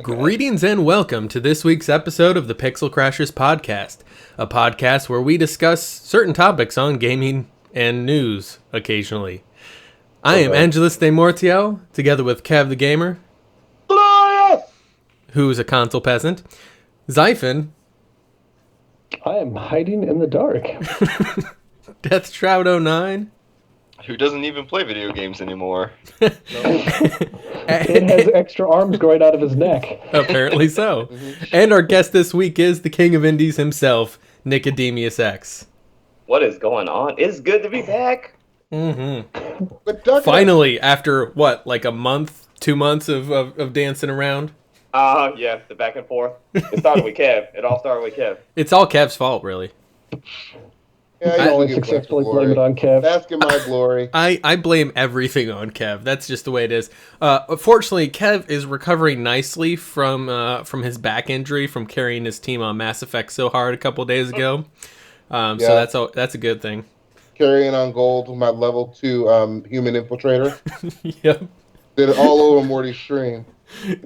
Greetings and welcome to this week's episode of the Pixel Crashers podcast, a podcast where we discuss certain topics on gaming and news occasionally. I am Angelus de Mortiel, together with Kev the Gamer, who is a console peasant, Xaiphen, I am hiding in the dark. Deathshroud09, who doesn't even play video games anymore. It has extra arms growing out of his neck. Apparently so. And our guest this week is the king of indies himself, NickodemusX. What is going on? It's good to be back. Finally, after what, like a month, 2 months of dancing around? Yeah, the back and forth. It started with Kev. It all started with Kev. It's all Kev's fault, really. Yeah, I always successfully blame it on Kev. Bask in my glory. I blame everything on Kev. That's just the way it is. Fortunately, Kev is recovering nicely from his back injury from carrying his team on Mass Effect so hard a couple days ago. So that's a good thing. Carrying on gold with my level 2 human infiltrator. Yep. Did it all over Morty's stream.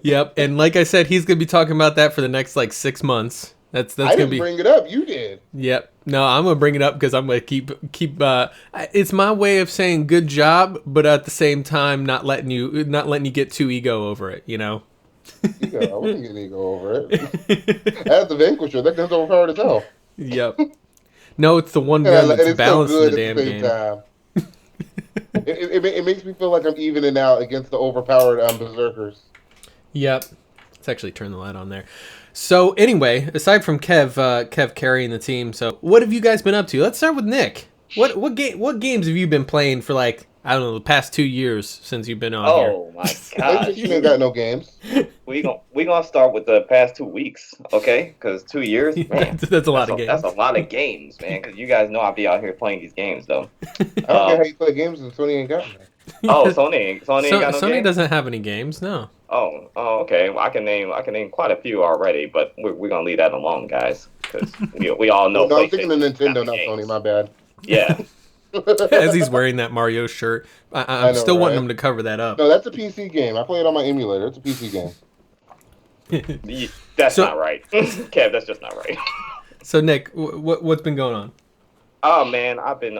Yep. And like I said, he's gonna be talking about that for the next 6 months. That's I didn't bring it up. You did. Yep. No, I'm gonna bring it up because I'm gonna keep. It's my way of saying good job, but at the same time, not letting you get too ego over it. You know. Ego. I wasn't getting ego over it. As the Vanquisher, that comes overpowered as hell. Yep. No, it's the one gun that's balanced in the damn game. Time. It makes me feel like I'm evening out against the overpowered berserkers. Yep. Let's actually turn the light on there. So anyway, aside from Kev carrying the team, so what have you guys been up to? Let's start with Nick. What games have you been playing for I don't know, the past 2 years since you've been on here? Oh my god. You ain't got no games. We gonna start with the past 2 weeks, okay? Because 2 years, man. That's a lot of games. That's a lot of games, man. Because you guys know I'll be out here playing these games, though. I don't care how you play games and Sony ain't got them. Oh, Sony ain't got no games? Sony doesn't have any games, no. Oh, okay. Well, I can name quite a few already, but we're gonna leave that alone, guys, because we all know. No, I'm thinking of Nintendo, not Sony. My bad. Yeah. As he's wearing that Mario shirt, I'm still wanting him to cover that up. No, that's a PC game. I play it on my emulator. It's a PC game. That's not right, Kev. That's just not right. So Nick, what's been going on? Oh man, I've been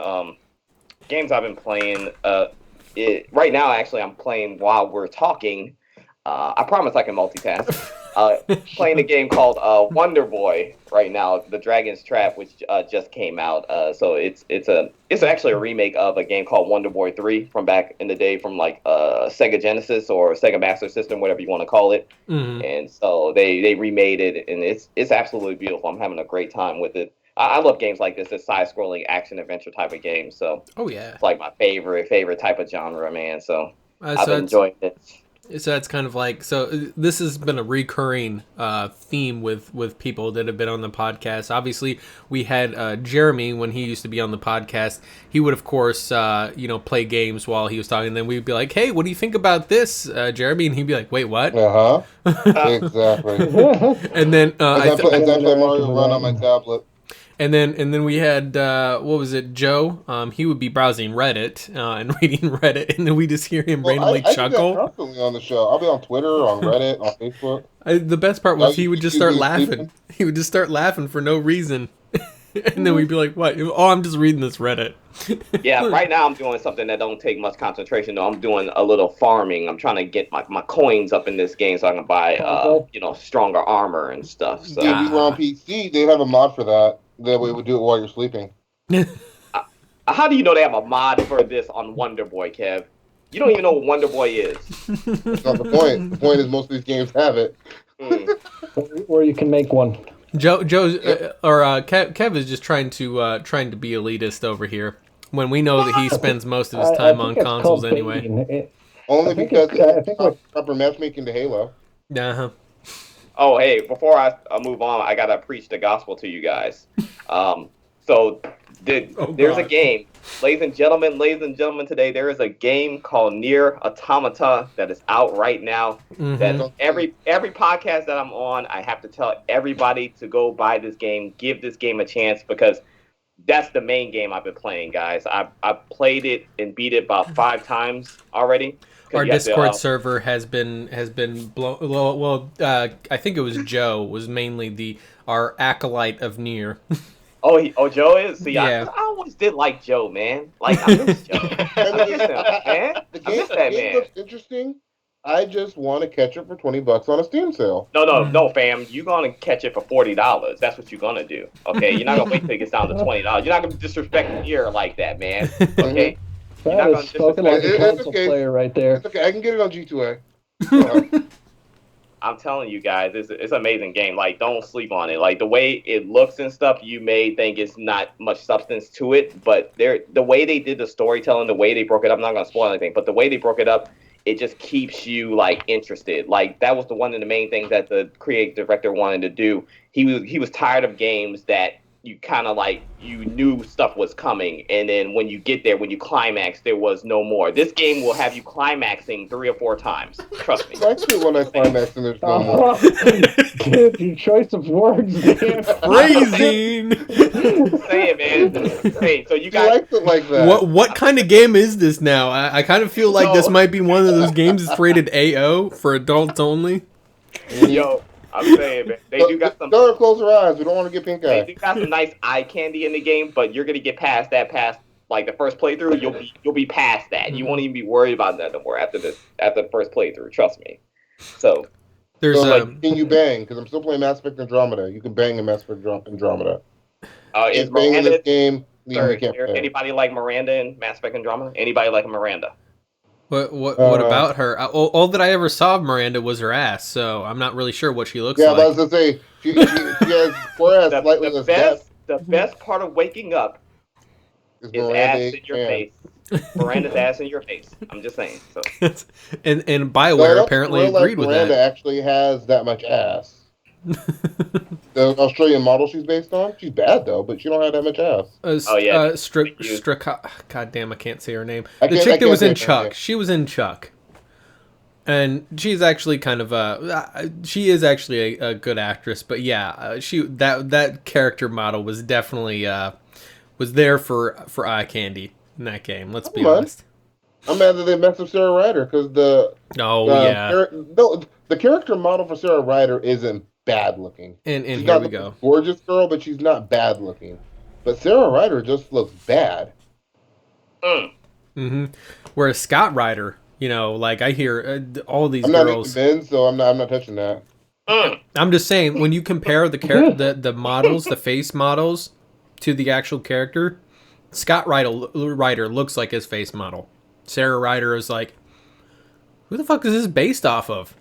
games I've been playing. Right now, actually, I'm playing while we're talking. I promise I can multitask. Playing a game called Wonder Boy right now, The Dragon's Trap, which just came out. So it's actually a remake of a game called Wonder Boy 3 from back in the day, from Sega Genesis or Sega Master System, whatever you want to call it. Mm-hmm. And so they remade it, and it's absolutely beautiful. I'm having a great time with it. I love games like this, side-scrolling action-adventure type of game. So it's like my favorite type of genre, man. So I've been enjoying it. So that's kind of this has been a recurring theme with people that have been on the podcast. Obviously, we had Jeremy when he used to be on the podcast. He would, of course, play games while he was talking. And then we'd be like, "Hey, what do you think about this, Jeremy?" And he'd be like, "Wait, what?" Exactly. And then I play Mario Run on my tablet. And then we had Joe? He would be browsing Reddit and reading Reddit, and then we just hear him randomly chuckle. I do that constantly on the show. I'll be on Twitter, on Reddit, on Facebook. The best part was he would just start laughing. He would just start laughing for no reason, and then we'd be like, "What? Oh, I'm just reading this Reddit." Yeah, right now I'm doing something that don't take much concentration. Though I'm doing a little farming. I'm trying to get my coins up in this game so I can buy stronger armor and stuff. So if you were on PC, they have a mod for that. That way we do it while you're sleeping. How do you know they have a mod for this on Wonder Boy, Kev? You don't even know what Wonder Boy is. That's not the point. The point is most of these games have it. Or you can make one. Kev is just trying to be elitist over here when we know that he spends most of his time on consoles anyway. Only because I think proper matchmaking to Halo. Uh-huh. Oh, hey, before I move on, I got to preach the gospel to you guys. There's a game. Ladies and gentlemen, today there is a game called Nier Automata that is out right now. Mm-hmm. That every podcast that I'm on, I have to tell everybody to go buy this game, give this game a chance, because that's the main game I've been playing, guys. I played it and beat it about 5 times already. Our Discord server has been blown. Well, I think it was Joe was mainly our acolyte of Nier. Oh, Joe is. See, Yeah. I always did like Joe, man. Like I miss Joe. I miss him, man. I miss that man. Looks interesting. I just want to catch it for $20 on a Steam sale. No, fam. You're gonna catch it for $40. That's what you're gonna do. Okay, you're not gonna wait till it gets down to $20. You're not gonna disrespect Nier like that, man. Okay. That is spoken like a console player right there. It's okay. I can get it on G2A. I'm telling you guys, it's an amazing game. Like, don't sleep on it. Like, the way it looks and stuff, you may think it's not much substance to it, but the way they did the storytelling, the way they broke it up, I'm not gonna spoil anything, but the way they broke it up, it just keeps you like interested. Like, that was one of the main things that the creative director wanted to do. He was tired of games that you kind of like, you knew stuff was coming, and then when you get there, when you climax, there was no more. This game will have you climaxing 3 or 4 times. Trust me. Actually, when I climax and there's no more. Dude, your choice of words, man. Phrasing. Say it, man. Hey, so you guys liked it like that. What kind of game is this now? I kind of feel like this might be one of those games that's rated AO for adults only. Yo, I'm saying, man, they do got some. Don't close your eyes. We don't want to get pink eye. They do got some nice eye candy in the game, but you're gonna get past like the first playthrough. You'll be past that. You won't even be worried about that no more after the first playthrough. Trust me. So there's can you bang? Because I'm still playing Mass Effect Andromeda. You can bang in Mass Effect Andromeda. Is bang in Miranda this game? Anybody like Miranda in Mass Effect Andromeda? Anybody like Miranda? What about her? All that I ever saw of Miranda was her ass, so I'm not really sure what she looks like. Yeah, I was gonna say she has four ass slightly less depth. The best part of waking up is ass in your face. Miranda's ass in your face. I'm just saying. So. and BioWare apparently agreed with Miranda that. Actually has that much ass. The Australian model she's based on, she's bad though, but she don't have that much ass. God damn, I can't say her name. The chick that was in Chuck. She was in Chuck, and she's actually kind of she is actually a good actress. But yeah, that character model was definitely was there for eye candy in that game. Let's be honest. I'm mad that they messed up Sarah Ryder because the character model for Sarah Ryder isn't bad looking. And here we go. Gorgeous girl, but she's not bad looking. But Sarah Ryder just looks bad. Mm-hmm. Whereas Scott Ryder, like I hear all these girls. I'm not convinced, so I'm not touching that. I'm just saying when you compare the models, the face models, to the actual character, Scott Ryder looks like his face model. Sarah Ryder is like, who the fuck is this based off of?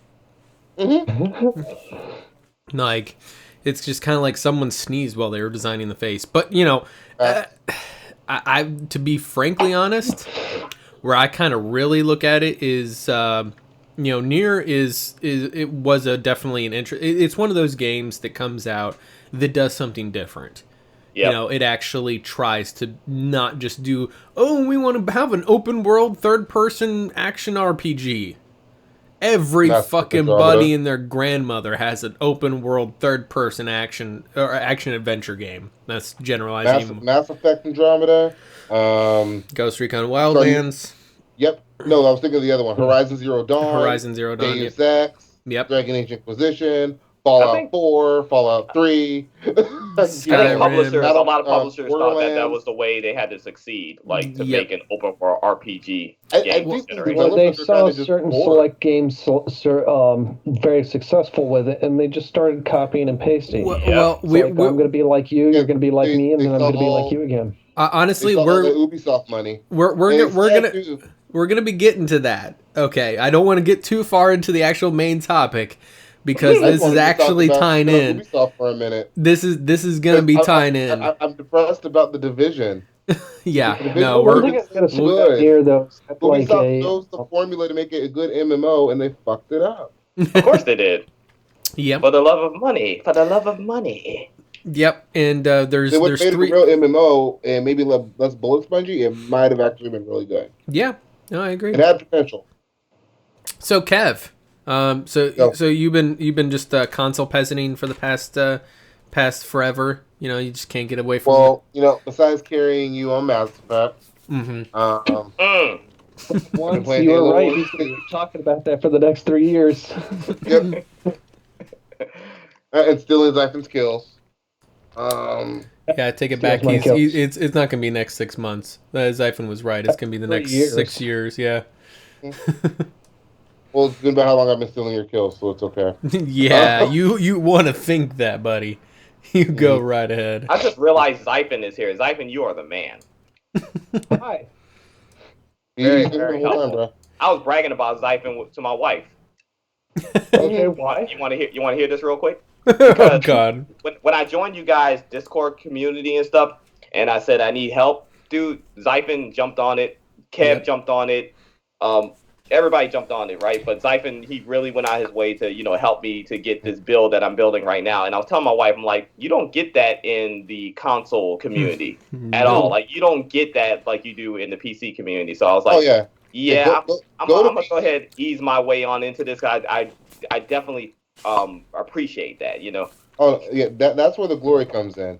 Like, it's just kind of like someone sneezed while they were designing the face. But I to be frankly honest, where I kind of really look at it is, Nier was definitely an interest. It's one of those games that comes out that does something different. Yep. It actually tries to not just do, we want to have an open world third person action RPG. Every fucking buddy and their grandmother has an open world third person action adventure game. That's generalizing. Mass Effect Andromeda, Ghost Recon Wildlands. Yep. No, I was thinking of the other one. Horizon Zero Dawn. Deus Ex. Yep. Dragon Age Inquisition. Fallout 4, Fallout 3. I think a lot of publishers thought that was the way they had to succeed, like to make an open world RPG game. They saw certain select games very successful with it, and they just started copying and pasting. I'm going to be like you, you're going to be like me, and then I'm going to be like you again. Honestly, we're the Ubisoft money. We're gonna be getting to that. Okay, I don't want to get too far into the actual main topic. Because this is actually tying in. For a minute. This is gonna be tying in. I'm depressed about the Division. Yeah, we're going to here though. Ubisoft knows the formula to make it a good MMO, and they fucked it up. Of course they did. Yep. For the love of money. For the love of money. Yep. And there's 3 a real MMO and maybe less bullet spongy. It might have actually been really good. Yeah. No, I agree. It had potential. So Kev. So you've been just console peasanting for the past forever. You know, you just can't get away from. Well, you know, besides carrying you on Mass Effect, Once you were right, he's going to be talking about that for the next 3 years. Yep. And stealing Xaiphen's kills. Yeah, take it back. It's not going to be next 6 months. Xaiphen was right. It's going to be the next 6 years. Yeah. Well, it's been about how long I've been stealing your kills, so it's okay. Yeah, you want to think that, buddy. You go right ahead. I just realized Xaiphen is here. Xaiphen, you are the man. Hi. Very helpful. I was bragging about Xaiphen to my wife. Okay, why? You want to hear this real quick? Oh God! When I joined you guys' Discord community and stuff, and I said I need help, dude, Xaiphen jumped on it. Kev jumped on it. Everybody jumped on it, right? But Xaiphen, he really went out his way to, help me to get this build that I'm building right now. And I was telling my wife, I'm like, you don't get that in the console community at all. Like, you don't get that like you do in the PC community. So I was like, I'm gonna go ahead and ease my way on into this. I definitely appreciate that, Oh yeah, that's where the glory comes in.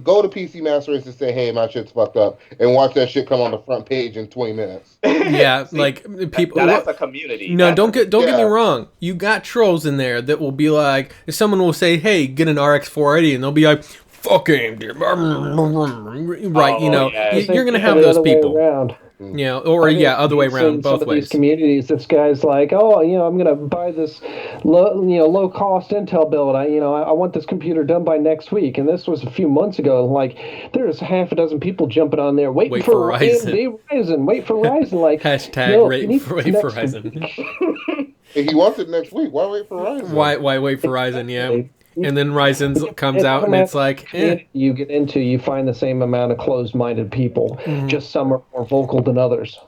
Go to PC Master Race and say, "Hey, my shit's fucked up," and watch that shit come on the front page in 20 minutes. Yeah, like people. That's a community. No, don't get me wrong. You got trolls in there that will be like, if someone will say, "Hey, get an RX 480," and they'll be like, "Fuck him," right? You're gonna have those people. Other way around, both ways. These communities, this guy's like, I'm gonna buy this low cost Intel build. I want this computer done by next week, and this was a few months ago. Like, there's half a dozen people jumping on there waiting for AMD Ryzen. Wait for Ryzen. Like hashtag wait for Ryzen. If he wants it next week, why wait for Ryzen? Why wait for Ryzen? Yeah. And then Ryzen comes out, and it's like, you find the same amount of closed-minded people. Just some are more vocal than others.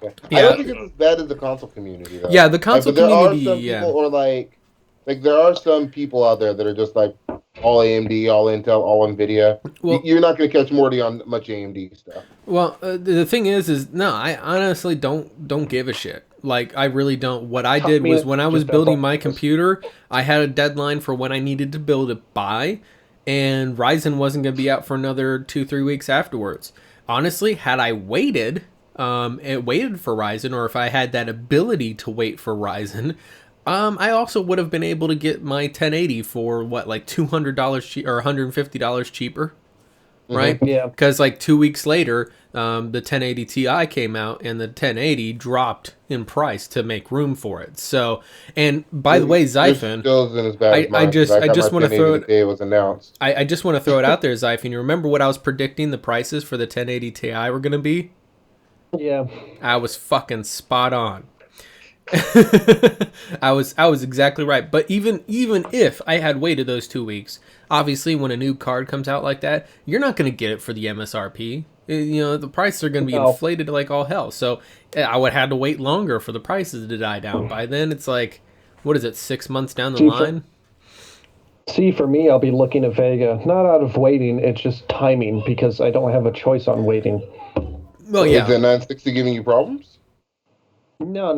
Yeah. I don't think it's as bad as the console community, though. Yeah, the console community. There are some people out there that are just like all AMD, all Intel, all Nvidia. Well, you're not going to catch Morty on much AMD stuff. Well, the thing is no, I honestly don't give a shit. Like, I really don't. What I did was, when I was building my computer, I had a deadline for when I needed to build it by, and Ryzen wasn't going to be out for another 2-3 weeks afterwards. Honestly, had I waited for Ryzen, or if I had that ability to wait for Ryzen, I also would have been able to get my 1080 for like $200 or $150 cheaper. Right? Yeah. Because like 2 weeks later, the 1080 Ti came out, and the 1080 dropped in price to make room for it. So, and by the way, Xaiphen, I just want to throw it. It was announced. I just want to throw it out there, Xaiphen. You remember what I was predicting the prices for the 1080 Ti were going to be? Yeah. I was fucking spot on. I was exactly right. But even if I had waited those 2 weeks, obviously when a new card comes out like that, you're not going to get it for the MSRP. The prices are going to be inflated like all hell. So I would have had to wait longer for the prices to die down. By then, it's like, what is it, 6 months down the line? For me, I'll be looking at Vega. Not out of waiting, it's just timing, because I don't have a choice on waiting. Well, yeah. Is the 960 giving you problems? No.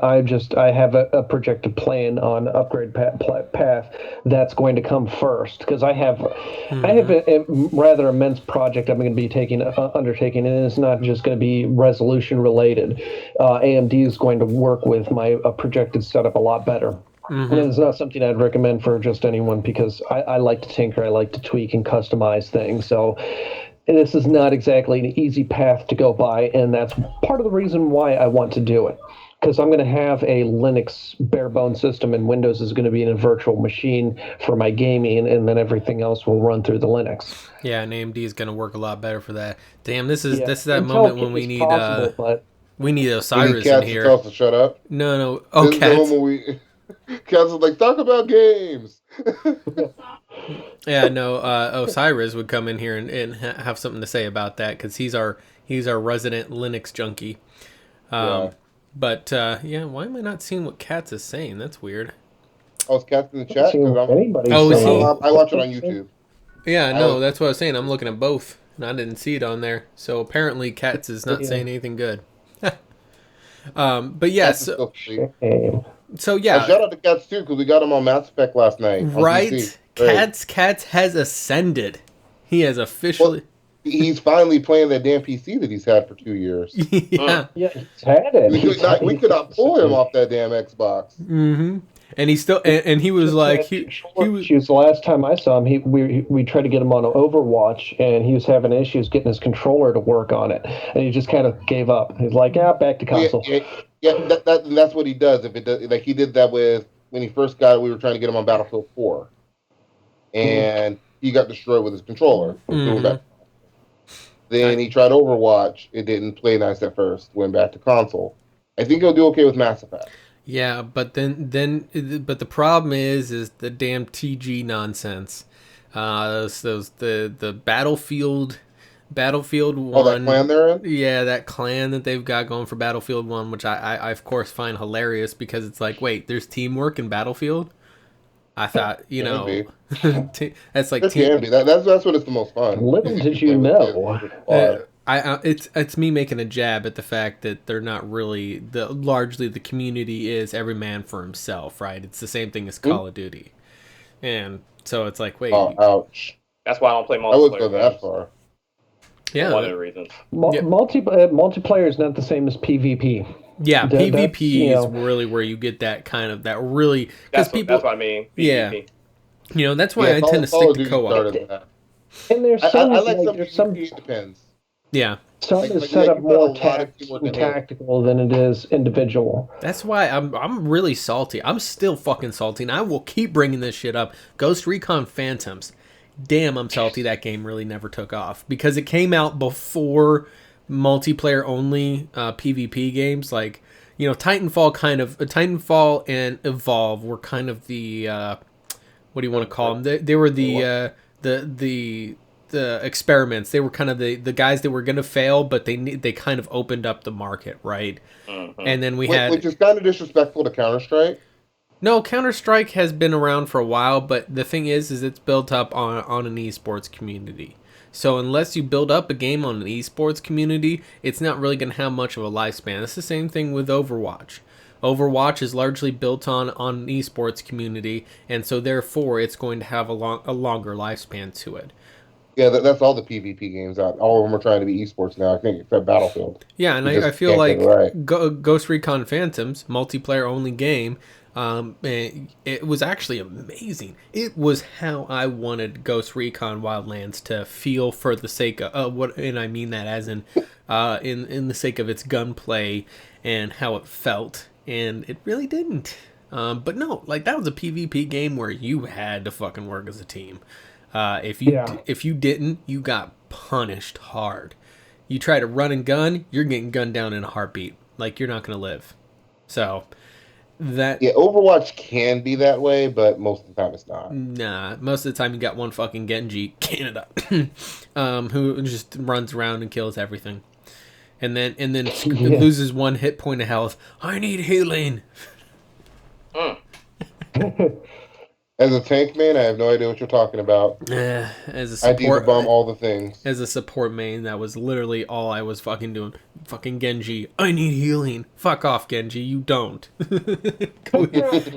I have a projected plan on upgrade path that's going to come first, because I have a rather immense project I'm going to be undertaking, and it's not just going to be resolution related. AMD is going to work with my projected setup a lot better. And it's not something I'd recommend for just anyone, because I like to tinker, I like to tweak and customize things. So this is not exactly an easy path to go by, and that's part of the reason why I want to do it. Because I'm going to have a Linux bare-bones system, and Windows is going to be in a virtual machine for my gaming, and then everything else will run through the Linux. Yeah, and AMD is going to work a lot better for that. Damn, this is that moment when we need Osiris in here. Tell us to shut up. No. Oh, Cats. Cats is like, talk about games. Yeah, no. Osiris would come in here and have something to say about that, because he's our resident Linux junkie. But why am I not seeing what Cats is saying? That's weird. Oh, is Cats in the chat? I watch it on YouTube. Yeah, no, that's what I was saying. I'm looking at both, and I didn't see it on there. So apparently, Cats is not saying anything good. But yeah, so yeah. Shout out to Cats too, because we got him on Mass Effect last night. Right? Cats has ascended. He has officially. Well, he's finally playing that damn PC that he's had for 2 years. Yeah. Yeah, he's had it. We could not pull him off that damn Xbox. Mm-hmm. And he still and he was like he was. The last time I saw him, we tried to get him on Overwatch, and he was having issues getting his controller to work on it, and he just kind of gave up. He's like, "Yeah, back to console." That's what he does. If it does, like he did that with when he first got it, we were trying to get him on Battlefield 4, and he got destroyed with his controller. Then he tried Overwatch. It didn't play nice at first. Went back to console. I think he'll do okay with Mass Effect. Yeah, but then the problem is the damn TG nonsense. The Battlefield 1. Oh, that clan they're in? Yeah, that clan that they've got going for Battlefield 1, which I of course find hilarious because it's like, wait, there's teamwork in Battlefield? I thought, that's like There can be. That's when it's the most fun. Little did you know. It's me making a jab at the fact that they're not really largely the community is every man for himself, right? It's the same thing as Call of Duty, and so it's like, wait, ouch. That's why I don't play multiplayer. I wouldn't go that far. Yeah, one of the reasons. Multiplayer is not the same as PvP. Yeah, PvP is really where you get that kind of that really because people. That's what I mean. PvP. Yeah, that's why I tend to stick to co-op. And there's some it depends. Yeah. Some is set up more tactical than it is individual. That's why I'm really salty. I'm still fucking salty, and I will keep bringing this shit up. Ghost Recon Phantoms. Damn, I'm salty that game really never took off because it came out before multiplayer only PvP games. Like, Titanfall and Evolve were kind of the what do you want to call them? They were the experiments. They were kind of the guys that were going to fail, but they kind of opened up the market, right? Mm-hmm. And then which is kind of disrespectful to Counter-Strike. No, Counter-Strike has been around for a while, but the thing is it's built up on an esports community. So unless you build up a game on an esports community, it's not really going to have much of a lifespan. It's the same thing with Overwatch. Overwatch is largely built on an esports community, and so therefore it's going to have a longer lifespan to it. Yeah, that's all the PvP games out. All of them are trying to be esports now, I think, except Battlefield. Yeah, and I feel like Ghost Recon Phantoms, multiplayer-only game, it was actually amazing. It was how I wanted Ghost Recon Wildlands to feel for the sake of and I mean that as in the sake of its gunplay and how it felt, and it really didn't. But no, like that was a PvP game where you had to fucking work as a team. If you didn't, you got punished hard. You try to run and gun, you're getting gunned down in a heartbeat. Like you're not gonna live. So. Overwatch can be that way, but most of the time it's not. Nah, most of the time you got one fucking Genji, Canada, who just runs around and kills everything, and then loses one hit point of health. I need healing. As a tank man, I have no idea what you're talking about. As a support, I bomb all the things. As a support main, that was literally all I was fucking doing. Fucking Genji, I need healing. Fuck off, Genji, you don't.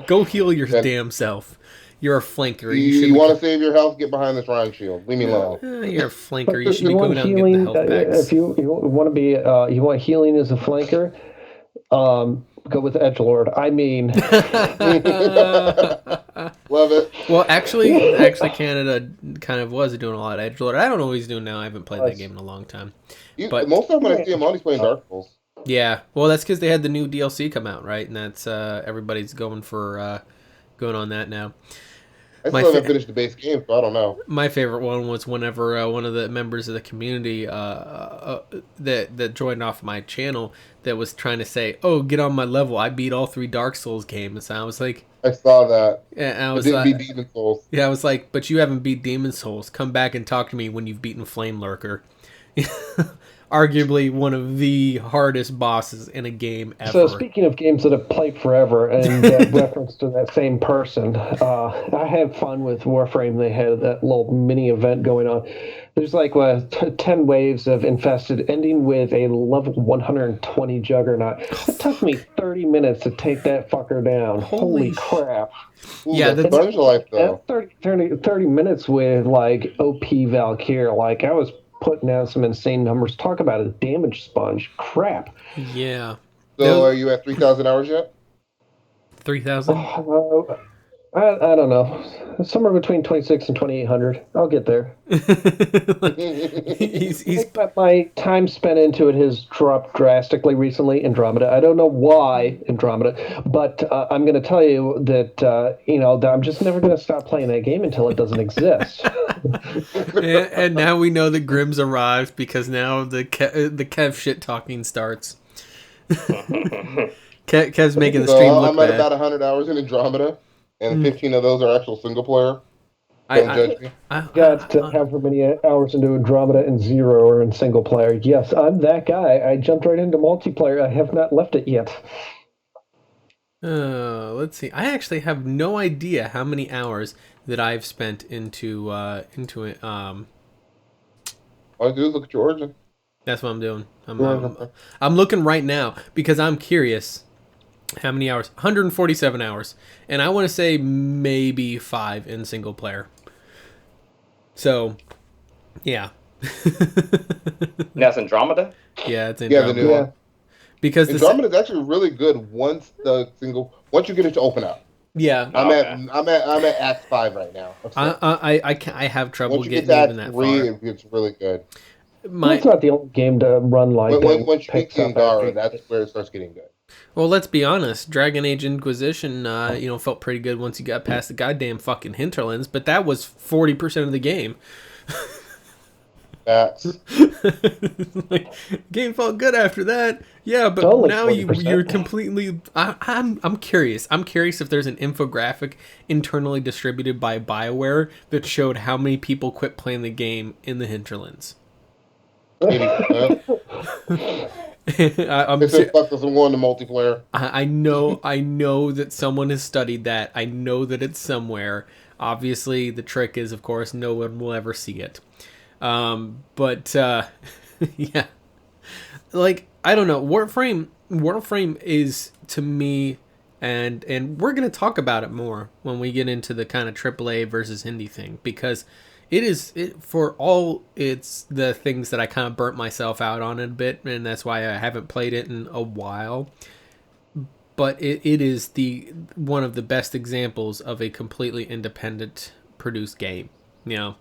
Go heal your damn self. You're a flanker. You want to save your health? Get behind this Rhine shield. Leave me alone. You're a flanker. You should be going out and getting the health packs. If you want to be, you want healing as a flanker. Go with Edgelord. I mean, love it. Well, actually, Canada kind of was doing a lot of Edgelord. I don't know what he's doing now. I haven't played that game in a long time. But most of the time when I see him on, he's playing Dark Souls. Yeah, well, that's because they had the new DLC come out, right? And that's everybody's going on that now. I still haven't finished the base game, so I don't know. My favorite one was whenever one of the members of the community that joined off my channel that was trying to say, "Oh, get on my level. I beat all 3 Dark Souls games." And I was like, I saw that. Yeah, I didn't beat Demon Souls. Yeah, I was like, but you haven't beat Demon Souls. Come back and talk to me when you've beaten Flame Lurker. arguably one of the hardest bosses in a game ever. So speaking of games that have played forever and reference to that same person, I had fun with Warframe. They had that little mini event going on. There's like 10 waves of infested, ending with a level 120 juggernaut. It took me 30 minutes to take that fucker down. Holy crap. Ooh, Yeah, that's that's- Bunch of Life, though. 30 minutes with like OP Valkyr. Like I was putting down some insane numbers. Talk about a damage sponge. Crap. Yeah. So are you at 3,000 hours yet? 3,000? I don't know. Somewhere between 26 and 2,800. I'll get there. he's But my time spent into it has dropped drastically recently. Andromeda. I don't know why Andromeda, but I'm going to tell you that that I'm just never going to stop playing that game until it doesn't exist. and now we know that Grimm's arrived because now the Kev shit talking starts. Kev's making the stream look I'm at bad. about 100 hours in Andromeda, and 15 of those are actual single player. Don't judge me. Got however many hours into Andromeda and 0 are in single player. Yes, I'm that guy. I jumped right into multiplayer. I have not left it yet. Let's see. I actually have no idea how many hours that I've spent into it. All I do is look at your origin. That's what I'm doing. I'm looking right now because I'm curious. How many hours? 147 hours. And I want to say maybe 5 in single player. So, yeah. That's Andromeda? Yeah, it's Yeah, Andromeda. the new one. Because Andromeda is actually really good once you get it to open out. yeah, I'm at Act 5 right now. I have trouble Once you get getting to even Act that 3, far. it gets really good. It's not the only game to run like that. Once you get Picks to up Angara, after- that's where it starts getting good. Well, let's be honest. Dragon Age Inquisition, felt pretty good once you got past the goddamn fucking hinterlands, but that was 40% of the game. That's Like, game felt good after that. Yeah, but Only now 40%. you're completely. I'm curious. I'm curious if there's an infographic internally distributed by BioWare that showed how many people quit playing the game in the hinterlands. 80%. I'm They said fuck this, I'm going to multiplayer. I know that someone has studied that. I know that it's somewhere. Obviously, the trick is, of course, no one will ever see it. But yeah, like I don't know. Warframe is to me, and we're gonna talk about it more when we get into the kind of AAA versus indie thing, because for all it's the things that I kind of burnt myself out on a bit, and that's why I haven't played it in a while. But it is one of the best examples of a completely independent produced game, and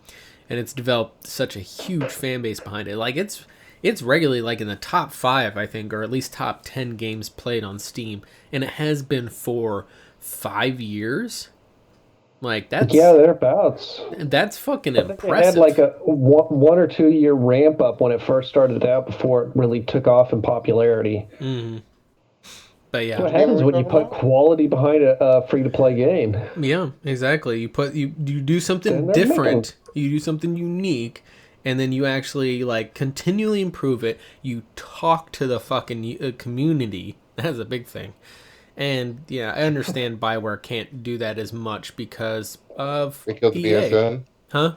it's developed such a huge fan base behind it. Like it's regularly like in the top 5, I think, or at least top 10 games played on Steam, and it has been for 5 years. Like that's thereabouts. That's fucking I think impressive. they had like a 1 or 2 year ramp up when it first started out before it really took off in popularity. Mm-hmm. But yeah, What happens when you put quality behind a free to play game? yeah, exactly. You do something Then they're different. You do something unique, and then you actually like continually improve it. You talk to the fucking community. That's a big thing. And yeah, I understand BioWare can't do that as much because of They killed the EA. BSN. Huh?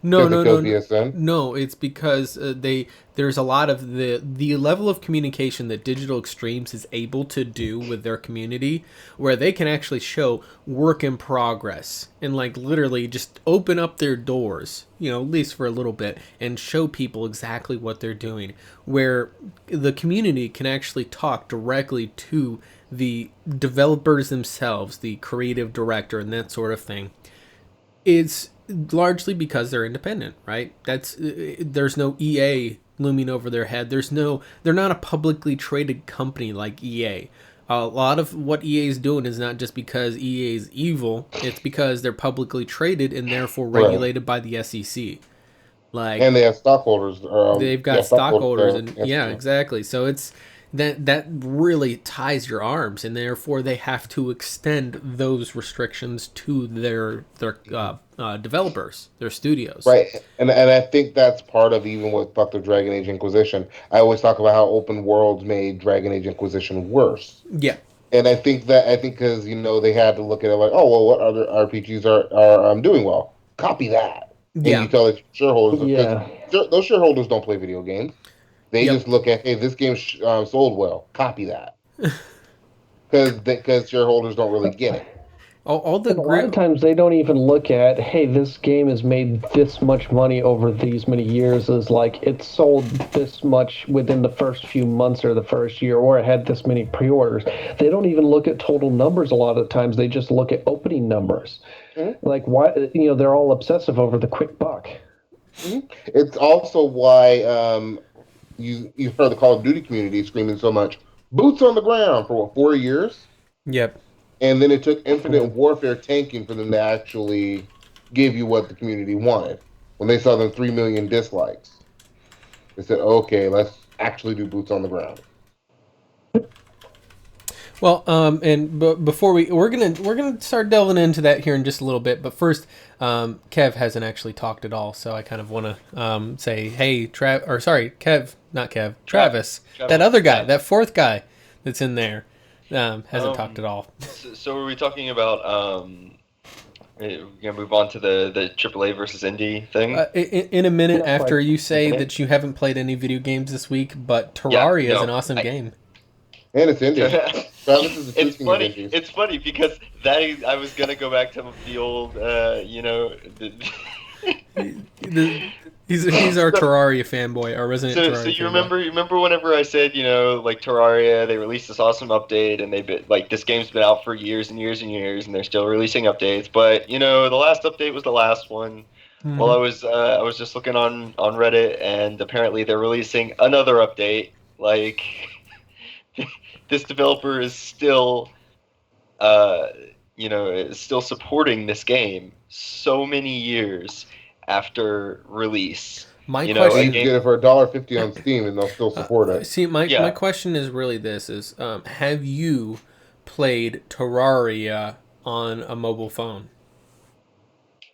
No. BSN. No, it's because there's a lot of the level of communication that Digital Extremes is able to do with their community, where they can actually show work in progress and like literally just open up their doors, at least for a little bit, and show people exactly what they're doing, where the community can actually talk directly to the developers themselves, the creative director, and that sort of thing. It's largely because they're independent, right? There's no EA looming over their head. They're not a publicly traded company like EA. A lot of what EA is doing is not just because EA is evil. It's because they're publicly traded and therefore regulated by the SEC. Like, And they have stockholders. they've got stockholders, and yes, yeah, exactly. So that really ties your arms, and therefore they have to extend those restrictions to their developers, their studios. Right, and I think that's part of even what fucked with Dragon Age Inquisition. I always talk about how open worlds made Dragon Age Inquisition worse. Yeah. And I think because they had to look at it like, oh well, what other RPGs are doing well? Copy that. And Yeah. you tell it shareholders, Yeah. because those shareholders don't play video games. They Yep. just look at, hey, this game sold well. Copy that. Because shareholders don't really get it. All the And a lot of times they don't even look at, hey, this game has made this much money over these many years, as like it sold this much within the first few months or the first year, or it had this many pre-orders. They don't even look at total numbers a lot of times. They just look at opening numbers. Mm-hmm. Like, why, they're all obsessive over the quick buck. Mm-hmm. It's also why you heard the Call of Duty community screaming so much, boots on the ground, for 4 years? Yep. And then it took Infinite Warfare tanking for them to actually give you what the community wanted. When they saw them 3 million dislikes, they said, okay, let's actually do boots on the ground. Well, before we're gonna start delving into that here in just a little bit, but first, Kev hasn't actually talked at all, so I kind of want to say, hey, Kev, not Kev, Travis, that other guy, that fourth guy that's in there, hasn't talked at all. So are we talking about? We're gonna move on to the AAA versus indie thing. In a minute, after you say that you haven't played any video games this week, but Terraria is an awesome game. And it's indie. Travis is it's funny. It's funny because I was gonna go back to the old, He's our Terraria fanboy, our resident Terraria So you fanboy. remember whenever I said, like Terraria, they released this awesome update, and they've been like, this game's been out for years and years and years, and they're still releasing updates. But the last update was the last one. Mm-hmm. Well, I was just looking on Reddit, and apparently they're releasing another update. Like, this developer is still, is still supporting this game so many years after release. My you question, can get it for $1.50 on Steam, and they'll still support it. See, my question is really this: have you played Terraria on a mobile phone?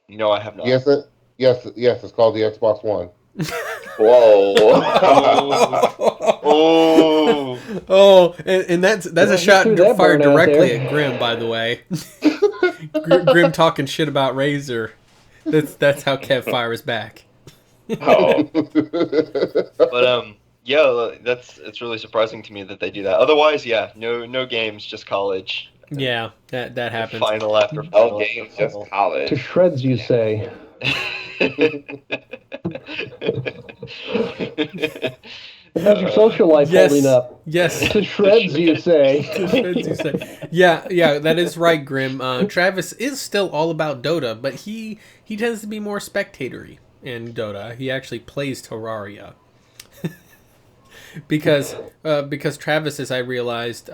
No, I have not. Yes. It's called the Xbox One. Whoa! And that's a shot fired directly at Grim, by the way. Grim talking shit about Razer. That's how Kev fires back. Oh. But it's really surprising to me that they do that. Otherwise, no games, just college. Yeah, that happens. Final after No final. games, just college. To shreds, you say. How's your social life holding up? Yes. To shreds, you say. To shreds, you say. Yeah, that is right, Grim. Travis is still all about Dota, but he tends to be more spectatory in Dota. He actually plays Terraria. because Travis, as I realized,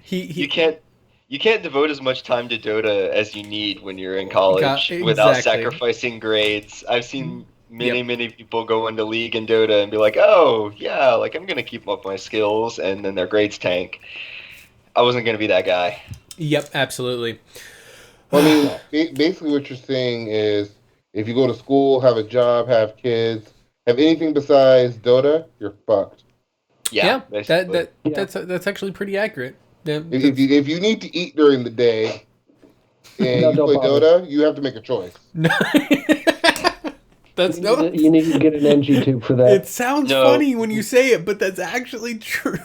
You can't devote as much time to Dota as you need when you're in college without sacrificing grades. I've seen many people go into League and Dota and be like, oh, yeah, like I'm going to keep up my skills, and then their grades tank. I wasn't going to be that guy. Yep, absolutely. Well, I mean, basically what you're saying is if you go to school, have a job, have kids, have anything besides Dota, you're fucked. Yeah, that's actually pretty accurate. Yeah, if you need to eat during the day and you play Dota, you have to make a choice. You need to get an NG tube for that. It sounds funny when you say it, but that's actually true.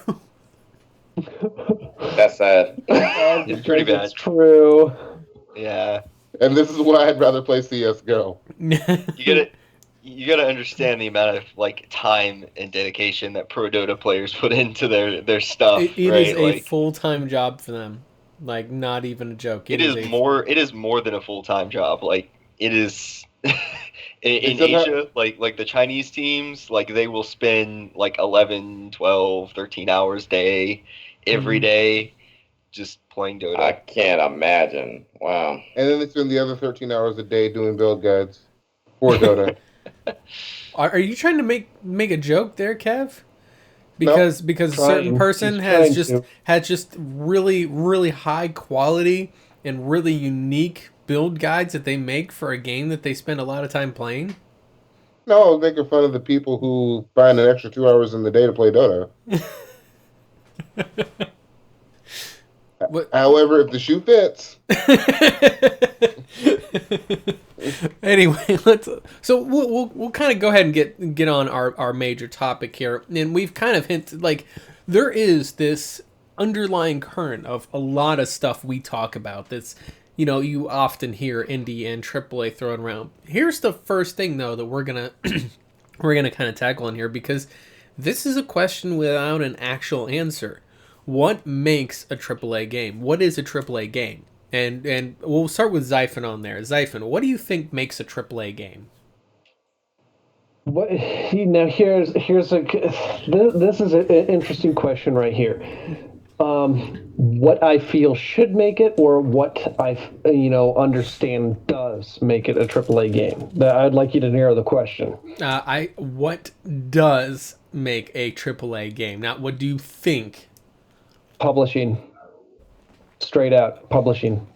That's sad. It's pretty bad. It's true. Yeah. And this is why I'd rather play CS:GO. You gotta understand the amount of time and dedication that pro Dota players put into their stuff. It is a full-time job for them. Not even a joke. It is more than a full-time job. It is in Asia, like the Chinese teams, they will spend 11, 12, 13 hours a day every day just playing Dota. I can't imagine. Wow. And then they spend the other 13 hours a day doing build guides for Dota. Are you trying to make a joke there, Kev? No. Because a certain person He's has just really really high quality and really unique build guides that they make for a game that they spend a lot of time playing. No, I was making fun of the people who find an extra 2 hours in the day to play Dota. What? However, if the shoe fits. Anyway, we'll kind of go ahead and get on our major topic here, and we've kind of hinted like there is this underlying current of a lot of stuff we talk about that's, you know, you often hear indie and AAA thrown around. Here's the first thing though that we're gonna kind of tackle in here, because this is a question without an actual answer. What makes a AAA game? What is a AAA game? And we'll start with Xaiphen on there. Xaiphen, what do you think makes a AAA game? What now? Here's this is an interesting question right here. What I feel should make it, or what I understand does make it a AAA game. I'd like you to narrow the question. What does make a AAA game? Not what do you think? Publishing. Straight out publishing.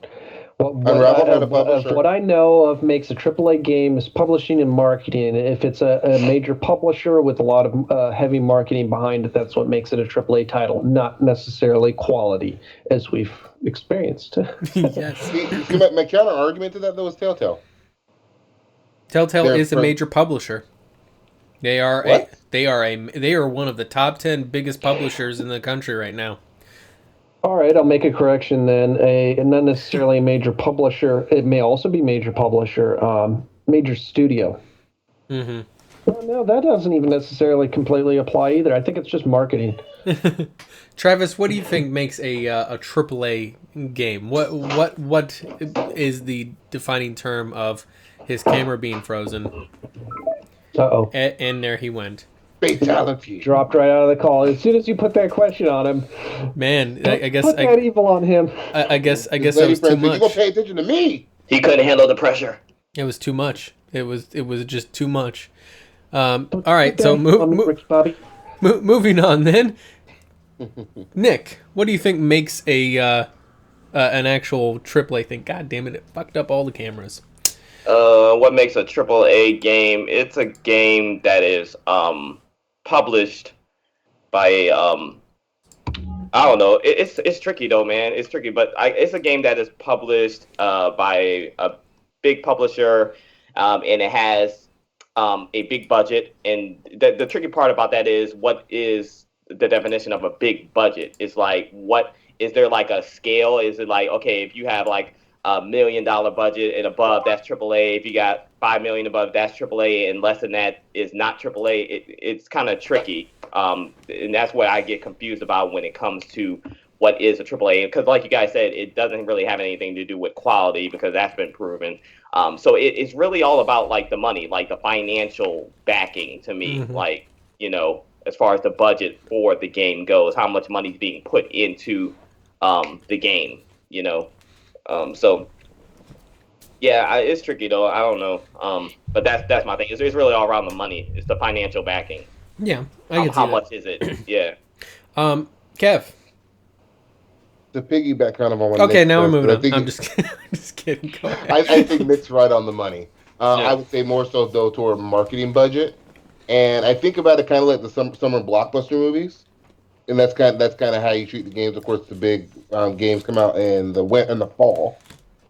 Unravel had a publisher. What I know of makes a AAA game is publishing and marketing. If it's a major publisher with a lot of heavy marketing behind it, that's what makes it a AAA title, not necessarily quality, as we've experienced. Yes. See, my counter argument to that though is Telltale. Telltale is a major publisher. They are one of the top 10 biggest publishers in the country right now. All right, I'll make a correction then. Not necessarily a major publisher. It may also be major publisher, major studio. Mm-hmm. Well, no, that doesn't even necessarily completely apply either. I think it's just marketing. Travis, what do you think makes a AAA game? What is the defining term of his camera being frozen? Uh-oh. And there he went. Fatality. Dropped right out of the call. As soon as you put that question on him. Man, I guess put that evil on him. I guess that was too much. You gonna pay attention to me? He couldn't handle the pressure. It was too much. It was just too much. All right, so moving on then. Nick, what do you think makes an actual AAA thing? God damn it! It fucked up all the cameras. What makes a AAA game? It's a game that is published by I don't know. It's tricky though, man. It's tricky, but it's a game that is published by a big publisher, and it has a big budget. And the tricky part about that is, what is the definition of a big budget? It's like, what is there like a scale? Is it like, okay, if you have like $1 million budget and above, that's AAA. If you got $5 million above, that's AAA, and less than that is not AAA. It's kind of tricky, and that's what I get confused about when it comes to what is a AAA. Because, like you guys said, it doesn't really have anything to do with quality, because that's been proven. So it's really all about like the money, like the financial backing to me. Mm-hmm. Like, as far as the budget for the game goes, how much money is being put into the game. So yeah, it's tricky though. I don't know. But that's my thing. It's really all around the money. It's the financial backing. Yeah. How much is it? Yeah. Kev. To piggyback kind of on what Okay, Nick now says, we're moving on. I'm just kidding. Go ahead. I think Nick's right on the money. I would say more so though toward marketing budget, and I think about it kind of like the summer blockbuster movies. And that's kind of how you treat the games. Of course, the big games come out in the fall,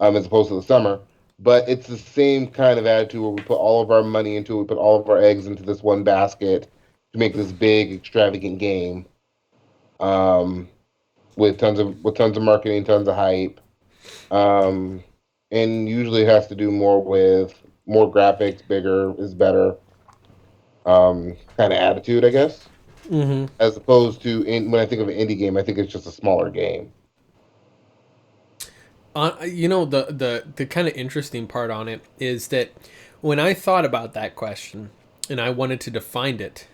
as opposed to the summer. But it's the same kind of attitude where we put all of our money into it, we put all of our eggs into this one basket to make this big, extravagant game, with tons of marketing, tons of hype, and usually it has to do more with more graphics, bigger is better, kind of attitude, I guess. Mm-hmm. As opposed to when I think of an indie game, I think it's just a smaller game. The kind of interesting part on it is that when I thought about that question and I wanted to define it,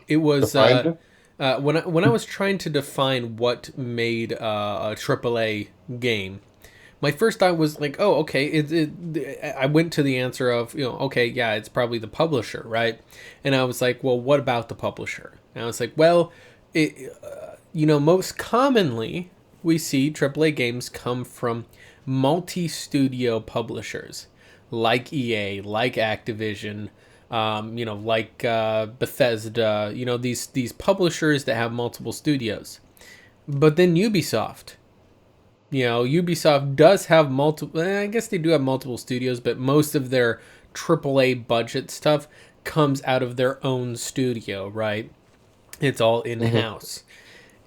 it was when I was trying to define what made a AAA game. my first thought was like, oh, okay. I went to the answer of, okay, yeah, it's probably the publisher, right? And I was like, well, what about the publisher? And I was like, well, most commonly we see AAA games come from multi-studio publishers like EA, like Activision, like Bethesda, these publishers that have multiple studios. But then Ubisoft. Ubisoft does have multiple, I guess they do have multiple studios, but most of their AAA budget stuff comes out of their own studio, right? It's all in-house.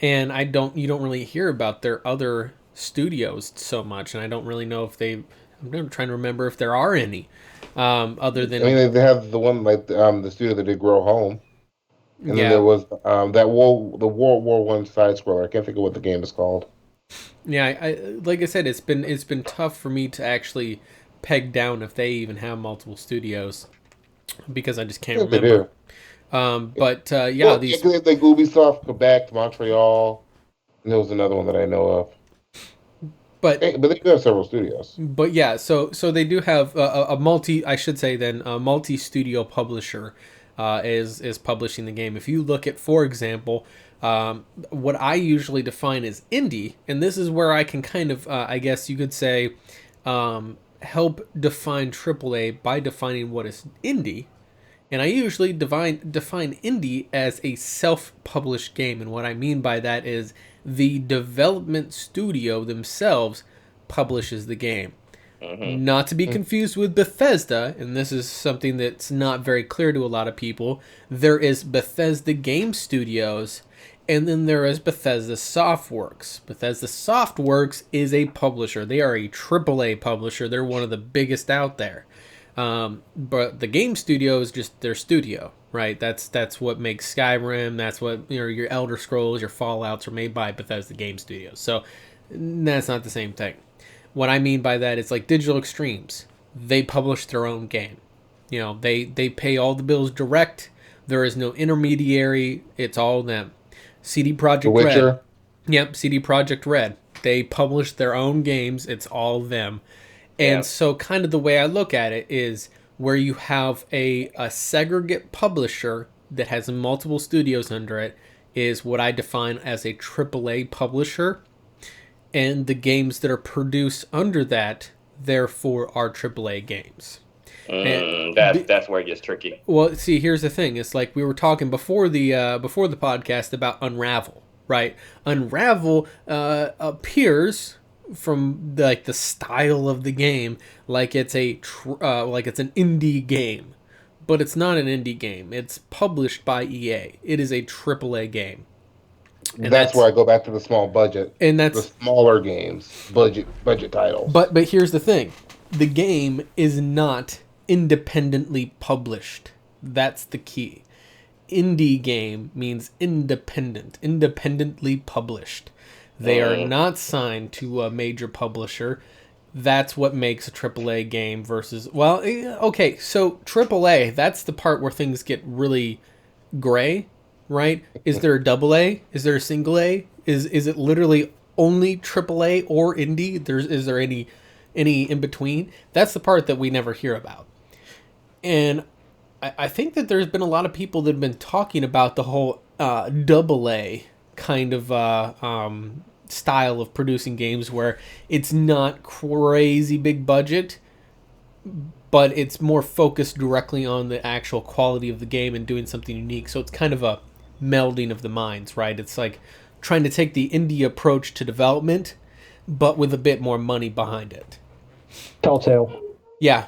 And you don't really hear about their other studios so much, and I don't really know if I'm trying to remember if there are any, other than... I mean, they have the one, like, the studio that did Grow Home. And then there was the World War I side-scroller. I can't think of what the game is called. Yeah, I like I said, it's been tough for me to actually peg down if they even have multiple studios, because I just can't remember. They do. These like Ubisoft, Quebec, Montreal, and there was another one that I know of. But they do have several studios. But yeah, so they do have a multi-studio publisher is publishing the game. If you look at, for example, what I usually define as indie, and this is where I can kind of, I guess you could say, help define AAA by defining what is indie. And I usually define indie as a self-published game. And what I mean by that is the development studio themselves publishes the game. Mm-hmm. Not to be confused with Bethesda, and this is something that's not very clear to a lot of people. There is Bethesda Game Studios, and then there is Bethesda Softworks. Bethesda Softworks is a publisher. They are a AAA publisher. They're one of the biggest out there. But the game studio is just their studio, right? That's what makes Skyrim. That's what, your Elder Scrolls, your Fallouts are made by Bethesda Game Studios. So that's not the same thing. What I mean by that is like Digital Extremes. They publish their own game. They pay all the bills direct. There is no intermediary. It's all them. CD Projekt Red. Yep, CD Projekt Red. They publish their own games. It's all them. And so kind of the way I look at it is where you have a segregate publisher that has multiple studios under it is what I define as a AAA publisher. And the games that are produced under that, therefore, are AAA games. That's where it gets tricky. Well, see, here's the thing. It's like we were talking before the podcast about Unravel, right? Unravel appears from the style of the game like it's an indie game, but it's not an indie game. It's published by EA. It is a AAA game. And that's where I go back to the small budget, and that's the smaller games, budget titles. But here's the thing: the game is not independently published. That's the key. Indie game means independently published. They are not signed to a major publisher. That's what makes a AAA game versus... Well, okay, so AAA, that's the part where things get really gray, right? Is there a AA? Is there a single A? Is it literally only AAA or indie? Is there any in between? That's the part that we never hear about. And I think that there's been a lot of people that have been talking about the whole AA kind of style of producing games where it's not crazy big budget, but it's more focused directly on the actual quality of the game and doing something unique. So it's kind of a melding of the minds, right? It's like trying to take the indie approach to development, but with a bit more money behind it. Telltale. Yeah.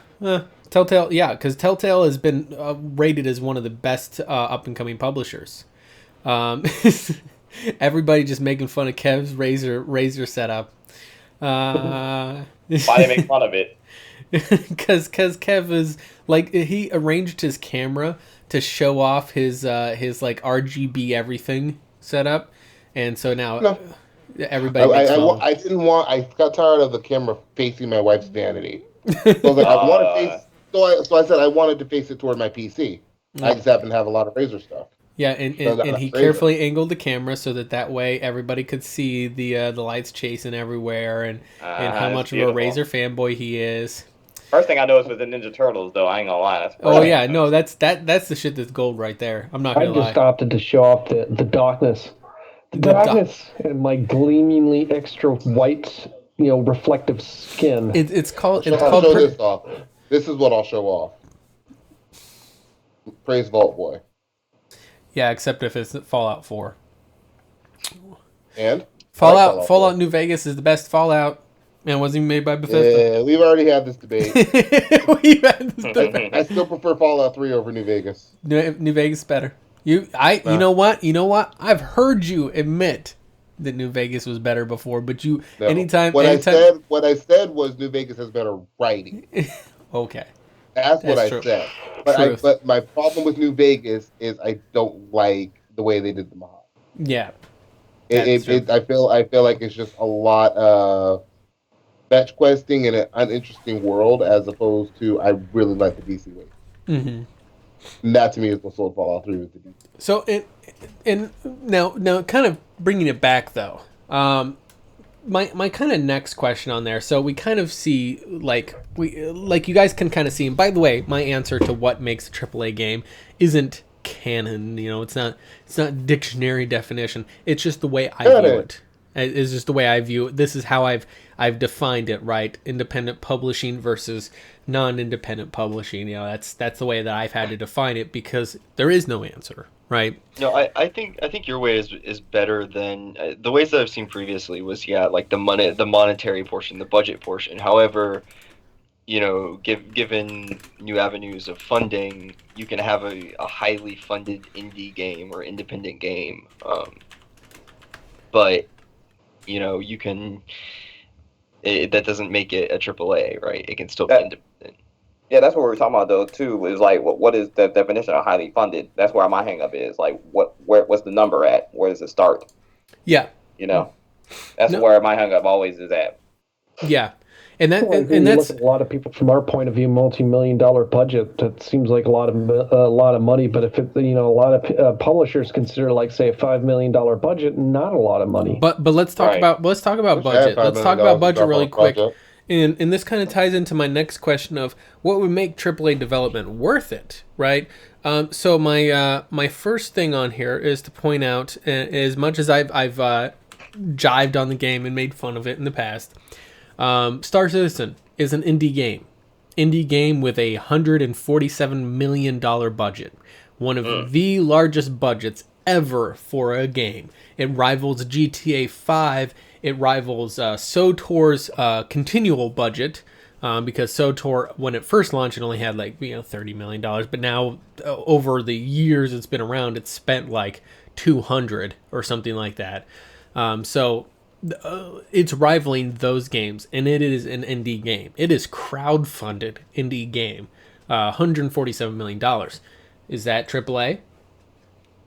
Telltale, yeah, because Telltale has been rated as one of the best up-and-coming publishers. Everybody just making fun of Kev's Razer setup. Why they make fun of it? Because Kev is like, he arranged his camera to show off his like RGB everything setup, and so now everybody. I didn't want. I got tired of the camera facing my wife's vanity. So I was like, I want to face. So I said I wanted to face it toward my PC. I just happen to have a lot of Razer stuff. Yeah, and he carefully angled the camera so that way everybody could see the lights chasing everywhere, and how much of a Razor fanboy he is. First thing I noticed was the Ninja Turtles, though. I ain't gonna lie. That's the shit that's gold right there. I'm not gonna lie. I just stopped it to show off the darkness. The darkness and my gleamingly extra white, reflective skin. It's called. I'll show this off. This is what I'll show off. Praise Vault Boy. Yeah, except if it's Fallout 4. And Fallout New Vegas is the best Fallout, and it wasn't even made by Bethesda. Yeah, we've already had this debate. I still prefer Fallout 3 over New Vegas. New Vegas is better. You know what? I've heard you admit that New Vegas was better before, but anytime I said was New Vegas has better writing. Okay. That's what I said. But my problem with New Vegas is I don't like the way they did the mod. Yeah. I feel like it's just a lot of fetch questing in an uninteresting world as opposed to I really like the DC way. Mm-hmm. And that to me is what sold Fallout 3 with the DC. So and now kind of bringing it back though. My kind of next question on there. So we kind of see you guys can kind of see. And by the way, my answer to what makes a AAA game isn't canon. It's not dictionary definition. It's just the way I view it. It's just the way I view it. This is how I've defined it. Right, independent publishing versus non-independent publishing. That's the way that I've had to define it because there is no answer. Right. No, I think your way is better than the ways that I've seen previously was like the monetary portion, the budget portion. However, given new avenues of funding, you can have a highly funded indie game or independent game. But you can that doesn't make it a AAA, right? It can still be independent. Yeah, that's what we were talking about though too. Is like what is the definition of highly funded? That's where my hang up is. Like what's the number at? Where does it start? Yeah. That's where my hang up always is at. Yeah. And that's look at a lot of people from our point of view, multi-million-dollar budget. That seems like a lot of money. But if a lot of publishers consider, like, say, a $5 million budget, not a lot of money. But let's talk about budget. Let's talk about budget really quick. And this kind of ties into my next question of what would make AAA development worth it, right? So my first thing on here is to point out, as much as I've jived on the game and made fun of it in the past. Star Citizen is an indie game with a $147 million budget, one of the largest budgets ever for a game. It rivals GTA 5. It rivals SOTOR's continual budget because SOTOR, when it first launched, it only had $30 million, but now over the years it's been around, it's spent like 200 or something like that. So it's rivaling those games, and it is an indie game. It is crowdfunded indie game. $147 million. Is that AAA?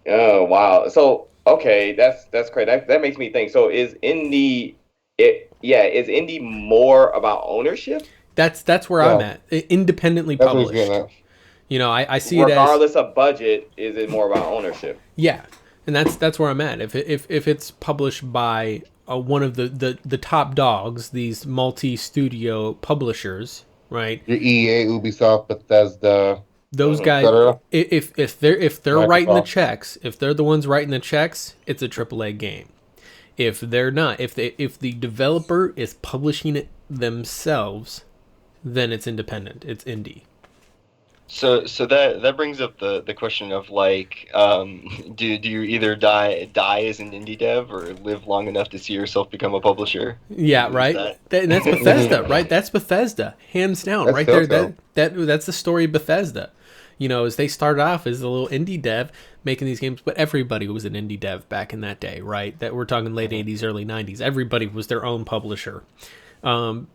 Oh wow! So okay, that's great. That makes me think. So is indie more about ownership? That's where I'm at. Independently published. I see it as regardless of budget. Is it more about ownership? Yeah, and that's where I'm at. If it's published by one of the top dogs, these multi-studio publishers, right? Your EA, Ubisoft, Bethesda. Those guys, if they're Microsoft. Writing the checks, if they're the ones writing the checks, it's a AAA game. If they're not, if the developer is publishing it themselves, then it's independent. It's indie. So that brings up the question of do you either die as an indie dev or live long enough to see yourself become a publisher? Yeah, right. And that's Bethesda, right? That's Bethesda, hands down, right there. That's the story of Bethesda. As they started off as a little indie dev making these games, but everybody was an indie dev back in that day, right? That we're talking late 80s, early 90s. Everybody was their own publisher. Not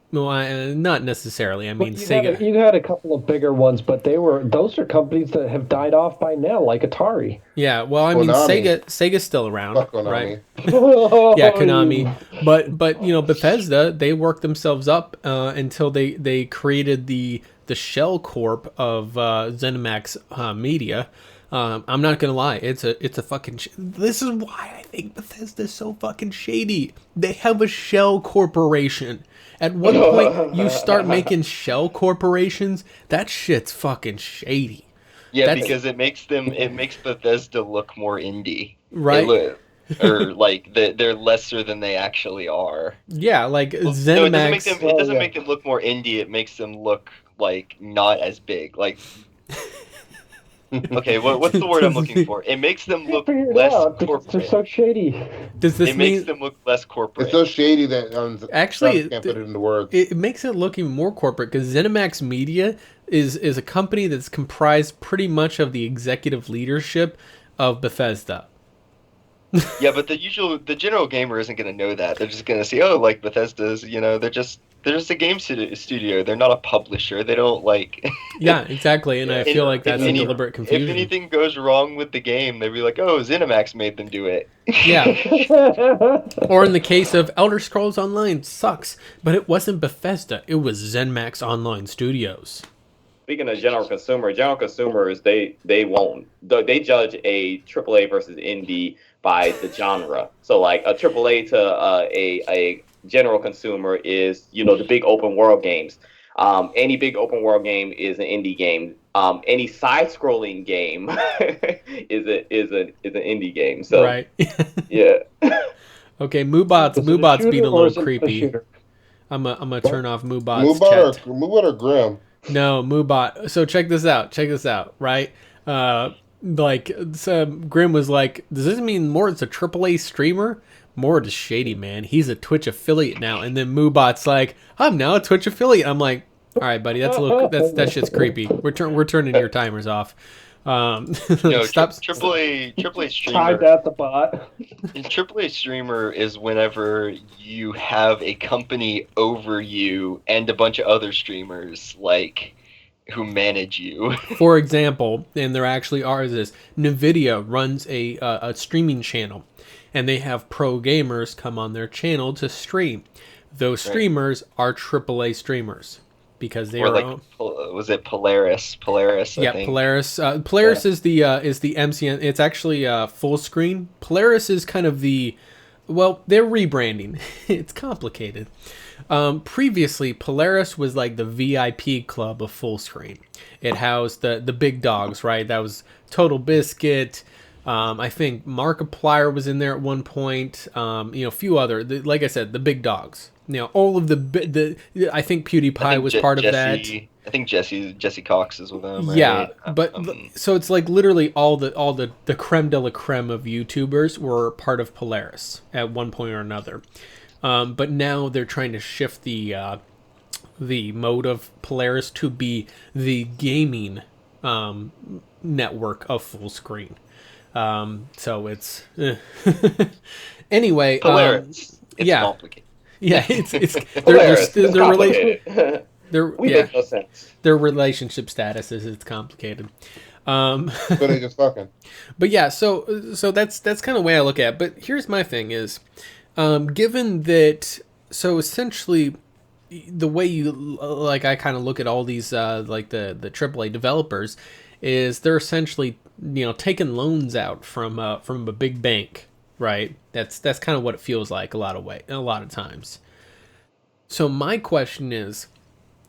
necessarily. I mean, Sega. You had a couple of bigger ones, but those are companies that have died off by now, like Atari. Yeah, well, I mean, Sega's still around, right? Yeah, Konami. But Bethesda, they worked themselves up until they created the shell corp of ZeniMax Media, I'm not gonna lie, it's a fucking. This is why I think Bethesda's so fucking shady. They have a shell corporation. At what point you start making shell corporations? That shit's fucking shady. Yeah, because it makes Bethesda look more indie, right? Or like they're lesser than they actually are. Yeah, like ZeniMax. No, it doesn't make them look more indie. It makes them look like not as big. Like, okay, what's the word I'm looking for? It makes them look less corporate. They're so shady. Does this makes them look less corporate? It's so shady that actually can't put it into words. It makes it look even more corporate because ZeniMax Media is a company that's comprised pretty much of the executive leadership of Bethesda. Yeah, but the general gamer isn't going to know that. They're just going to see, oh, like Bethesda's, they're just a game studio. They're not a publisher. They don't like. Yeah, exactly, and I feel like that's a deliberate confusion. If anything goes wrong with the game, they'd be like, oh, ZeniMax made them do it. Yeah. Or in the case of Elder Scrolls Online, sucks, but it wasn't Bethesda. It was ZeniMax Online Studios. Speaking of general consumers, they judge a AAA versus indie by the genre. So like a AAA to a general consumer is the big open world games. Any big open world game is an indie game. Any side scrolling game is an indie game. So right. Yeah. Okay, Moobot's being a little creepy. I'm gonna turn off Moobot's chat. Moobot or Grim? No, Moobot. So check this out, right? Grim was like, does this mean Mort's a AAA streamer? Mort is shady, man. He's a Twitch affiliate now. And then Moobot's like, I'm now a Twitch affiliate. I'm like, all right, buddy, that shit's creepy. We're turning your timers off. Stop. AAA streamer. Tied at the bot. AAA streamer is whenever you have a company over you and a bunch of other streamers who manage you. For example, and there actually are this. NVIDIA runs a streaming channel, and they have pro gamers come on their channel to stream. Those streamers are AAA streamers. Because they are was it Polaris? Yeah, think. Polaris. Polaris is the MCN. It's actually full screen. Polaris is kind of they're rebranding. It's complicated. Previously, Polaris was like the VIP club of full screen. It housed the big dogs, right? That was Total Biscuit. I think Markiplier was in there at one point. A few other, like I said, the big dogs. All of the I think PewDiePie was part of that. I think Jesse Cox is with them. Right? Yeah, but so it's like literally all the creme de la creme of YouTubers were part of Polaris at one point or another. But now they're trying to shift the mode of Polaris to be the gaming network of full screen. So it's anyway. Polaris. It's complicated. Yeah, it's their relationship. Make no sense. Their relationship status is complicated. But they just fucking. But yeah, so that's kind of the way I look at it. But here's my thing is, given that, so essentially, the way I kind of look at all these the AAA developers is they're essentially taking loans out from a big bank. Right, that's kind of what it feels like a lot of times. So my question is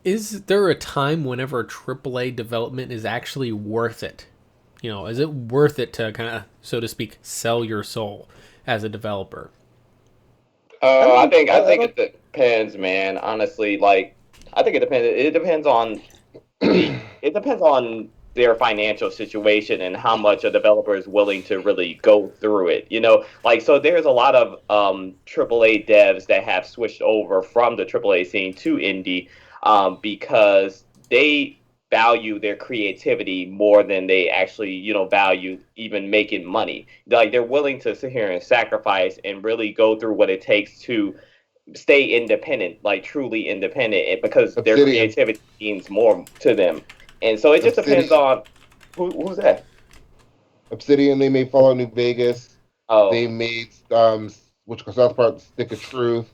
there a time whenever a AAA development is actually worth it? Is it worth it to kind of, so to speak, sell your soul as a developer? I think it depends, man. Honestly, I think it depends. It depends on their financial situation and how much a developer is willing to really go through it. So there's a lot of AAA devs that have switched over from the AAA scene to indie because they value their creativity more than they actually, value even making money. They're willing to sit here and sacrifice and really go through what it takes to stay independent, truly independent, because their creativity means more to them. And so it just depends on who's that? Obsidian, they made Fallout New Vegas. Oh. They made South Park Stick of Truth.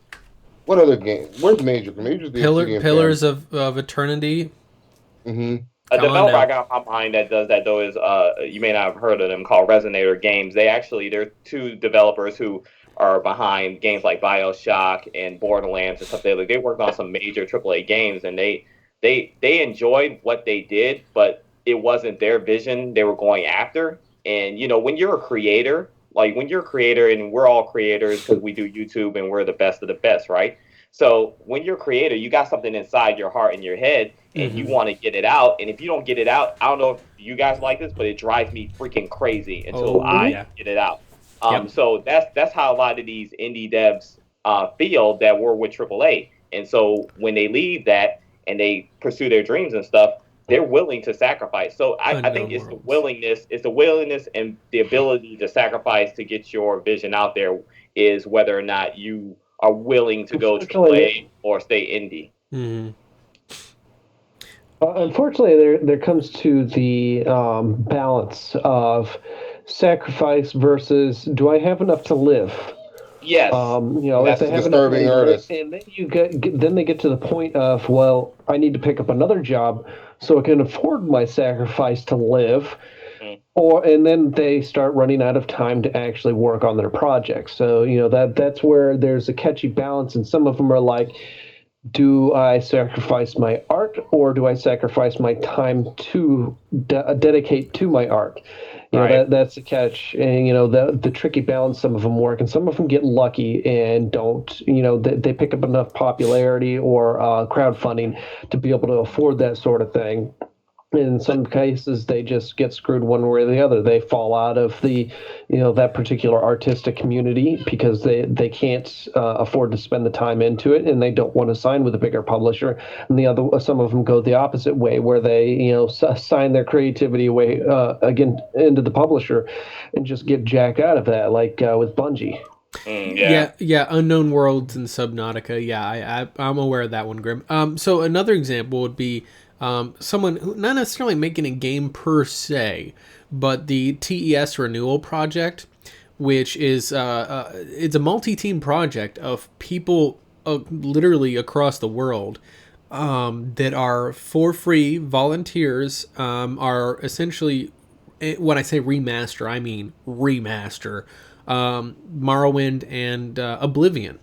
What other game? Where's Major? Major's the Pillars of Eternity. Mm-hmm. A Come on developer now. I got in my mind that does that though is you may not have heard of them, called Resonator Games. They're two developers who are behind games like BioShock and Borderlands and stuff. They worked on some major AAA games, and they enjoyed what they did, but it wasn't their vision they were going after. And when you're a creator, and we're all creators because we do YouTube and we're the best of the best, right? So when you're a creator, you got something inside your heart and your head, and you want to get it out. And if you don't get it out, I don't know if you guys like this, but it drives me freaking crazy until I get it out. So that's how a lot of these indie devs feel that we're with AAA. And so when they leave that and they pursue their dreams and stuff, they're willing to sacrifice. So I think it's the willingness and the ability to sacrifice to get your vision out there is whether or not you are willing to go AAA or stay indie. Mm-hmm. Unfortunately, there comes to the balance of sacrifice versus do I have enough to live? Yes. If they have disturbing artist. And then then they get to the point of, well, I need to pick up another job so I can afford my sacrifice to live. And then they start running out of time to actually work on their projects. So, that's where there's a catchy balance, and some of them are like, do I sacrifice my art or do I sacrifice my time to dedicate to my art? That's the catch. And, the tricky balance, some of them work and some of them get lucky and don't, they pick up enough popularity or crowdfunding to be able to afford that sort of thing. In some cases, they just get screwed one way or the other. They fall out of the, that particular artistic community because they can't afford to spend the time into it, and they don't want to sign with a bigger publisher. And some of them go the opposite way, where they, sign their creativity away again into the publisher, and just get jacked out of that, like with Bungie. Yeah. Unknown Worlds and Subnautica. Yeah, I'm aware of that one, Grim. So another example would be someone who not necessarily making a game per se, but the TES Renewal project, which is it's a multi-team project of people literally across the world that are for free volunteers, are essentially, when I say remaster, I mean remaster Morrowind and Oblivion.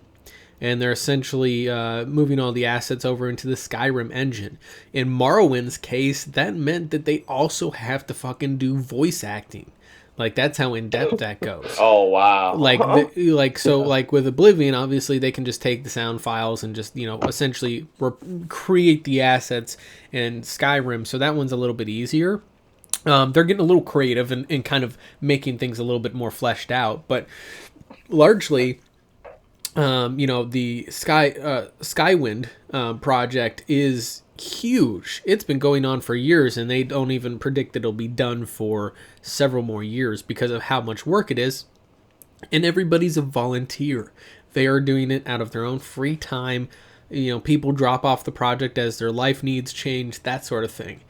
And they're essentially moving all the assets over into the Skyrim engine. In Morrowind's case, that meant that they also have to fucking do voice acting. Like, that's how in-depth that goes. Oh, wow. Like with Oblivion, obviously, they can just take the sound files and just, essentially create the assets in Skyrim. So that one's a little bit easier. They're getting a little creative and kind of making things a little bit more fleshed out. But largely, the Skywind project is huge. It's been going on for years, and they don't even predict that it'll be done for several more years because of how much work it is. And everybody's a volunteer. They are doing it out of their own free time. People drop off the project as their life needs change, that sort of thing.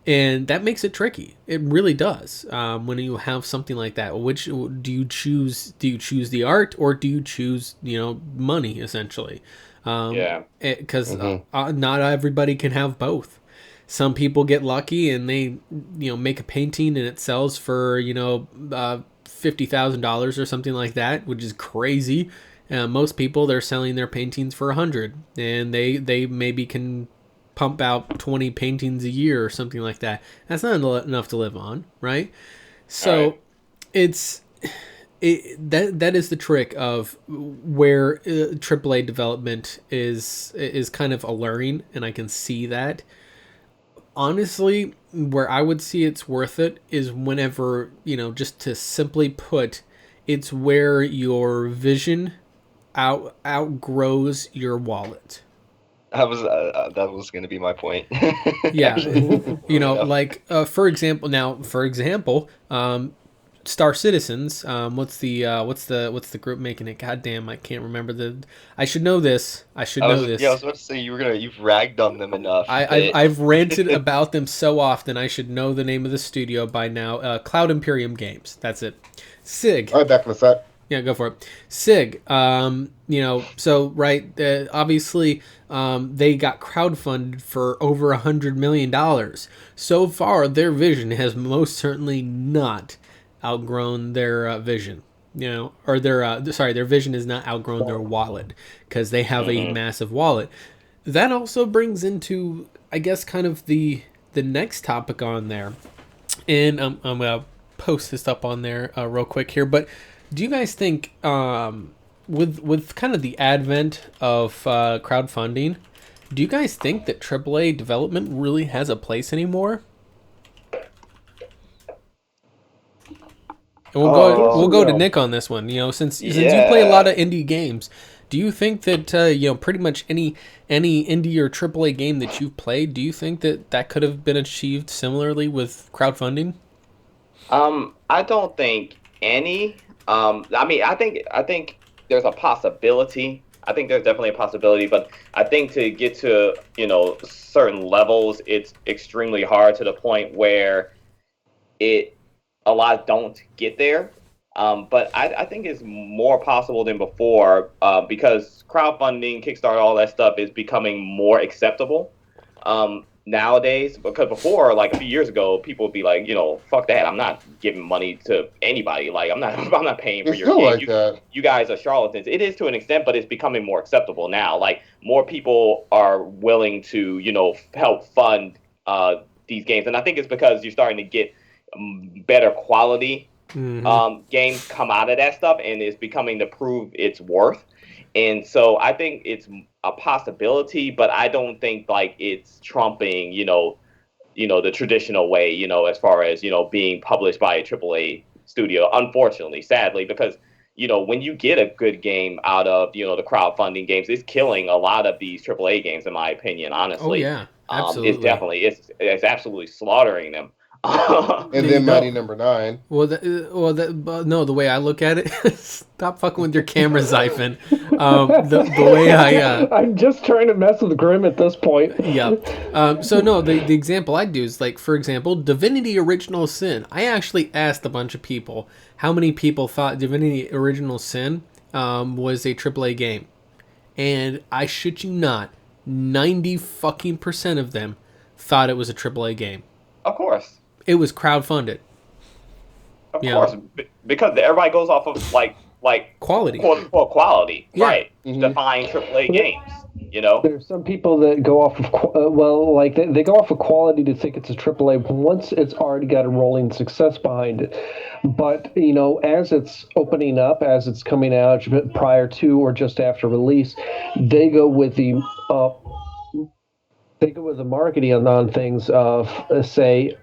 And that makes it tricky. It really does. When you have something like that, which do you choose? Do you choose the art, or do you choose, money, essentially? Because not everybody can have both. Some people get lucky and they, make a painting and it sells for, $50,000 or something like that, which is crazy. Most people, they're selling their paintings for $100, and they maybe can pump out 20 paintings a year or something like that. That's not enough to live on, right? So that is the trick of where AAA development is kind of alluring, and I can see that. Honestly, where I would see it's worth it is whenever, just to simply put, it's where your vision outgrows your wallet. That was going to be my point. Yeah, like for example, Star Citizens. What's the group making it? Goddamn, I can't remember I should know this. I know this. Yeah, I was about to say you've ragged on them enough. I've ranted about them so often. I should know the name of the studio by now. Cloud Imperium Games. That's it. Sig. All right, back in a sec. Yeah, go for it. Sig, so right, obviously, they got crowdfunded for over $100 million. So far, their vision has most certainly not outgrown their vision. Or their vision has not outgrown their wallet because they have a massive wallet. That also brings into, I guess, kind of the next topic on there, and I'm gonna post this up on there real quick here, but. Do you guys think, with kind of the advent of crowdfunding, do you guys think that AAA development really has a place anymore? And we'll go to Nick on this one. Since you play a lot of indie games, do you think that pretty much any indie or AAA game that you've played, do you think that could have been achieved similarly with crowdfunding? I don't think any. I think there's a possibility. I think there's definitely a possibility, but I think to get to, certain levels, it's extremely hard to the point where a lot don't get there. But I think it's more possible than before because crowdfunding, Kickstarter, all that stuff is becoming more acceptable. Nowadays, because before, like a few years ago, people would be like, fuck that, I'm not giving money to anybody. Like, I'm not paying for your game. Like that. You guys are charlatans. It is to an extent, but it's becoming more acceptable now. Like, more people are willing to, help fund these games, and I think it's because you're starting to get better quality games come out of that stuff, and it's becoming to prove its worth. And so I think it's a possibility, but I don't think like it's trumping, the traditional way, as far as, being published by a AAA studio, unfortunately, sadly, because, when you get a good game out of, the crowdfunding games, it's killing a lot of these AAA games, in my opinion, honestly. Oh, yeah, absolutely. It's absolutely slaughtering them. And then Mighty Number 9. No, the way I look at it, stop fucking with your camera, Xaiphen. The way I'm just trying to mess with Grim at this point. Yeah. So no, the example I do is like, for example, Divinity Original Sin. I actually asked a bunch of people how many people thought Divinity Original Sin was a AAA game, and I shit you not, 90% of them thought it was a AAA game. Of course. It was crowdfunded. Of course, because everybody goes off of like quality, quote unquote quality, yeah. Right? Define AAA games. There's some people that go off of they go off of quality to think it's a AAA once it's already got a rolling success behind it. But as it's opening up, as it's coming out prior to or just after release, they go with the marketing on things of, say,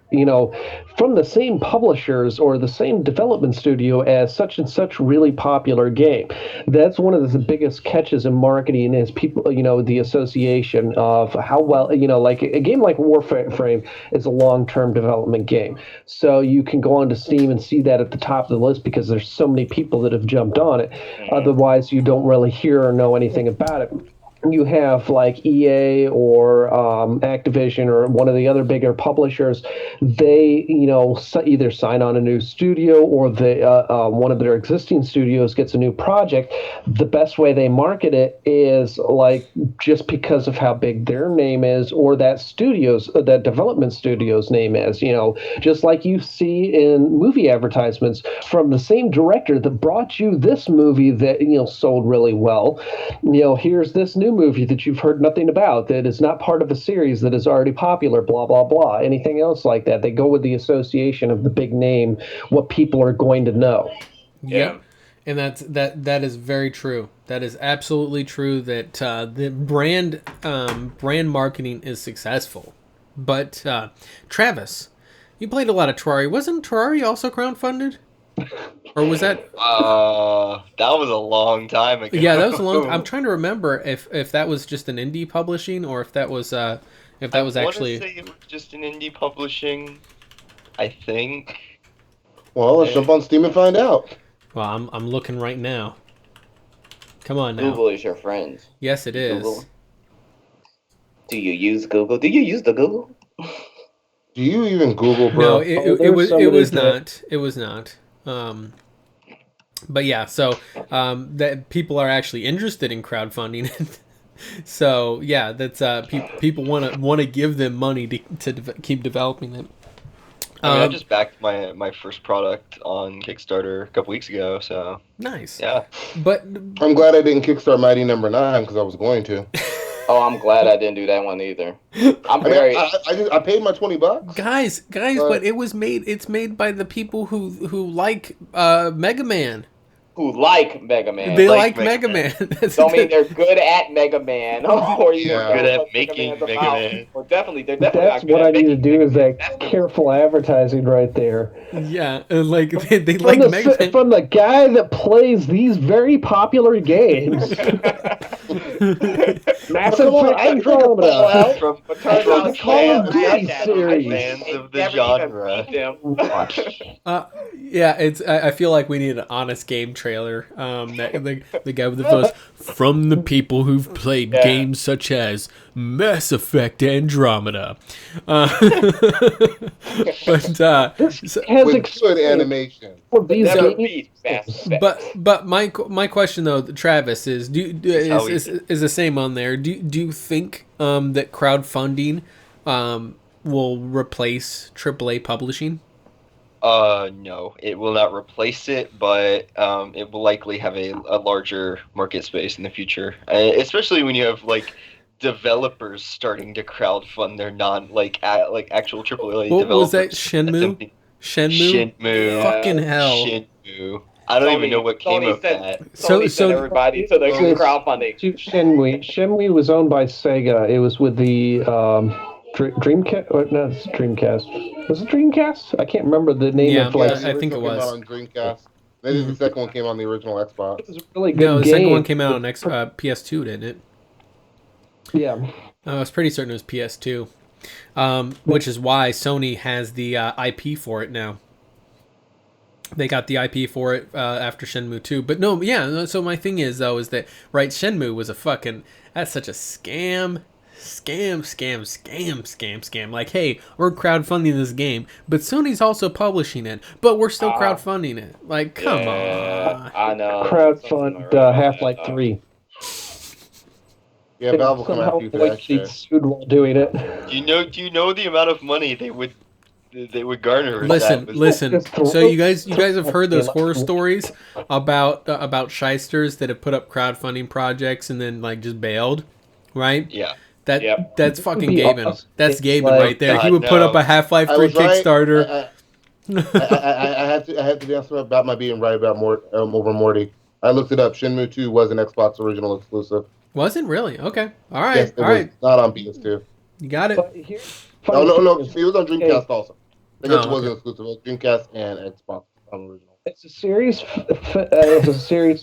from the same publishers or the same development studio as such and such really popular game. That's one of the biggest catches in marketing is people, the association of how well, like a game like Warframe is a long-term development game. So you can go onto Steam and see that at the top of the list because there's so many people that have jumped on it. Otherwise, you don't really hear or know anything about it. You have like EA or Activision or one of the other bigger publishers. They, either sign on a new studio or one of their existing studios gets a new project. The best way they market it is like just because of how big their name is or that development studio's name is. Just like you see in movie advertisements from the same director that brought you this movie that sold really well. Here's this new movie that you've heard nothing about, that is not part of a series that is already popular, blah, blah, blah. Anything else like that. They go with the association of the big name, what people are going to know. Yeah. And that is very true. That is absolutely true that the brand marketing is successful. But Travis, you played a lot of Terraria. Wasn't Terraria also crowdfunded? Or was that? That was a long time ago. Yeah, that was a long time. I'm trying to remember if that was just an indie publishing or if that was actually. I want to say it was just an indie publishing, I think. Well, let's jump on Steam and find out. Well, I'm looking right now. Come on now. Google is your friend. Yes, it is. Google. Do you use Google? Do you use the Google? Do you even Google, bro? No, it was not. It was not. But yeah, so that people are actually interested in crowdfunding it. So yeah, that's people want to give them money to keep developing it. I mean, I just backed my first product on Kickstarter a couple weeks ago, so nice. yeah. But I'm glad I didn't kickstart Mighty Number 9 because I was going to. Oh, I'm glad I didn't do that one either. I paid my $20. Guys, but it's made by the people who like Mega Man. Who like Mega Man. They like Mega Man. Don't mean they're good at Mega Man, or good at making Mega Man. Or definitely, they're That's definitely not good what I at need to making do Mega is Man. that careful advertising right there. Yeah, like they like Mega Man. From the guy that plays these very popular games. Mass Effect Andromeda. From Call of Duty series. fans of the genre. Yeah, it's. I feel like we need an honest game trailer. The guy with the voice from the people who've played games such as Mass Effect Andromeda. But With good animation. But my question though, Travis, is is the same on there. Do you think that crowdfunding will replace AAA publishing? No, it will not replace it, but it will likely have a larger market space in the future, especially when you have like developers starting to crowdfund their actual AAA what developers. Was that Shenmue? Shenmue. Fucking hell. Shenmue. I don't even know what came of that. Sony sent everybody to the crowdfunding. Shenmue was owned by Sega. It was with the Dreamcast. No, it's Dreamcast. Was it Dreamcast? I can't remember the name. Yeah, of like. I think it was. Came out on Dreamcast. Maybe the second one came on the original Xbox. It was a really good No, the game. second one came out on PS2, didn't it? Yeah. I was pretty certain it was PS2, which is why Sony has the IP for it now. They got the IP for it after Shenmue 2. But no, yeah, so my thing is, though, is that, right, Shenmue was that's such a scam. Like, hey, we're crowdfunding this game, but Sony's also publishing it, but we're still crowdfunding it. Like, come on. I know. Crowdfund Half-Life 3. Yeah, Valve will come after you for that shit. Sued while doing it. Do you know the amount of money they would garner? Listen. So you guys have heard those horror stories about shysters that have put up crowdfunding projects and then like just bailed, right? Yeah. That's fucking Gaben. Awesome. That's Gaben Like, right there. He would put up a Half-Life 3 Kickstarter. I had to be honest about my being right about over Morty. I looked it up. Shenmue 2 was an Xbox original exclusive. Was it really? Okay. All right. Yes, it was not on PS2. You got it. No. It was on Dreamcast also. I guess it wasn't okay. exclusive. It was Dreamcast and Xbox original. It's a series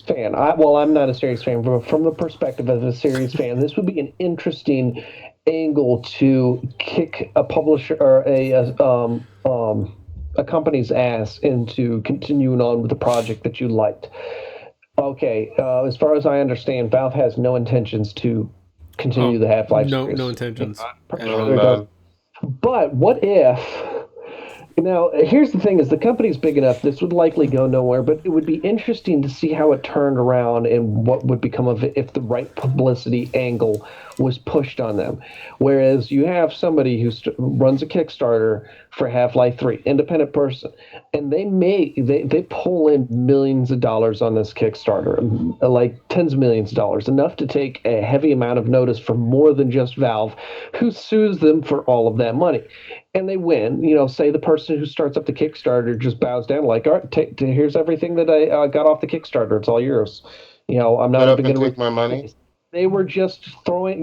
fan. I'm not a series fan, but from the perspective of a series fan, this would be an interesting angle to kick a publisher or a company's ass into continuing on with the project that you liked. Okay, as far as I understand, Valve has no intentions to continue the Half-Life series. No intentions. But what if... Now, here's the thing: is the company's big enough, this would likely go nowhere, but it would be interesting to see how it turned around and what would become of it if the right publicity angle was pushed on them. Whereas you have somebody who runs a Kickstarter for Half-Life 3, independent person, and they pull in millions of dollars on this Kickstarter, like tens of millions of dollars, enough to take a heavy amount of notice from more than just Valve, who sues them for all of that money. And they win. Say the person who starts up the Kickstarter just bows down, like, all right, here's everything that I got off the Kickstarter. It's all yours. I'm not even going to take my money. They were just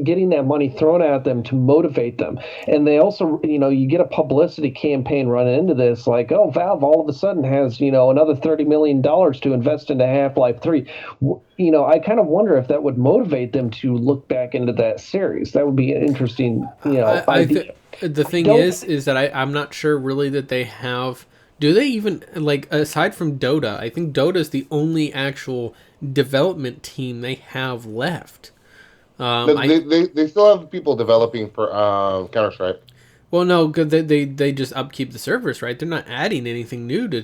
getting that money thrown at them to motivate them. And they also, you get a publicity campaign running into this, like, oh, Valve all of a sudden has, another $30 million to invest into Half-Life 3. I kind of wonder if that would motivate them to look back into that series. That would be an interesting, idea. The thing is that I'm not sure really that they have. Do they even, like, aside from Dota, I think Dota is the only actual development team they have left. They still have people developing for Counter-Strike. Well, no, because they just upkeep the servers, right? They're not adding anything new to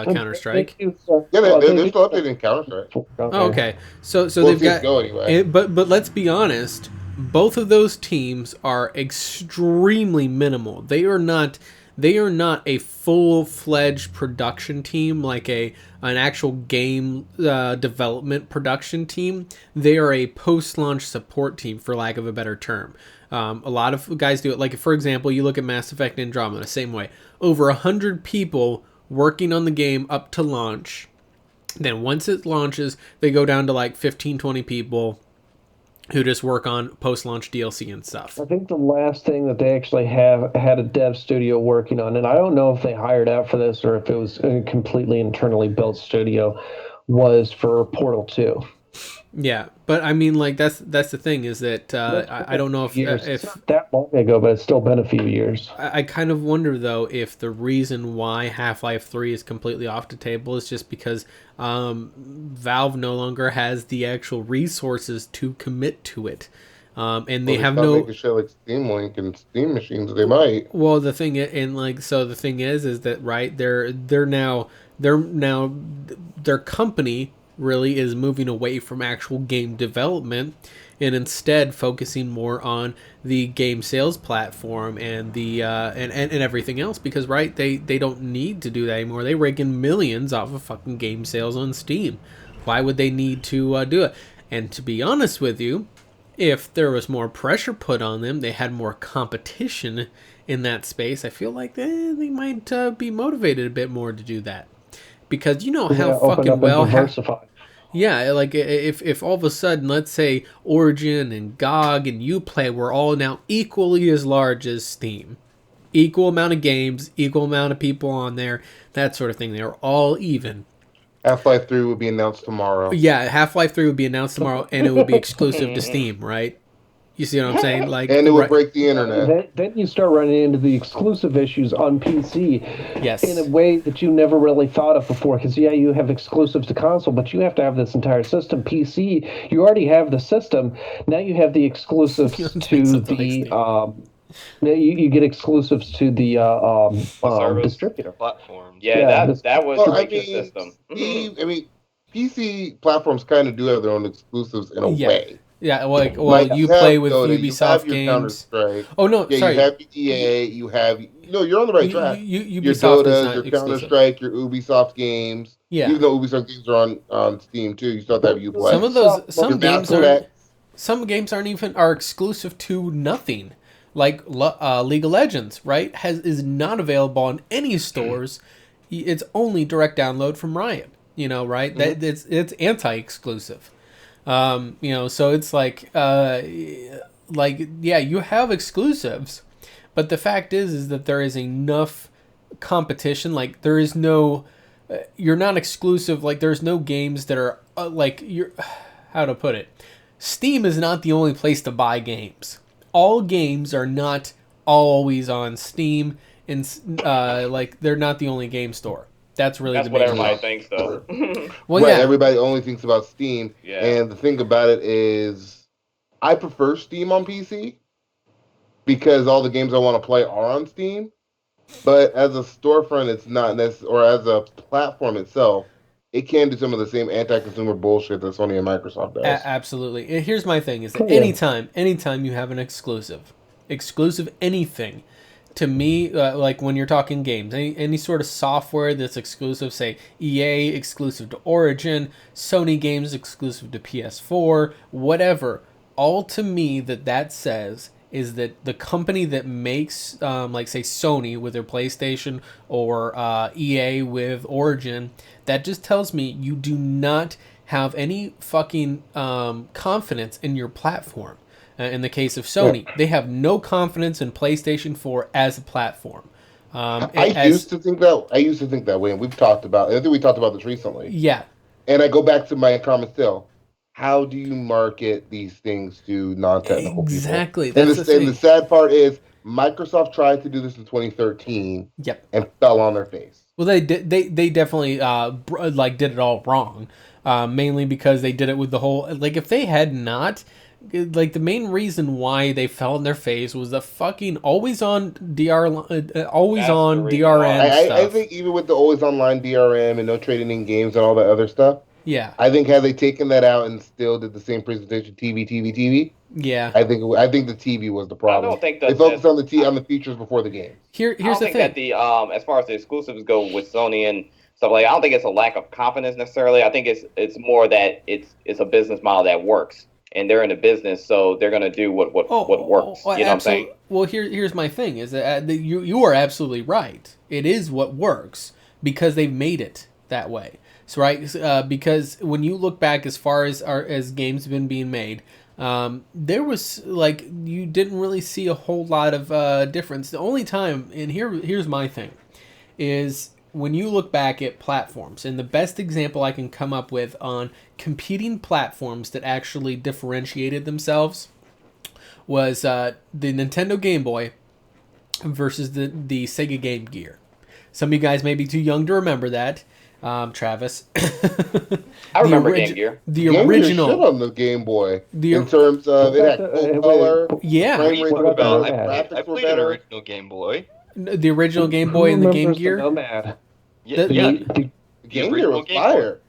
Counter Strike. Yeah, they're still updating Counter Strike. Oh, okay. So Well, they've got. CS:GO anyway. But let's be honest. Both of those teams are extremely minimal. They are not a full-fledged production team like an actual game development production team. They are a post-launch support team, for lack of a better term. A lot of guys do it. Like, for example, you look at Mass Effect Andromeda, same way. Over 100 people working on the game up to launch. Then once it launches, they go down to like 15, 20 people who just work on post-launch DLC and stuff. I think the last thing that they actually had a dev studio working on, and I don't know if they hired out for this or if it was a completely internally built studio, was for Portal 2. Yeah, but I mean, like that's the thing is that I don't know if it's not that long ago, but it's still been a few years. I kind of wonder though if the reason why Half-Life 3 is completely off the table is just because Valve no longer has the actual resources to commit to it, and they have no. They show like Steam Link and Steam machines. They might. Well, the thing the thing is that right they're now their company really is moving away from actual game development and instead focusing more on the game sales platform and the and everything else, because right they don't need to do that anymore. They rake in millions off of fucking game sales on Steam. Why would they need to do it? And to be honest with you, if there was more pressure put on them, they had more competition in that space, I feel like they might be motivated a bit more to do that. Because you know how fucking well yeah, like if all of a sudden, let's say Origin and GOG and Uplay were all now equally as large as Steam, equal amount of games, equal amount of people on there, that sort of thing, they were all even. Half-Life 3 would be announced tomorrow. Yeah, Half-Life 3 would be announced tomorrow, and it would be exclusive to Steam, right? You see what I'm saying? Like, and it would break the internet. Then you start running into the exclusive issues on PC. Yes. In a way that you never really thought of before. Because, yeah, you have exclusives to console, but you have to have this entire system. PC, you already have the system. Now you have the exclusives to the... you get exclusives to the distributor platform. Yeah, that was the system. PC platforms kind of do have their own exclusives in a way. Yeah, like you play with Ubisoft games. Oh no, sorry. You have EA. You have you're on the right track. Ubisoft your Dota, your Counter Strike, your Ubisoft games. Yeah. Even though Ubisoft games are on Steam too, you still have to have Uplay. Some games are exclusive to nothing. Like League of Legends, right? Is not available on any stores. It's only direct download from Riot. Right? Mm-hmm. It's anti-exclusive. So it's like you have exclusives, but the fact is that there is enough competition. Like there is no, you're not exclusive. Like there's no games that are how to put it? Steam is not the only place to buy games. All games are not always on Steam, and they're not the only game store. That's what everybody thinks, though. Well, yeah, everybody only thinks about Steam. Yeah. And the thing about it is, I prefer Steam on PC because all the games I want to play are on Steam. But as a storefront, it's not necessarily, or as a platform itself, it can do some of the same anti-consumer bullshit that Sony and Microsoft does. Absolutely. And here's my thing: is that anytime you have an exclusive anything. To me, like when you're talking games, any sort of software that's exclusive, say EA exclusive to Origin, Sony games exclusive to PS4, whatever, all to me that says is that the company that makes, like say Sony with their PlayStation or EA with Origin, that just tells me you do not have any fucking confidence in your platform. In the case of Sony, they have no confidence in PlayStation 4 as a platform. I used to think that way, and we've talked about. I think we talked about this recently. Yeah, and I go back to my comment still. How do you market these things to non-technical people? Exactly. And the sad part is Microsoft tried to do this in 2013. Yep. And fell on their face. Well, they definitely did it all wrong. Mainly because they did it with the whole if they had not like the main reason why they fell on their face was the fucking always on DRM stuff. I think even with the always online DRM and no trading in games and all that other stuff, yeah, I think had they taken that out and still did the same presentation, TV, yeah, I think the TV was the problem. I don't think they focused on the features before the game. Here's I don't the think thing. that the as far as the exclusives go with Sony and stuff like, I don't think it's a lack of confidence necessarily. I think it's more that it's a business model that works, and they're in a business, so they're gonna do what works. You know what I'm saying? Well, here's my thing: is that you are absolutely right. It is what works because they've made it that way. So right, because when you look back as far as games have been being made, there was like you didn't really see a whole lot of difference. The only time, and here's my thing, is when you look back at platforms, and the best example I can come up with on competing platforms that actually differentiated themselves was the Nintendo Game Boy versus the Sega Game Gear. Some of you guys may be too young to remember that. Travis. I remember Game Gear. The Game original. Gear shit on the Game Boy in terms of it had full color. Yeah. Frame rates were better, graphics I were played an better. original Game Boy. The original Game Boy and the Game Gear. Nomad? Yeah, The- yeah. The Game Gear original was Game fire.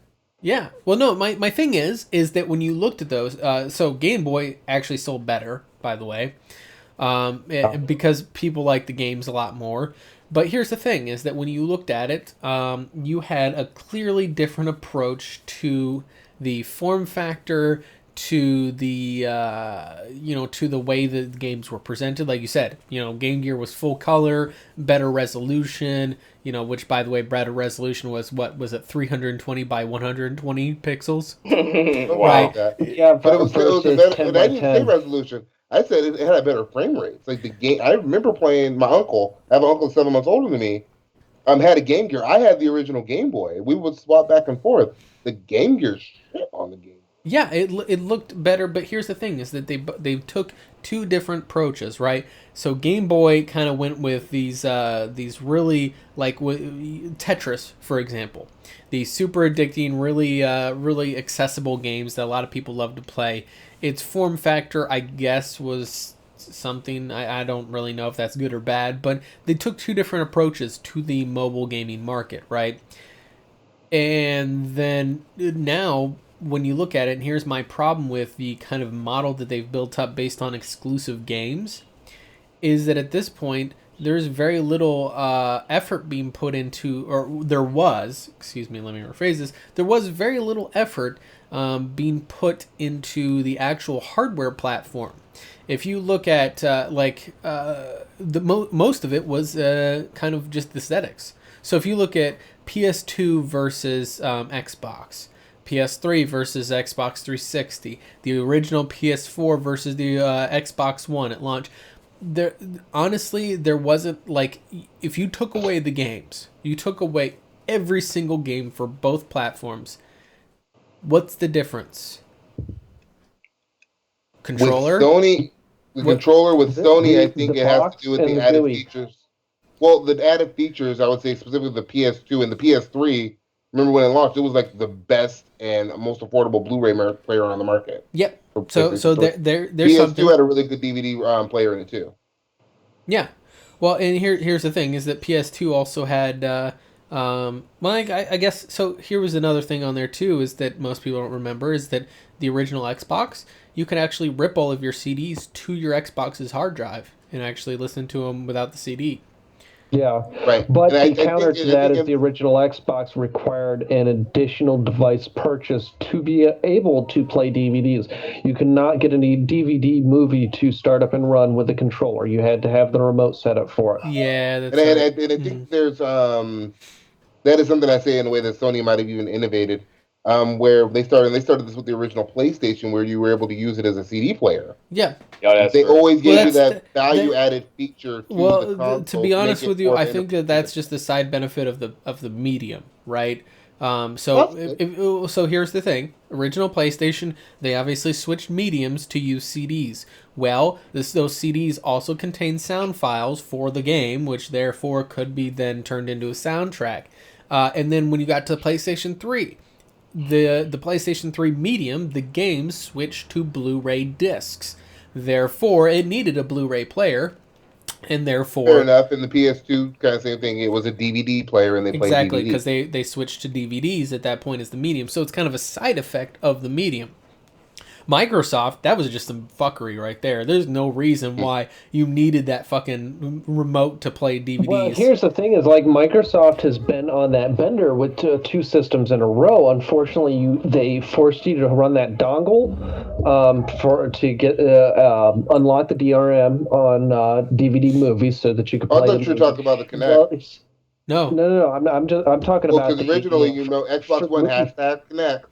Yeah. Well, no, my thing is that when you looked at those, so Game Boy actually sold better, by the way, because people like the games a lot more. But here's the thing, is that when you looked at it, you had a clearly different approach to the form factor, to the to the way the games were presented. Like you said, Game Gear was full color, better resolution, which, by the way, better resolution was, what was it, 320 by 120 pixels? Wow. Yeah, But it was a versus better. 10 And by I didn't say 10. resolution. I said it had a better frame rate. It's like the game. I remember playing. My uncle, I have an uncle 7 months older than me. Had a Game Gear. I had the original Game Boy. We would swap back and forth. The Game Gear shit on the game. Yeah, it looked better, but here's the thing: is that they took two different approaches, right? So Game Boy kind of went with these really, like Tetris, for example, these super addicting, really accessible games that a lot of people love to play. Its form factor, I guess, was something I don't really know if that's good or bad, but they took two different approaches to the mobile gaming market, right? And then now, when you look at it, and here's my problem with the kind of model that they've built up based on exclusive games, is that at this point, there's very little effort being put into, or there was, excuse me, let me rephrase this, there was very little effort being put into the actual hardware platform. If you look at, most of it was kind of just aesthetics. So if you look at PS2 versus Xbox, PS3 versus Xbox 360, the original PS4 versus the Xbox One at launch, there wasn't, like, if you took away the games, you took away every single game for both platforms, what's the difference? Controller? Controller with Sony, I think it has to do with and the the added GUI. features. Well, the added features, I would say specifically the PS2 and the PS3. Remember when it launched, it was like the best and most affordable Blu-ray player on the market. Yep. So there's PS2 something. had a really good DVD player in it too. Yeah. Well, and here's the thing, is that PS2 also had, I guess, so here was another thing on there too, is that most people don't remember, is that the original Xbox, you could actually rip all of your CDs to your Xbox's hard drive and actually listen to them without the CD. Yeah, Right. but And I the counter think- to that is the original Xbox required an additional device purchase to be able to play DVDs. You could not get any DVD movie to start up and run with a controller. You had to have the remote set up for it. Yeah, that's And right. I think there's that is something I say in a way that Sony might have even innovated, where they started this with the original PlayStation, where you were able to use it as a CD player. Yeah. They always gave you that's- that value-added feature to the console. To be honest make it with you, more I think innovative. that's just the side benefit of the medium, right? So That's so here's the thing: original PlayStation, they obviously switched mediums to use CDs. Well, those CDs also contain sound files for the game, which therefore could be then turned into a soundtrack. And then when you got to PlayStation 3, the PlayStation 3 Medium, the games switched to Blu-ray discs. Therefore, it needed a Blu-ray player, and therefore... Fair enough. In the PS2, kind of same thing. It was a DVD player, and they played Exactly, DVD. because they switched to DVDs at that point as the medium. So it's kind of a side effect of the medium. Microsoft, that was just some fuckery right there. There's no reason why you needed that fucking remote to play DVDs. Well, here's the thing: is like Microsoft has been on that bender with two systems in a row. Unfortunately, they forced you to run that dongle to get unlock the DRM on DVD movies so that you could play. I thought you were talking about the Kinect. Well, no. I'm talking about because originally, Xbox One hashtag Kinect.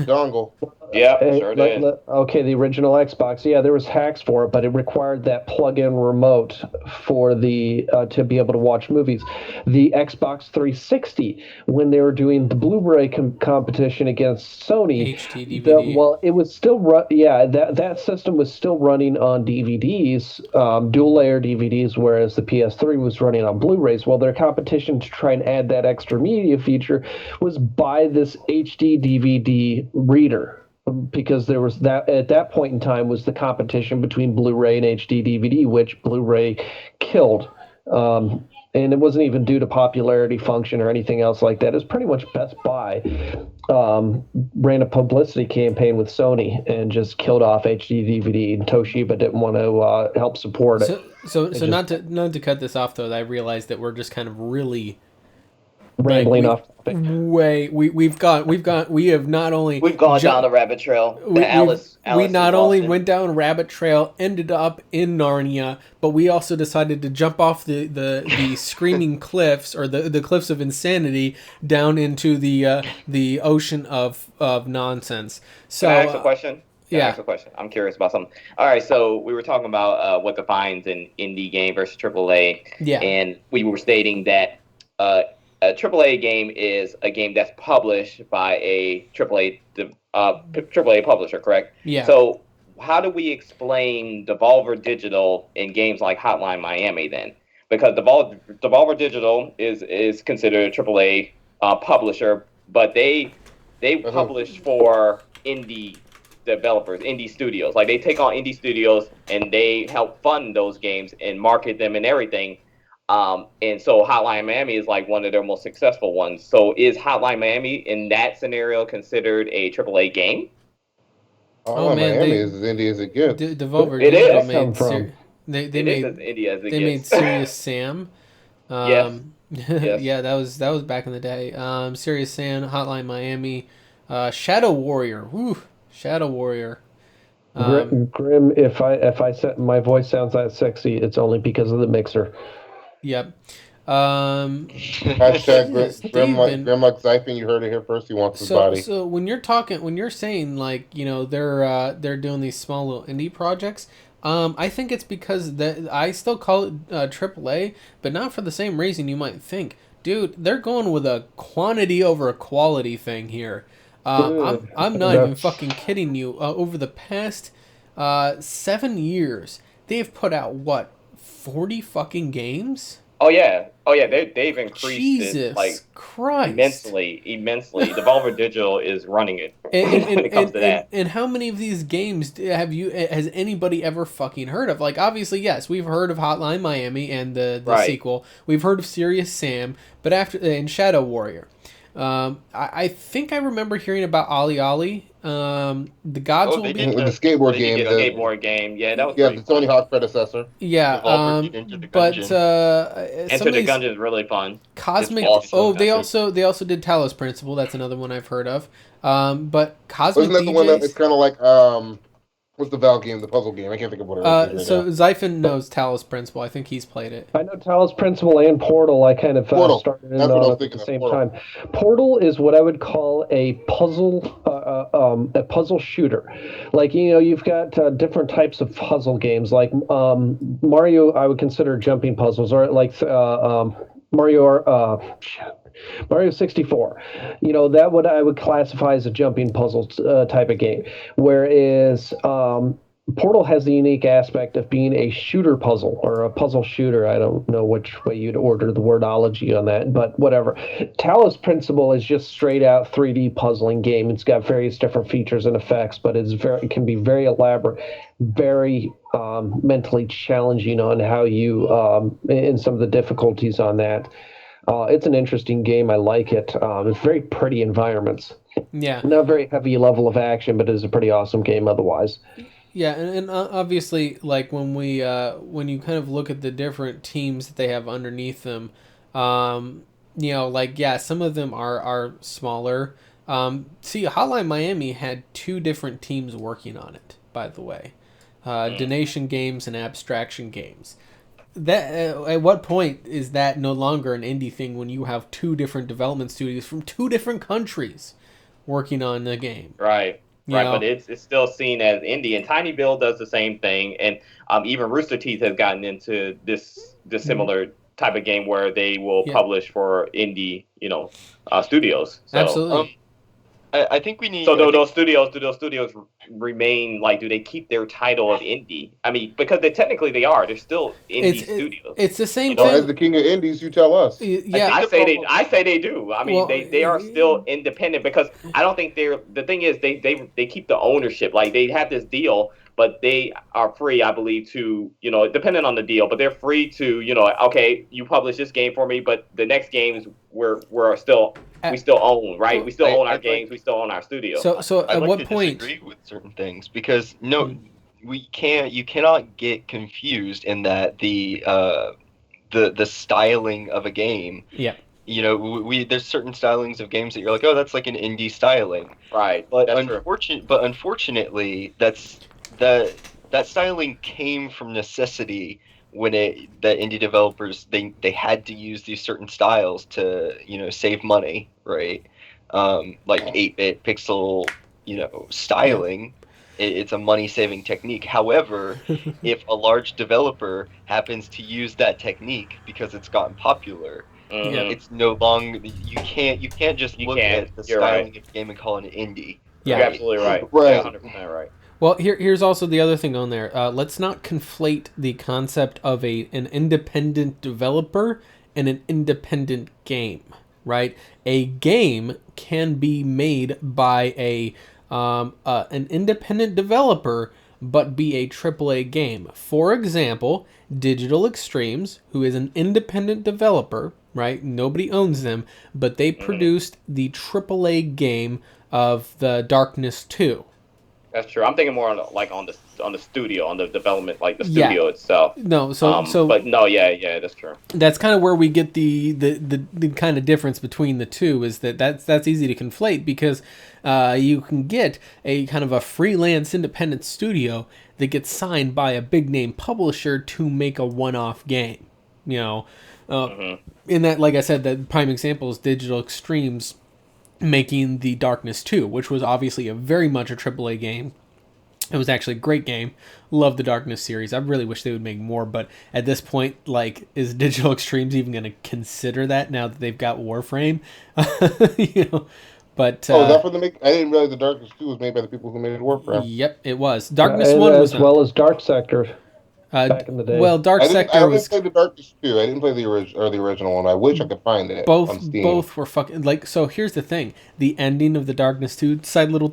Dongle. Yeah, sure did. Okay, the original Xbox. Yeah, there was hacks for it, but it required that plug-in remote for the to be able to watch movies. The Xbox 360, when they were doing the Blu-ray competition against Sony, HD DVD. it was still that system was still running on DVDs, dual-layer DVDs, whereas the PS3 was running on Blu-rays. Well, their competition to try and add that extra media feature was buy this HD DVD reader, because there was that at that point in time was the competition between Blu-ray and HD DVD, which Blu-ray killed. And it wasn't even due to popularity function or anything else like that. It was pretty much Best Buy ran a publicity campaign with Sony and just killed off HD DVD, and Toshiba didn't want to help support it. So not to cut this off though, I realized that we're just kind of really rambling off. We have not only gone down the rabbit trail. We not only went down a rabbit trail, ended up in Narnia, but we also decided to jump off the screaming cliffs, or the cliffs of insanity, down into the ocean of nonsense. So Can I ask a question? Yeah. Ask a question. I'm curious about something. All right, so we were talking about what defines an indie game versus AAA. Yeah. And we were stating that a AAA game is a game that's published by a AAA publisher, correct? Yeah. So how do we explain Devolver Digital in games like Hotline Miami then? Because Devolver Digital is considered a AAA publisher, but they publish for indie developers, indie studios. Like, they take on indie studios and they help fund those games and market them and everything. And so Hotline Miami is like one of their most successful ones. So is Hotline Miami in that scenario considered a AAA game? Oh man, Miami is as indie as it gets. Devolver it Digital is. They made Serious Sam. Yes. Yes. Yeah, that was back in the day. Serious Sam, Hotline Miami, Shadow Warrior. Woo, Shadow Warrior. Grim, if I said my voice sounds that sexy, it's only because of the mixer. Yep. Hashtag Grandma Xaiphen, you heard it here first. He wants his body. So when you're saying like, they're doing these small little indie projects, I think it's because I still call it AAA, but not for the same reason you might think. Dude, they're going with a quantity over a quality thing here. I'm not even fucking kidding you. Over the past 7 years, they've put out what, 40 fucking games? Oh yeah, they've increased Jesus it like Christ. immensely. Devolver Digital is running it when it comes to that. And how many of these games has anybody ever fucking heard of? Like, obviously, yes, we've heard of Hotline Miami and the Right. sequel. We've heard of Serious Sam, but and Shadow Warrior. I think I remember hearing about Ali Ali. The Gods will be the skateboard game. The skateboard game. Yeah, that was the Tony Hawk predecessor. Yeah, but Enter the Gungeon is really fun. Cosmic. Awesome. They also did Talos Principle. That's another one I've heard of. But Cosmic. Wasn't that the one that it's kind of like what's the Valve game, the puzzle game? I can't think of what it is. So Xaiphen knows Talos Principle. I think he's played it. I know Talos Principle and Portal. I kind of started in on at the same time. Portal is what I would call a puzzle shooter. Like, you've got different types of puzzle games. Like Mario, I would consider jumping puzzles, or like Mario 64. That what I would classify as a jumping puzzle type of game. Whereas Portal has the unique aspect of being a shooter puzzle or a puzzle shooter. I don't know which way you'd order the wordology on that, but whatever. Talos Principle is just straight out 3D puzzling game. It's got various different features and effects, but it can be very elaborate, very mentally challenging on how you in some of the difficulties on that. It's an interesting game. I like it. It's very pretty environments. Yeah. Not very heavy level of action, but it's a pretty awesome game otherwise. Yeah, and obviously, like when you kind of look at the different teams that they have underneath them, some of them are smaller. See, Hotline Miami had 2 different teams working on it, by the way, Donation Games and Abstraction Games. That at what point is that no longer an indie thing when you have 2 different development studios from 2 different countries working on the game? Right. But it's still seen as indie, and Tiny Build does the same thing, and even Rooster Teeth has gotten into this similar type of game where they will publish for indie, studios. So, absolutely. I think we need. So do those studios remain like? Do they keep their title of indie? I mean, because technically they are. They're still indie studios. It's the same thing. thing. As the king of indies, you tell us. Yeah, I say they do. I mean, they are still independent because I don't think they're. The thing is, they keep the ownership. Like they have this deal, but they are free, I believe, to depending on the deal, but they're free to okay, you publish this game for me, but the next games we still own, right? We still own our games. We still own our studio. So at what point? Disagree with certain things because you cannot get confused in that the styling of a game. Yeah. There's certain stylings of games that you're like, oh, that's like an indie styling. Right. But unfortunately, that styling came from necessity when that indie developers they had to use these certain styles to save money, right? Like 8-bit pixel styling. It's a money saving technique. However, if a large developer happens to use that technique because it's gotten popular, it's no longer you can't just look at the styling of the game and call it an indie. Yeah, you're absolutely right. Right. 100% right. Well, here's also the other thing on there. Let's not conflate the concept of an independent developer and an independent game, right? A game can be made by an independent developer, but be a AAA game. For example, Digital Extremes, who is an independent developer, right? Nobody owns them, but they produced the AAA game of the Darkness 2. That's true. I'm thinking more on the studio, on the development, like the studio itself. No, but no, yeah, that's true. That's kind of where we get the kind of difference between the two is that's easy to conflate because you can get a kind of a freelance independent studio that gets signed by a big name publisher to make a one-off game. In that, like I said, the prime example is Digital Extremes making the Darkness 2, which was obviously very much a AAA game. It was actually a great game. Love the Darkness series. I really wish they would make more, but at this point, like, is Digital Extremes even going to consider that now that they've got Warframe? But is that for the make? I didn't realize the Darkness 2 was made by the people who made Warframe. Yep, it was. Darkness 1 was as well as Dark Sector. Back in the day. Well, Dark Sector was. I didn't play the Darkness 2. I didn't play the original one. I wish I could find it. On Steam. Both were fucking like. So here's the thing: the ending of the Darkness 2. Side little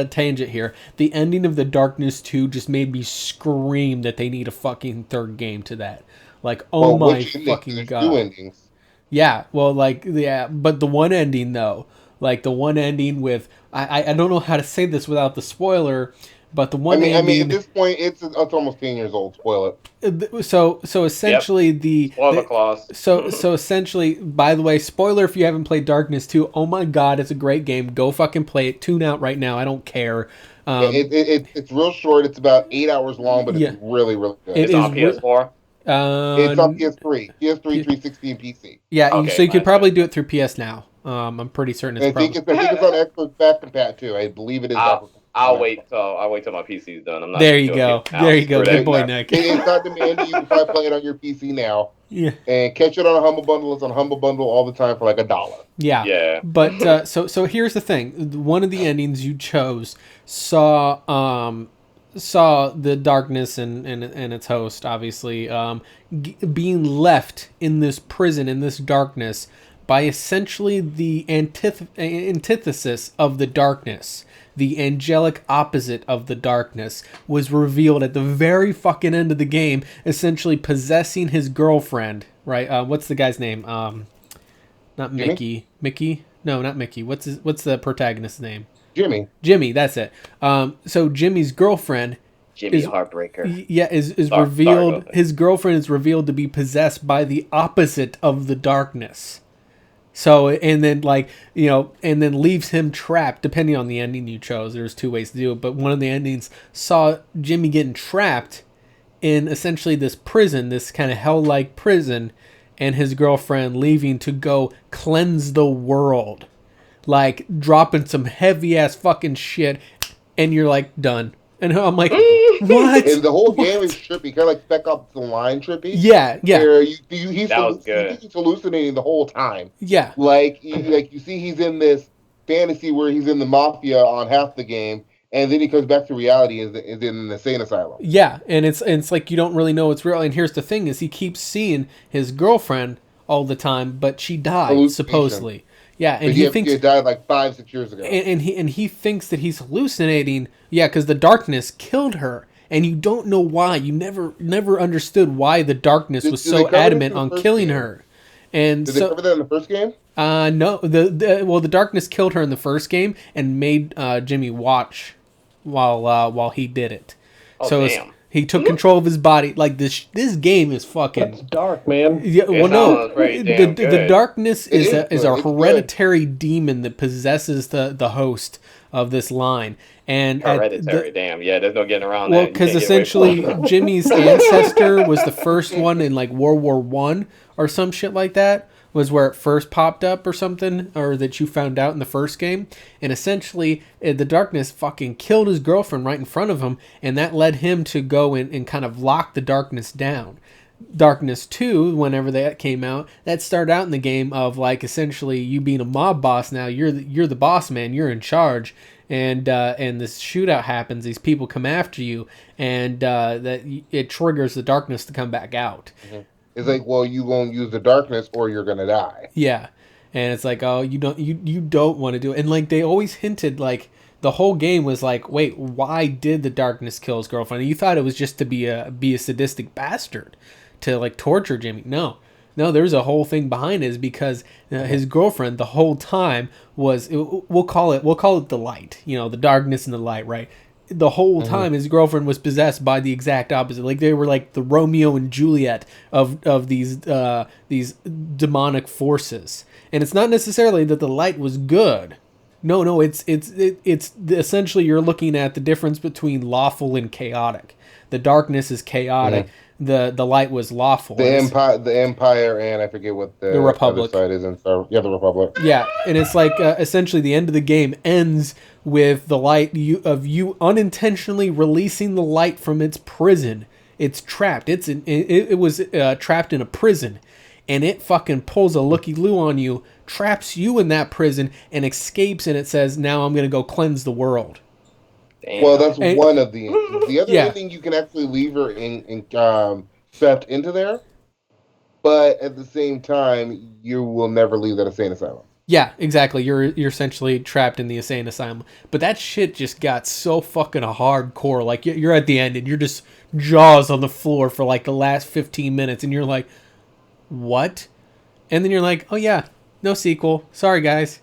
tangent here. The ending of the Darkness 2 just made me scream that they need a fucking third game to that. Like, my fucking god! 2 endings. Yeah, well, but the one ending though, like the one ending with I don't know how to say this without the spoiler. But the one I mean, at this point, it's almost 10 years old. Spoil it. So essentially the spoiler clause. So essentially, by the way, spoiler if you haven't played Darkness 2. Oh my god, it's a great game. Go fucking play it. Tune out right now. I don't care. It's real short. It's about 8 hours long, but it's really, really good. It's on PS4. It's on PS3, 360, and PC. Yeah, okay, so you could probably do it through PS Now. I'm pretty certain it's. I think it's on Xbox Back Compat too. I believe it is. I'll wait till my PC's done. I'm not. There you go. There you go. Good boy, Nick. It's not demanding. You can probably play it on your PC now. Yeah. And catch it on a Humble Bundle. It's on Humble Bundle all the time for like $1. Yeah. Yeah. But so here's the thing. One of the endings you chose saw saw the darkness and its host, obviously, being left in this prison, in this darkness, by essentially the antithesis of the darkness. The angelic opposite of the darkness was revealed at the very fucking end of the game, essentially possessing his girlfriend, right? What's the guy's name? Not Mickey. Mickey? No, not Mickey. What's the protagonist's name? Jimmy, that's it. So Jimmy's girlfriend, Jimmy Heartbreaker. Yeah, is revealed. His girlfriend is revealed to be possessed by the opposite of the darkness. So, and then and then leaves him trapped, depending on the ending you chose. There's two ways to do it, but one of the endings saw Jimmy getting trapped in essentially this prison, this kind of hell-like prison, and his girlfriend leaving to go cleanse the world. Like, dropping some heavy-ass fucking shit, and you're like, done. And I'm like, what? And the whole game is trippy, kind of like Spec Ops The Line trippy. Yeah. Where that was good. He's hallucinating the whole time. Yeah. Like you see he's in this fantasy where he's in the mafia on half the game, and then he comes back to reality and is in an insane asylum. Yeah, and it's like you don't really know what's real. And here's the thing is he keeps seeing his girlfriend all the time, but she died, supposedly. Yeah, and he thinks he died like 5-6 years ago. And he thinks that he's hallucinating. Yeah, because the darkness killed her, and you don't know why. You never understood why the darkness was so adamant on killing her. And did they cover that in the first game? No. The darkness killed her in the first game and made Jimmy watch while he did it. Oh, so damn. He took control of his body. Like this game is fucking. That's dark, man. Yeah, well, no, the darkness is a hereditary demon that possesses the host of this line. And hereditary, damn, yeah, there's no getting around that. Well, because essentially Jimmy's ancestor was the first one in like World War I or some shit like that. Was where it first popped up or something, or that you found out in the first game. And essentially, the darkness fucking killed his girlfriend right in front of him, and that led him to go and kind of lock the darkness down. Darkness 2, whenever that came out, that started out in the game of like essentially you being a mob boss now. You're the boss man. You're in charge. And this shootout happens. These people come after you, and that it triggers the darkness to come back out. Mm-hmm. It's like, well, you gonna use the darkness or you're gonna die. Yeah, and it's like, oh, you don't want to do it. And like they always hinted, like the whole game was like, wait, why did the darkness kill his girlfriend? And you thought it was just to be a sadistic bastard to like torture Jimmy. No, there's a whole thing behind it, is because his girlfriend the whole time was, we'll call it the light, the darkness and the light, right? The whole time his girlfriend was possessed by the exact opposite. Like they were like the Romeo and Juliet of these demonic forces. And it's not necessarily that the light was good. No, it's essentially you're looking at the difference between lawful and chaotic. The darkness is chaotic. The light was lawful. The Empire, and I forget what the Republic other side is. The Republic. Yeah, and it's like essentially the end of the game ends with the light of you unintentionally releasing the light from its prison. It's trapped. It was trapped in a prison, and it fucking pulls a looky-loo on you, traps you in that prison, and escapes. And it says, "Now I'm gonna go cleanse the world." Damn. Well, that's one of the endings. The other ending, you can actually leave her in trapped into there, but at the same time, you will never leave that insane asylum. Yeah, exactly. You're essentially trapped in the insane asylum. But that shit just got so fucking hardcore. Like you're at the end and you're just jaws on the floor for like the last 15 minutes, and you're like, what? And then you're like, oh yeah, no sequel. Sorry guys.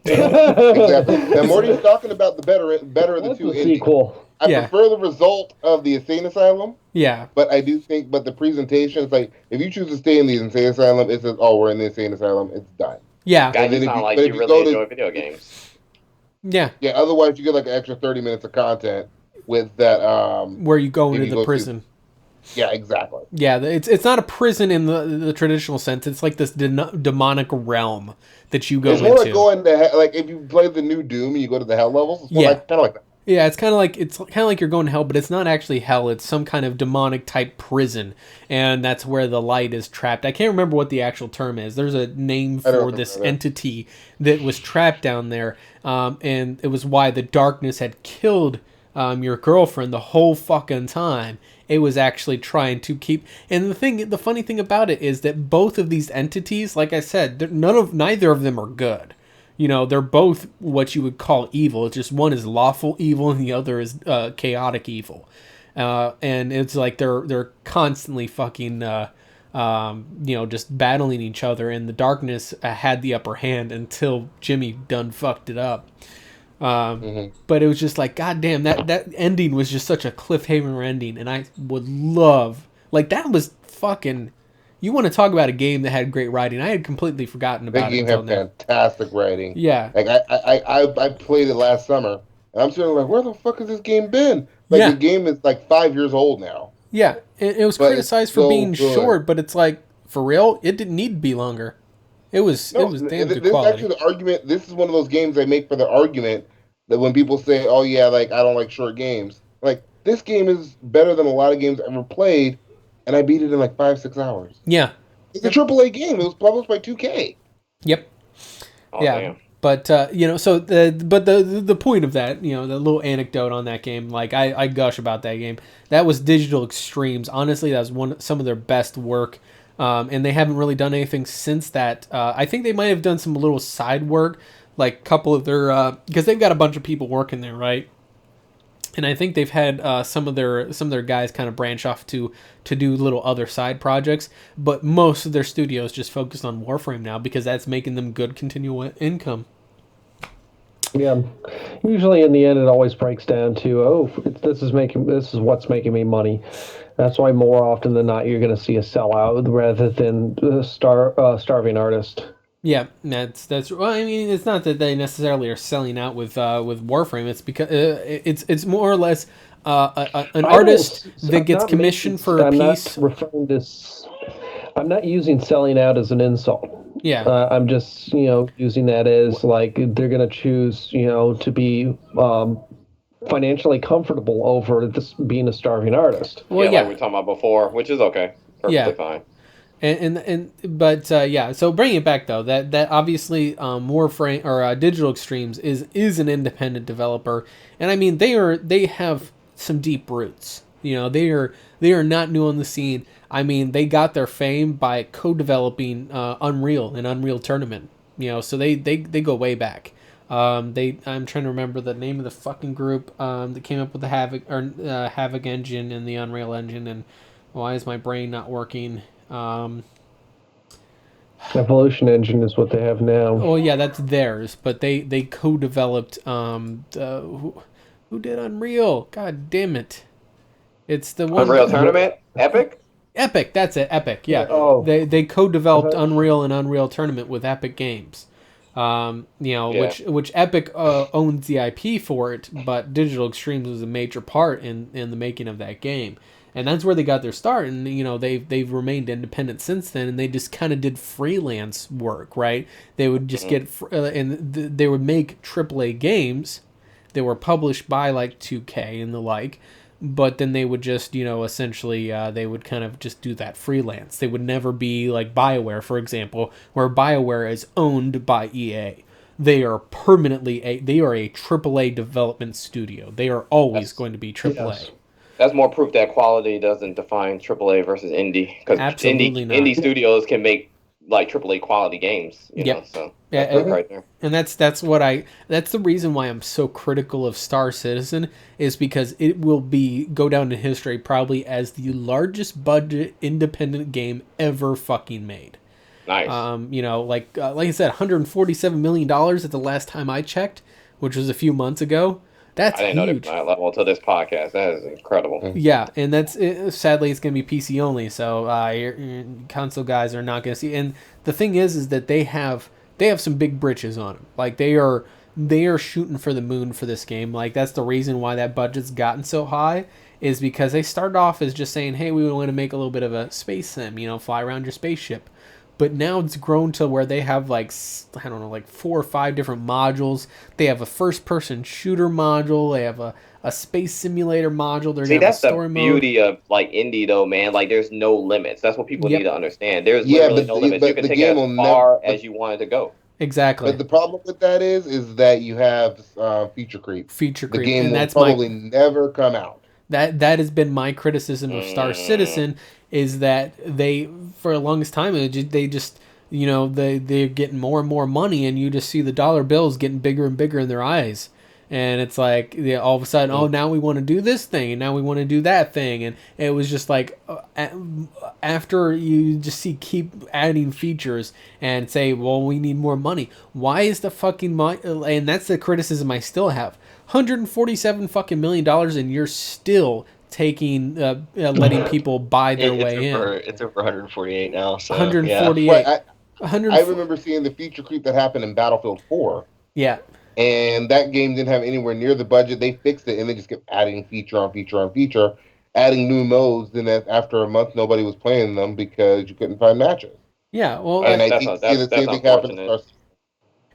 Exactly. And Morty's talking about the better of the two endings. Sequel. I prefer the result of the insane asylum. Yeah. But I do think, the presentation is like, if you choose to stay in the insane asylum, it says, oh, we're in the insane asylum, it's done. Yeah. Guys, you sound like you really enjoy video games. Yeah. Yeah, otherwise you get like an extra 30 minutes of content with that. Where you go into the prison. Yeah, exactly. Yeah, it's not a prison in the traditional sense. It's like this demonic realm that you go into. It's more like going to like if you play the new Doom and you go to the hell levels. It's more kind of like that. Yeah, it's kind of like you're going to hell, but it's not actually hell. It's some kind of demonic type prison, and that's where the light is trapped. I can't remember what the actual term is. There's a name for this entity that was trapped down there, and it was why the darkness had killed your girlfriend the whole fucking time. It was actually trying to keep. And the funny thing about it is that both of these entities, like I said, neither of them are good. You know, they're both what you would call evil. It's just one is lawful evil and the other is chaotic evil. And it's like they're constantly fucking, just battling each other. And the darkness had the upper hand until Jimmy done fucked it up. But it was just like, goddamn, that ending was just such a cliffhanger ending. And I would love, like, that was fucking. You want to talk about a game that had great writing? I had completely forgotten about it. That game had fantastic writing. Yeah. Like I played it last summer, and I'm sitting there like, where the fuck has this game been? Like the game is like 5 years old now. Yeah, it was criticized for being short, but it's like, for real, it didn't need to be longer. It was damn good quality. Actually, the argument. This is one of those games I make for the argument that when people say, "Oh yeah, like I don't like short games," like this game is better than a lot of games I've ever played. And I beat it in like 5-6 hours. Yeah. It's a AAA game. It was published by 2K. Yep. Oh, yeah. damn. But, so the point of that, the little anecdote on that game, like, I gush about that game. That was Digital Extremes. Honestly, that was some of their best work. And they haven't really done anything since that. I think they might have done some little side work, like a couple of their, because they've got a bunch of people working there, right? And I think they've had some of their guys kind of branch off to do little other side projects, but most of their studios just focused on Warframe now because that's making them good continual income. Yeah, usually in the end, it always breaks down to this is what's making me money. That's why more often than not you're going to see a sellout rather than a starving artist. Yeah, that's well. I mean, it's not that they necessarily are selling out with Warframe. It's because it's more or less an artist that gets commissioned for a piece. I'm not using selling out as an insult. Yeah, I'm just using that as like they're going to choose to be financially comfortable over this being a starving artist. Well, like we were talking about before, which is okay, perfectly fine. But so bringing it back though, that obviously Warframe or Digital Extremes is an independent developer, and I mean they have some deep roots. They are not new on the scene. I mean, they got their fame by co-developing Unreal and Unreal Tournament. So they go way back. I'm trying to remember the name of the fucking group that came up with the Havoc engine and the Unreal engine. And why is my brain not working? Evolution Engine is what they have now. Oh yeah, that's theirs, but they co-developed who did Unreal? God damn it! It's the one Unreal Tournament, Epic. Epic, that's it. Epic, yeah. Oh. They co-developed Unreal and Unreal Tournament with Epic Games. Which Epic owns the IP for it, but Digital Extremes was a major part in the making of that game. And that's where they got their start, and they've remained independent since then, and they just kind of did freelance work, right? They would just get they would make AAA games that were published by like 2K and the like, but then they would just essentially they would kind of just do that freelance. They would never be like BioWare, for example, where BioWare is owned by EA. They are permanently a AAA development studio. They are always going to be AAA. Yes. That's more proof that quality doesn't define AAA versus indie. Because indie studios can make like AAA quality games. So that's right there. And that's the reason why I'm so critical of Star Citizen, is because it will go down in history probably as the largest budget independent game ever fucking made. Nice. Like I said, $147 million at the last time I checked, which was a few months ago. That's huge. I didn't know that level until this podcast. That is incredible. Yeah, and sadly it's going to be PC only, so your console guys are not going to see. And the thing is that they have some big britches on them. Like they are shooting for the moon for this game. Like that's the reason why that budget's gotten so high, is because they started off as just saying, hey, we want to make a little bit of a space sim, fly around your spaceship. But now it's grown to where they have like 4 or 5 different modules. They have a first-person shooter module. They have a space simulator module. They're that's a story the beauty of like indie, though, man. Like there's no limits. That's what people need to understand. There's literally no limits. You can take it as far as you want it to go. Exactly. But the problem with that is that you have feature creep. Feature The creep, game and will that's probably never come out. that has been my criticism of Star Citizen, is that they, for the longest time, they just, they're getting more and more money, and you just see the dollar bills getting bigger and bigger in their eyes. And it's like, all of a sudden, oh, now we want to do this thing, and now we want to do that thing, and it was just like, after you just keep adding features and say, well, we need more money. Why is the fucking money? And that's the criticism I still have. $147 fucking million, and you're still taking, letting people buy their way in. It's over 148 now. So 148. Yeah. Right, I remember seeing the feature creep that happened in Battlefield 4. Yeah. And that game didn't have anywhere near the budget. They fixed it, and they just kept adding feature on feature on feature, adding new modes. Then after a month, nobody was playing them because you couldn't find matches. Yeah, well, and I think the same thing happened to Star Citizen.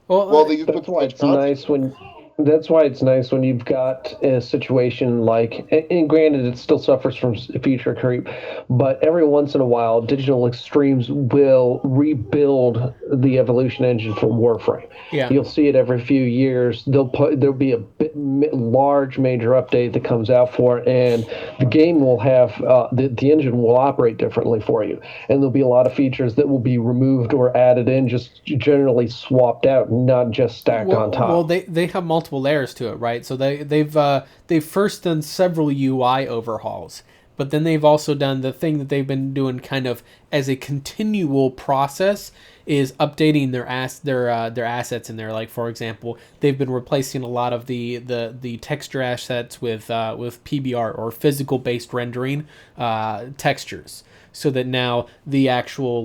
Well, they just that's why it's nice when. That's why it's nice when you've got a situation like, and granted, it still suffers from feature creep, but every once in a while, Digital Extremes will rebuild the evolution engine for Warframe. Yeah. You'll see it every few years. There'll be a large major update that comes out for it, and the game will have the engine will operate differently for you, and there'll be a lot of features that will be removed or added in, just generally swapped out, not just stacked on top. Well, they have multiple layers to it, right? So they've first done several UI overhauls, but then they've also done the thing that they've been doing kind of as a continual process, is updating their assets in there. Like, for example, they've been replacing a lot of the texture assets with PBR, or physical based rendering textures, so that now the actual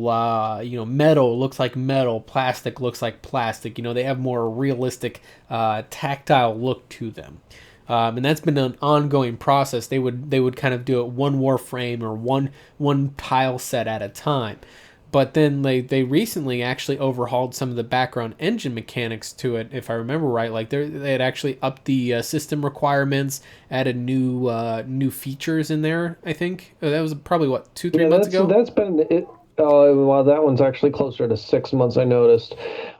metal looks like metal, plastic looks like plastic. They have more realistic tactile look to them. And that's been an ongoing process. They would kind of do it one Warframe or one tile set at a time. But then they recently actually overhauled some of the background engine mechanics to it, if I remember right. Like they had actually upped the system requirements, added new features in there. I think that was probably 2-3 months ago. That's been it. Well, that one's actually closer to 6 months. I noticed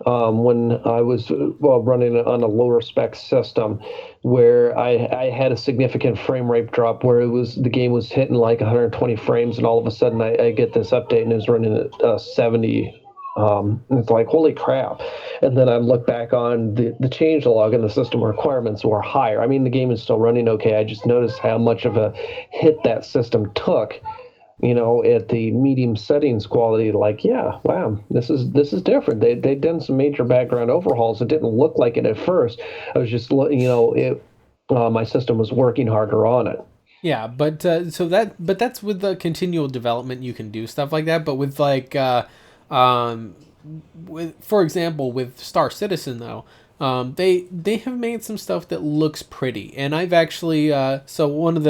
when I was running it on a lower spec system, where I had a significant frame rate drop, where the game was hitting like 120 frames, and all of a sudden I get this update and it's running at 70. And it's like, holy crap. And then I look back on the change log, and the system requirements were higher. I mean, the game is still running okay. I just noticed how much of a hit that system took. At the medium settings quality, like, yeah, wow, this is different. They'd done some major background overhauls. It didn't look like it at first. I was just, my system was working harder on it. Yeah, but that's with the continual development, you can do stuff like that. But with for example, with Star Citizen though, they have made some stuff that looks pretty, and I've actually so one of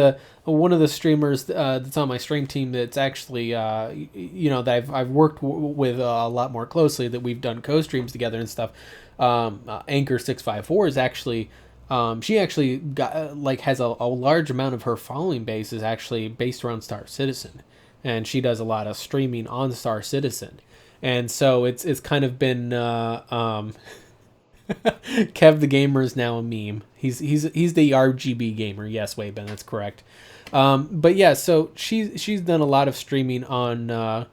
the streamers that's on my stream team, that's actually that I've worked with a lot more closely, that we've done co-streams together and stuff. Anchor 654 is actually she actually got has a large amount of her following base is actually based around Star Citizen, and she does a lot of streaming on Star Citizen, and so it's kind of been Kev the Gamer is now a meme. He's the RGB gamer. Yes, Xaiphen, that's correct. But yeah, so she's done a lot of streaming on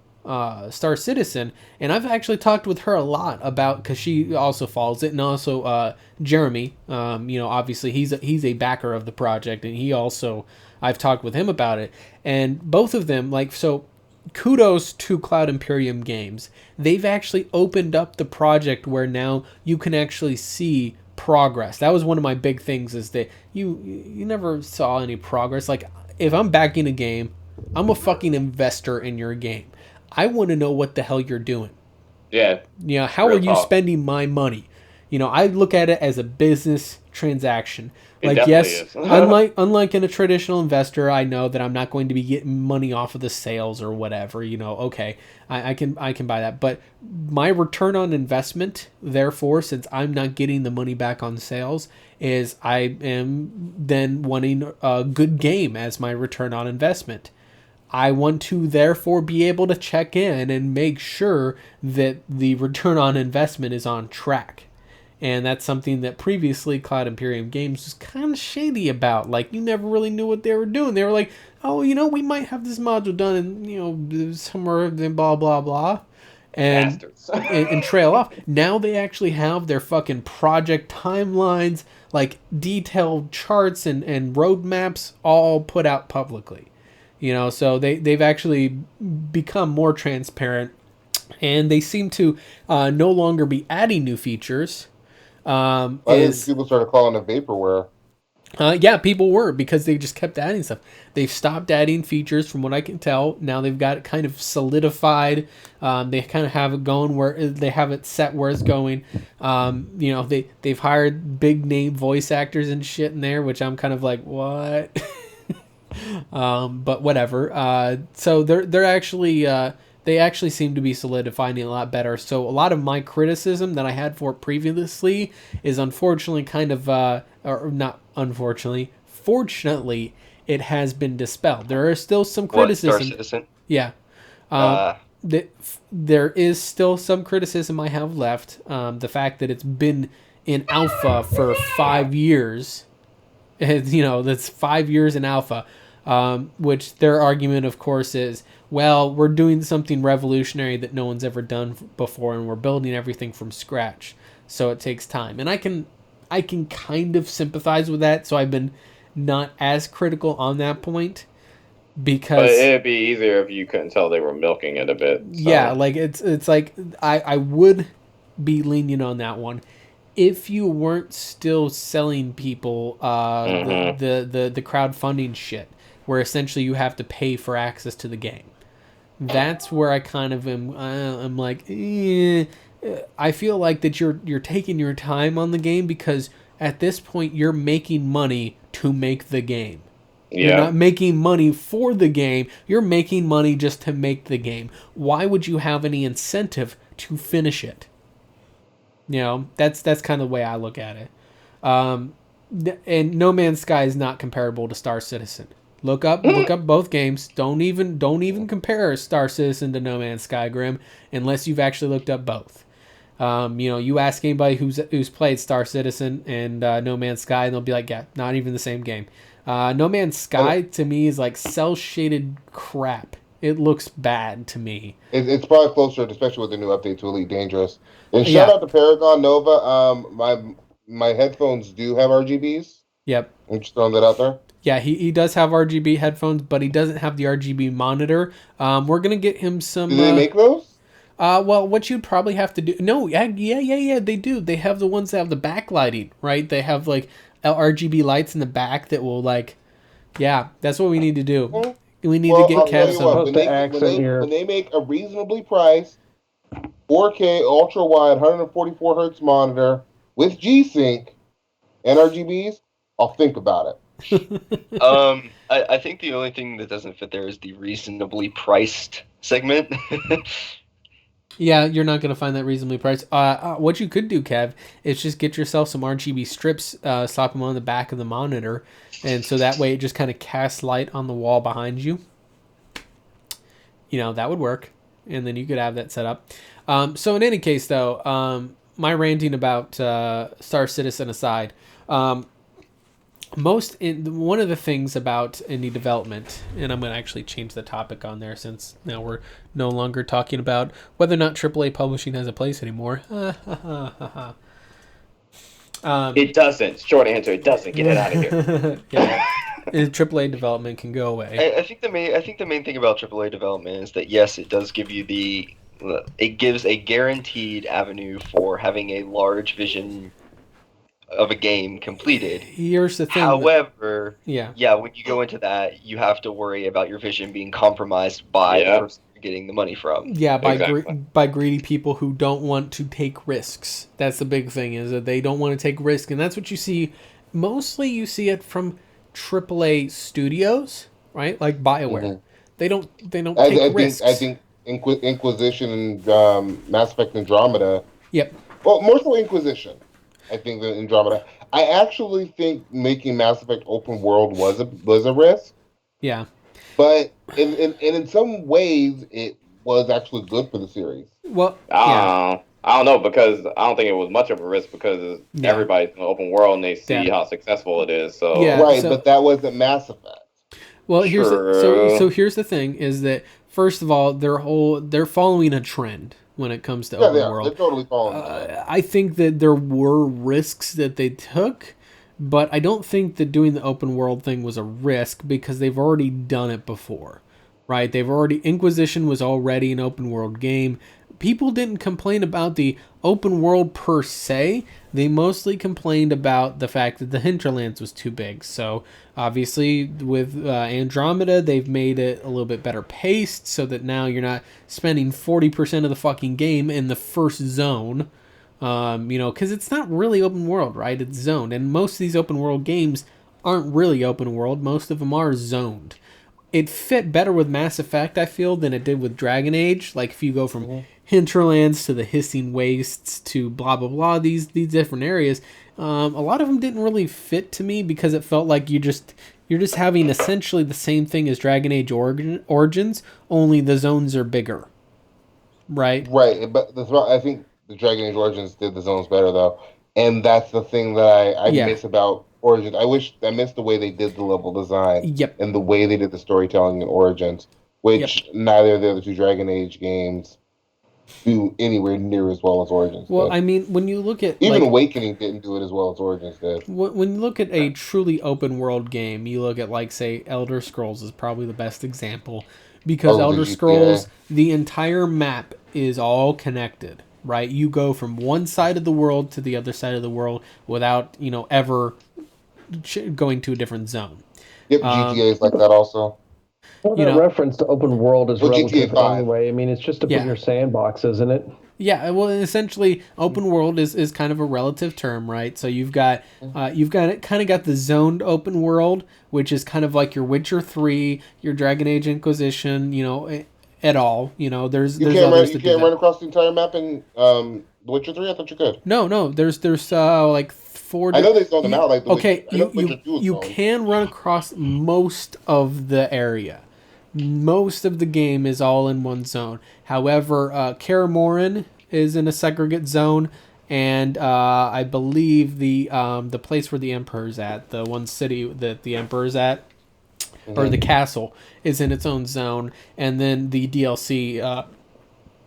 Star Citizen, and I've actually talked with her a lot about, because she also follows it, and also Jeremy. Obviously he's a backer of the project, and I've talked with him about it, and both of them, kudos to Cloud Imperium Games. They've actually opened up the project where now you can actually see progress. That was one of my big things, is that you never saw any progress. Like, if I'm backing a game, I'm a fucking investor in your game. I want to know what the hell you're doing. Yeah. How are you spending my money? I look at it as a business transaction. Like, yes, unlike in a traditional investor, I know that I'm not going to be getting money off of the sales or whatever. Okay, I can buy that. But my return on investment, therefore, since I'm not getting the money back on sales, is I am then wanting a good game as my return on investment. I want to therefore be able to check in and make sure that the return on investment is on track. And that's something that previously Cloud Imperium Games was kind of shady about. Like, you never really knew what they were doing. They were like, oh, we might have this module done in, somewhere in blah, blah, blah. And, and trail off. Now they actually have their fucking project timelines, like detailed charts and roadmaps all put out publicly. So they've actually become more transparent. And they seem to no longer be adding new features. I think people started calling it vaporware. Yeah, people were, because they just kept adding stuff. They've stopped adding features from what I can tell. Now they've got it kind of solidified. They kind of have it going where they have it set where it's going. They've hired big name voice actors and shit in there, which I'm kind of like, what? But whatever. So they're actually they actually seem to be solidifying it a lot better. So a lot of my criticism that I had for it previously is unfortunately kind of, or not unfortunately, fortunately, it has been dispelled. There are still some criticism. Star Citizen? Yeah. There is still some criticism I have left. The fact that it's been in alpha for 5 years. That's 5 years in alpha. Which their argument, of course, is, well, we're doing something revolutionary that no one's ever done before, and we're building everything from scratch, so it takes time. And I can kind of sympathize with that, so I've been not as critical on that point, because... But it'd be easier if you couldn't tell they were milking it a bit. So. Yeah, like, it's like, I would be lenient on that one. If you weren't still selling people the crowdfunding shit, where essentially you have to pay for access to the game. That's where I kind of am. I'm like, I feel like that you're taking your time on the game, because at this point you're making money to make the game. Yeah. You're not making money for the game. You're making money just to make the game. Why would you have any incentive to finish it? That's kind of the way I look at it. And No Man's Sky is not comparable to Star Citizen. Look up both games. Don't even compare Star Citizen to No Man's Sky, Grim, unless you've actually looked up both. You ask anybody who's played Star Citizen and No Man's Sky, and they'll be like, yeah, not even the same game. No Man's Sky to me is like cell shaded crap. It looks bad to me. It's probably closer, especially with the new update to Elite Dangerous. And shout out to Paragon Nova. My headphones do have RGBs. Yep. I'm just throwing that out there. Yeah, he does have RGB headphones, but he doesn't have the RGB monitor. We're gonna get him some. Do they make those? Well, what you'd probably have to do. No, yeah, they do. They have the ones that have the backlighting, right? They have like RGB lights in the back that will like. Yeah, that's what we need to do. We need to get Kev some. When they make a reasonably priced 4K ultra wide 144 hertz monitor with G-Sync and RGBs, I'll think about it. I think the only thing that doesn't fit there is the reasonably priced segment. Yeah, you're not going to find that reasonably priced. What you could do, Kev, is just get yourself some RGB strips, slap them on the back of the monitor, and so that way it just kind of casts light on the wall behind you. That would work, and then you could have that set up. So in any case, though, my ranting about Star Citizen aside, one of the things about indie development, and I'm going to actually change the topic on there since now we're no longer talking about whether or not AAA publishing has a place anymore. It doesn't. Short answer, it doesn't. Get it out of here. Yeah. AAA development can go away. I think the main thing about AAA development is that yes, it does give you it gives a guaranteed avenue for having a large vision of a game completed. Here's the thing. However, when you go into that, you have to worry about your vision being compromised by the person you're getting the money from. Yeah, by greedy people who don't want to take risks. That's the big thing, is that they don't want to take risks, and that's what you see. Mostly, you see it from AAA studios, right? Like BioWare. Mm-hmm. They don't take risks. I think Inquisition and Mass Effect Andromeda. Yep. Well, more so Inquisition. I think than Andromeda. I actually think making Mass Effect open world was a risk. Yeah. But in some ways, it was actually good for the series. Well, yeah. I don't know, because I don't think it was much of a risk, because Yeah. everybody's in the open world and they see Yeah. how successful it is. So Yeah. Right, so- but that wasn't Mass Effect. Well, True. so here's the thing: is that first of all, they're following a trend when it comes to Yeah, open they are. world. They're totally following that. I think that there were risks that they took, but I don't think that doing the open world thing was a risk because they've already done it before, right? Inquisition was already an open world game. People didn't complain about the open world per se. They mostly complained about the fact that the hinterlands was too big. So obviously with Andromeda, they've made it a little bit better paced so that now you're not spending 40% of the fucking game in the first zone. Because it's not really open world, right? It's zoned. And most of these open world games aren't really open world. Most of them are zoned. It fit better with Mass Effect, I feel, than it did with Dragon Age. Like, if you go from hinterlands to the hissing wastes to blah, blah, blah, these different areas, a lot of them didn't really fit to me because it felt like you're just having essentially the same thing as Dragon Age Origins, only the zones are bigger. Right? Right, but I think the Dragon Age Origins did the zones better, though. And that's the thing that I miss about Origins. I miss the way they did the level design and the way they did the storytelling in Origins, which neither of the other two Dragon Age games do anywhere near as well as Origins Well, did. I mean, when you look at... Even Awakening didn't do it as well as Origins did. When you look at a truly open world game, you look at, like, say, Elder Scrolls is probably the best example. Because Elder Scrolls, the entire map is all connected, right? You go from one side of the world to the other side of the world without, ever going to a different zone. Yep, GTA is like that also. Well, that reference to open world is relative anyway. I mean, it's just to put in your sandbox, isn't it? Yeah, well, essentially, open world is kind of a relative term, right? So you've got the zoned open world, which is kind of like your Witcher 3, your Dragon Age Inquisition, at all. There's others you can't run across the entire map in The Witcher 3. I thought you could. No, there's like 4. I know they zoned them out. Like you can run across most of the area. Most of the game is all in one zone. However, Kaer Morhen is in a segregate zone, and I believe the place where the Emperor's at, the one city that the Emperor's at, or the castle, is in its own zone. And then the DLC,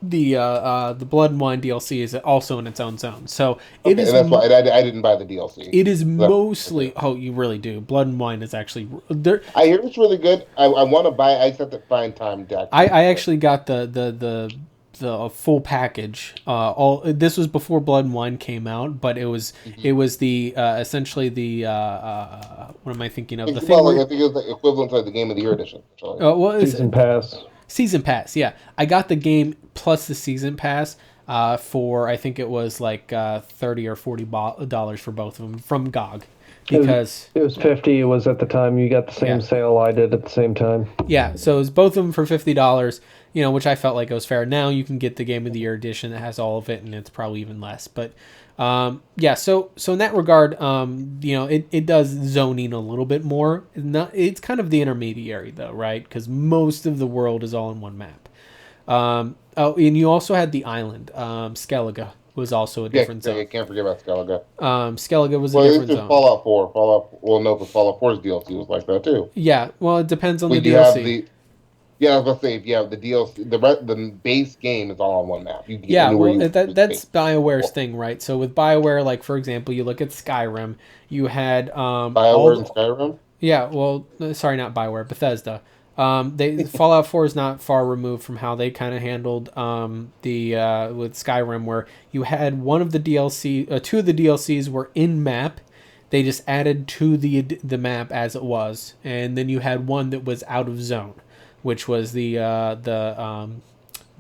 the Blood and Wine DLC, is also in its own zone. So it is. And that's why I didn't buy the DLC. It is mostly. Oh, you really do. Blood and Wine is actually. I hear it's really good. I want to buy it. I just have to find time to. I actually got the full package. This was before Blood and Wine came out, but it was the essentially the what am I thinking of? I think it was the equivalent to the Game of the Year edition. Season Pass. Season Pass, yeah. I got the game plus the Season Pass for, I think it was like $30 or $40 for both of them from GOG. Because it was 50. It was at the time you got the same sale I did at the same time. Yeah, so it was both of them for $50, which I felt like it was fair. Now you can get the Game of the Year edition that has all of it, and it's probably even less. But so in that regard, it does zoning a little bit more. It's kind of the intermediary though, right? Because most of the world is all in one map. And you also had the island, Skellige was also a different zone. I can't forget about Skellige. Skellige was a different zone. Fallout 4. Because Fallout 4's DLC was like that too. Yeah, well, it depends on the DLC. I was going to say, if you have the DLC, the base game is all on one map. You can get that's BioWare's thing, right? So with BioWare, like, for example, you look at Skyrim, you had... BioWare and Skyrim? Yeah, well, sorry, not BioWare, Bethesda. Fallout 4 is not far removed from how they kind of handled with Skyrim, where you had one of the DLC, two of the DLCs were in map. They just added to the map as it was, and then you had one that was out of zone, which was the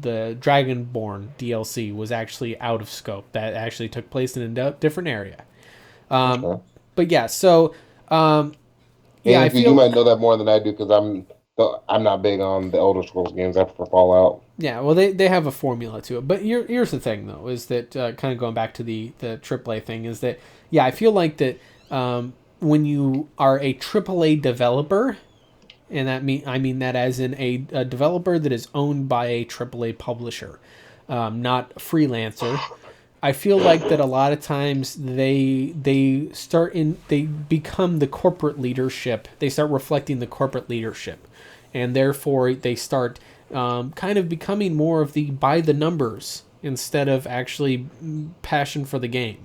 Dragonborn DLC was actually out of scope. That actually took place in a different area. But yeah, so I feel you might know that more than I do because I'm not big on the Elder Scrolls games. I prefer Fallout. Yeah, well, they have a formula to it. But here's the thing, though, is that kind of going back to the AAA thing, is that, I feel like that when you are a AAA developer, And I mean that as in a developer that is owned by a AAA publisher, not a freelancer. I feel like that a lot of times they become the corporate leadership. They start reflecting the corporate leadership, and therefore they start kind of becoming more of the by the numbers instead of actually passion for the game.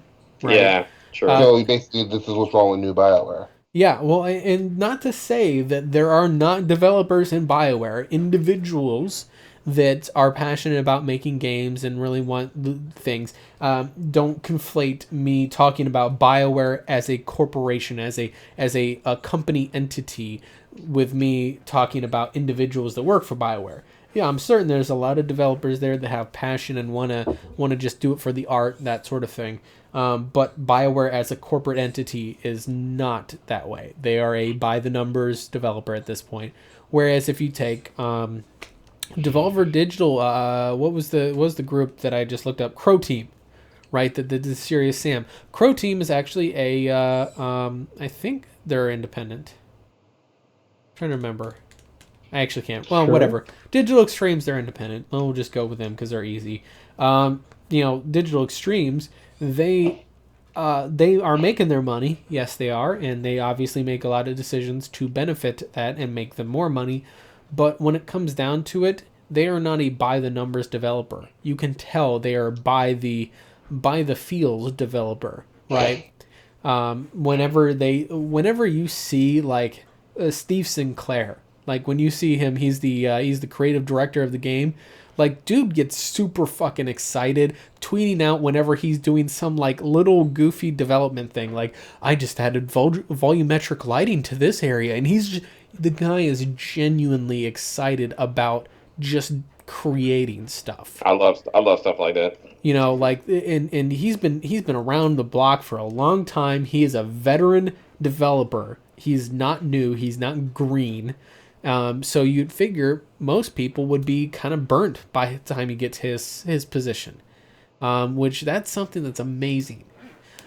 Right? Yeah, sure. So basically, this is what's wrong with new BioWare. Yeah, well, and not to say that there are not developers in BioWare, individuals that are passionate about making games and really want things. Don't conflate me talking about BioWare as a corporation, as a company entity, with me talking about individuals that work for BioWare. Yeah, I'm certain there's a lot of developers there that have passion and wanna just do it for the art, that sort of thing. But BioWare as a corporate entity is not that way. They are a by the numbers developer at this point. Whereas if you take Devolver Digital, what was the group that I just looked up? Crow Team, right? The Serious Sam. Crow Team is actually I think they're independent. I'm trying to remember. I actually can't. Well, whatever. Digital Extremes, they're independent. We'll just go with them because they're easy. Digital Extremes, they are making their money. Yes, they are, and they obviously make a lot of decisions to benefit that and make them more money. But when it comes down to it, they are not a by the numbers developer. You can tell they are by the feels developer, right? Whenever you see like Steve Sinclair, like when you see him, he's the creative director of the game. Like, dude gets super fucking excited, tweeting out whenever he's doing some, like, little goofy development thing. Like, I just added volumetric lighting to this area. And the guy is genuinely excited about just creating stuff. I love stuff like that. You know, like, and he's been around the block for a long time. He is a veteran developer. He's not new. He's not green. So you'd figure most people would be kind of burnt by the time he gets his position, which that's something that's amazing.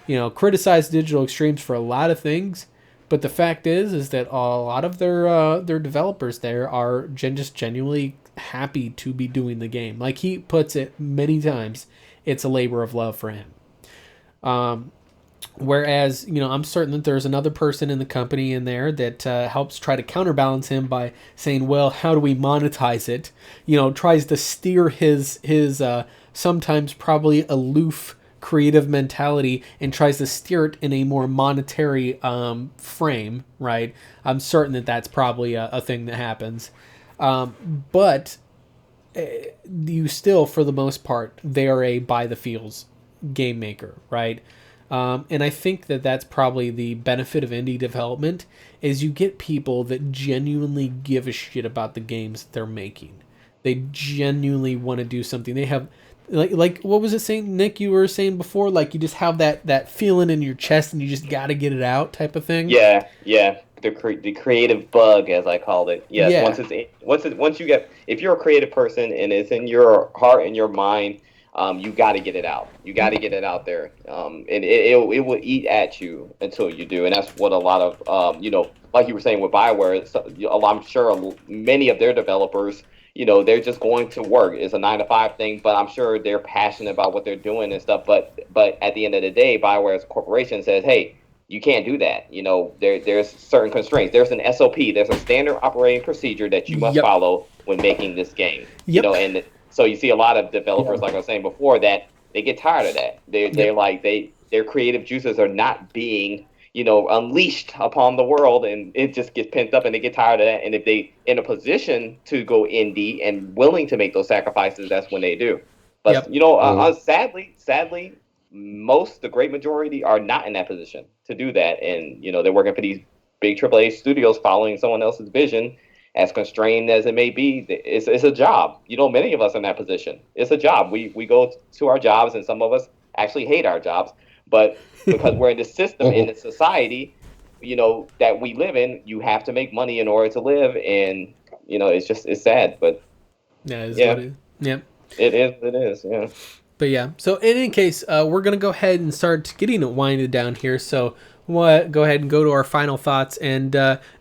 You know, criticize Digital Extremes for a lot of things, but the fact is that a lot of their developers there are just genuinely happy to be doing the game. Like he puts it many times, it's a labor of love for him. Whereas, you know, I'm certain that there's another person in the company in there that helps try to counterbalance him by saying, well, how do we monetize it? You know, tries to steer his sometimes probably aloof creative mentality and tries to steer it in a more monetary frame, right? I'm certain that that's probably a thing that happens. But you still, for the most part, they are a by the feels game maker, right? And I think that that's probably the benefit of indie development is you get people that genuinely give a shit about the games they're making. They genuinely want to do something. They have, like what was it saying, Nick, you were saying before? Like you just have that feeling in your chest and you just got to get it out type of thing? Yeah. The creative bug, as I called it. Yes. Yeah. Once you get, if you're a creative person and it's in your heart and your mind, you got to get it out. You got to get it out there, and it will eat at you until you do. And that's what a lot of, like you were saying with BioWare, I'm sure many of their developers, they're just going to work. It's a 9-to-5 thing, but I'm sure they're passionate about what they're doing and stuff. But at the end of the day, BioWare as a corporation says, hey, you can't do that. There's certain constraints. There's an SOP. There's a standard operating procedure that you must follow when making this game. And so you see a lot of developers, like I was saying before, that they get tired of that. They're like their creative juices are not being, unleashed upon the world, and it just gets pent up, and they get tired of that. And if they in a position to go indie and willing to make those sacrifices, that's when they do. But sadly, the great majority are not in that position to do that, and they're working for these big AAA studios, following someone else's vision. As constrained as it may be, it's a job. Many of us are in that position. It's a job. We go to our jobs, and some of us actually hate our jobs. But because we're in the system, in the society, that we live in, you have to make money in order to live. And, it's sad. But yeah, what it is. Yep. It is, yeah. But yeah, so in any case, we're going to go ahead and start getting it winded down here. So we'll go ahead and go to our final thoughts, and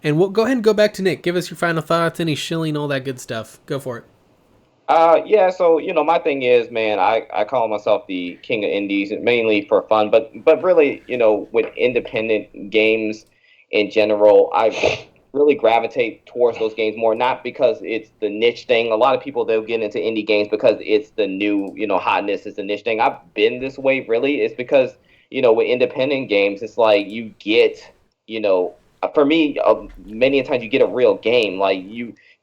we'll go ahead and go back to Nick. Give us your final thoughts, any shilling, all that good stuff. Go for it. Yeah, so my thing is, man, I call myself the king of indies, mainly for fun, but really, with independent games in general, I really gravitate towards those games more, not because it's the niche thing. A lot of people, they'll get into indie games because it's the new, hotness, it's the niche thing. I've been this way, really. It's because, with independent games, it's like you get, for me, many times you get a real game, like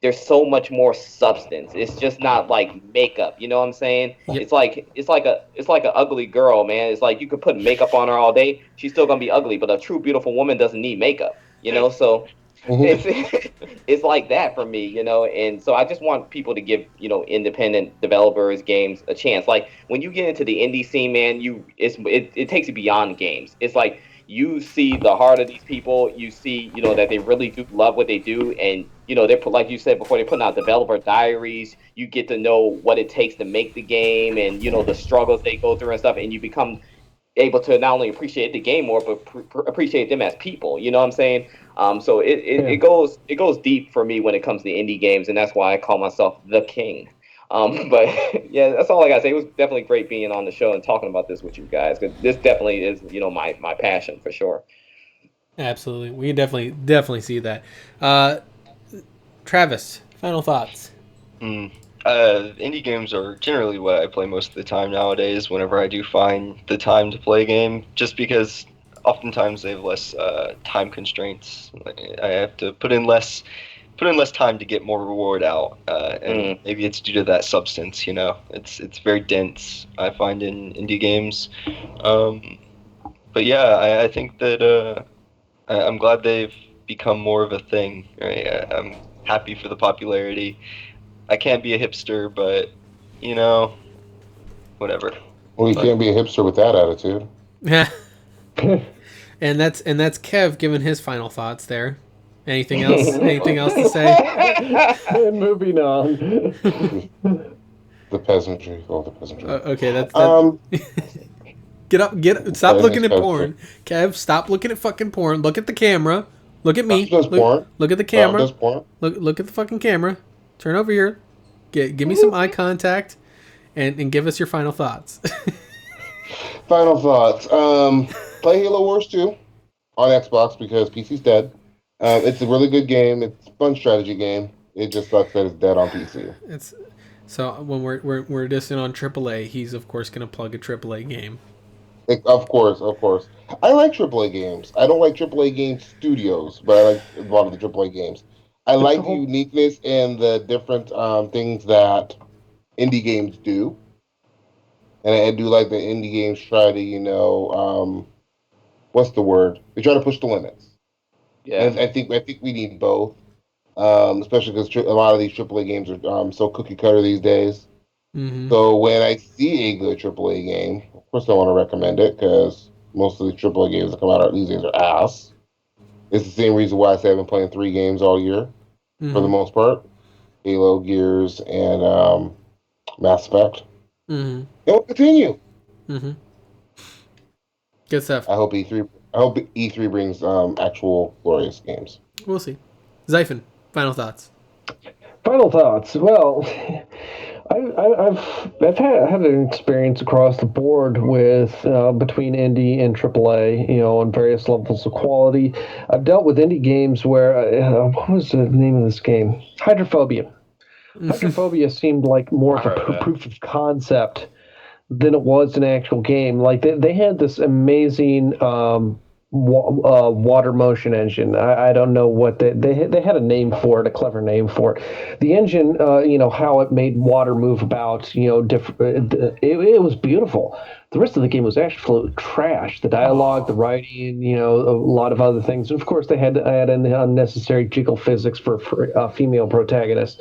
there's so much more substance. It's just not like makeup. You know what I'm saying? Yep. It's like an ugly girl, man. It's like you could put makeup on her all day, she's still gonna be ugly. But a true beautiful woman doesn't need makeup. So it's like that for me. And so I just want people to give independent developers games a chance. Like when you get into the indie scene, man, it takes you beyond games. It's like you see the heart of these people. You see, that they really do love what they do, and they're, like you said before, they're putting out developer diaries. You get to know what it takes to make the game, and the struggles they go through and stuff, and you become able to not only appreciate the game more, but appreciate them as people. You know what I'm saying? So it goes deep for me when it comes to indie games, and that's why I call myself the king. But yeah, that's all I gotta say. It was definitely great being on the show and talking about this with you guys, because this definitely is, my passion for sure. Absolutely, we definitely see that. Travis, final thoughts. Indie games are generally what I play most of the time nowadays. Whenever I do find the time to play a game, just because oftentimes they have less time constraints. I have to put in less time to get more reward out, and maybe it's due to that substance. It's very dense, I find, in indie games. But yeah, I think that I'm glad they've become more of a thing. Right? I'm happy for the popularity. I can't be a hipster, but whatever. Well, you can't be a hipster with that attitude. Yeah. and that's Kev giving his final thoughts there. Anything else? Anything else to say? And moving on. The peasantry. Oh, the peasantry. Okay, that's Get up. Stop looking at porn. Kev, stop looking at fucking porn. Look at the camera. Look at me. Look at the camera. Look at the fucking camera. Turn over here. Give me some eye contact, and give us your final thoughts. Final thoughts. Play Halo Wars 2 on Xbox because PC's dead. It's a really good game. It's a fun strategy game. It just sucks that it's dead on PC. So when we're dissing on AAA, he's of course going to plug a AAA game. Of course. I like AAA games. I don't like AAA game studios, but I like a lot of the AAA games. I like the uniqueness and the different things that indie games do. And I do like that indie games try to, what's the word? They try to push the limits. Yeah. And I think we need both, especially because a lot of these AAA games are so cookie cutter these days. Mm-hmm. So when I see a good AAA game, of course I want to recommend it because most of the AAA games that come out these days are ass. It's the same reason why I say I've been playing 3 games all year, for the most part: Halo, Gears, and Mass Effect. Mm-hmm. It will continue. Mm-hmm. Good stuff. I hope E3 brings actual glorious games. We'll see. Xaiphen, final thoughts. Final thoughts. Well, I've had an experience across the board with between indie and AAA, on various levels of quality. I've dealt with indie games where what was the name of this game? Hydrophobia. Hydrophobia seemed like more of a proof of concept than it was an actual game. Like they had this amazing water motion engine. I don't know what they had a name for it, a clever name for it. The engine, how it made water move about, different. It was beautiful. The rest of the game was actually trash. The dialogue, the writing, a lot of other things. And of course, they had to add in the unnecessary jiggle physics for female protagonists.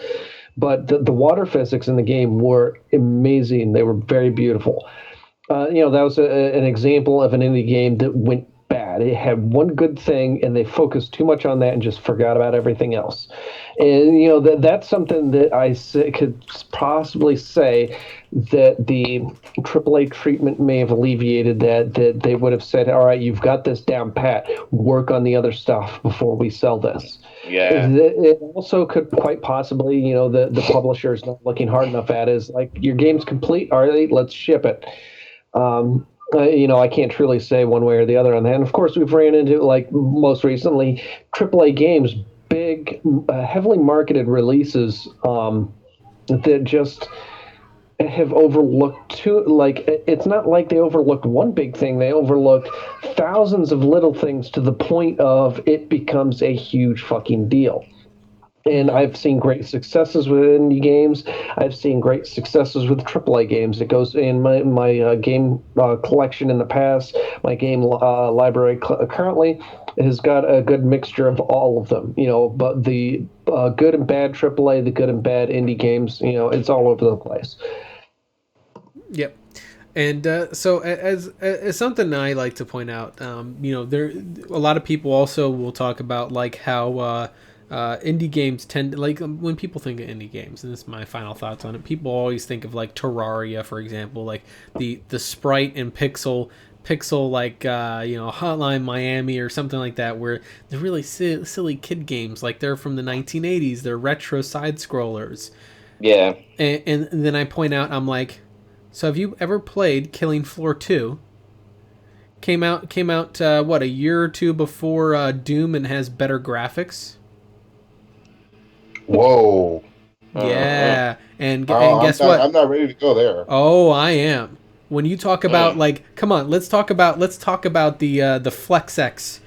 But the water physics in the game were amazing. They were very beautiful. That was an example of an indie game that went bad. bad. It had one good thing, and they focused too much on that and just forgot about everything else. And that's something that could possibly say that the AAA treatment may have alleviated that. That they would have said, "All right, you've got this down pat. Work on the other stuff before we sell this." Yeah. It also could quite possibly, the publisher is not looking hard enough at it. Is like, your game's complete. All right, let's ship it. I can't truly say one way or the other on that. And of course, we've ran into, like most recently, AAA games, big, heavily marketed releases that just have overlooked it's not like they overlooked one big thing. They overlooked thousands of little things to the point of it becomes a huge fucking deal. And I've seen great successes with indie games. I've seen great successes with AAA games. It goes in my game collection in the past. My game library currently has got a good mixture of all of them. But the good and bad AAA, the good and bad indie games, it's all over the place. Yep. And so as something I like to point out, there a lot of people also will talk about like how indie games tend, like when people think of indie games, and this is my final thoughts on it, people always think of like Terraria, for example, like the sprite and pixel like Hotline Miami or something like that, where they're really silly kid games, like they're from the 1980s, they're retro side scrollers. Yeah. And then I point out, I'm like, so have you ever played Killing Floor 2? Came out what, a year or two before Doom, and has better graphics. Whoa. Yeah. And guess what? I'm not ready to go there. Oh, I am. When you talk about come on, let's talk about the FlexX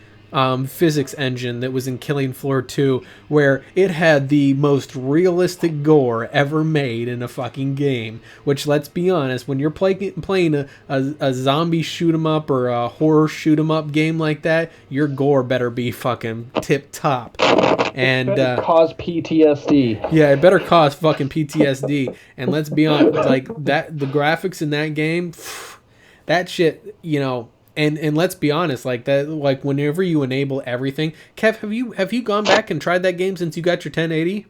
physics engine that was in Killing Floor 2, where it had the most realistic gore ever made in a fucking game. Which, let's be honest, when you're playing a zombie shoot 'em up or a horror shoot 'em up game like that, your gore better be fucking tip top. And it better cause PTSD. Yeah, it better cause fucking PTSD. And let's be honest, like that, the graphics in that game, that shit, And let's be honest, like that, like whenever you enable everything, Kev, have you gone back and tried that game since you got your 1080?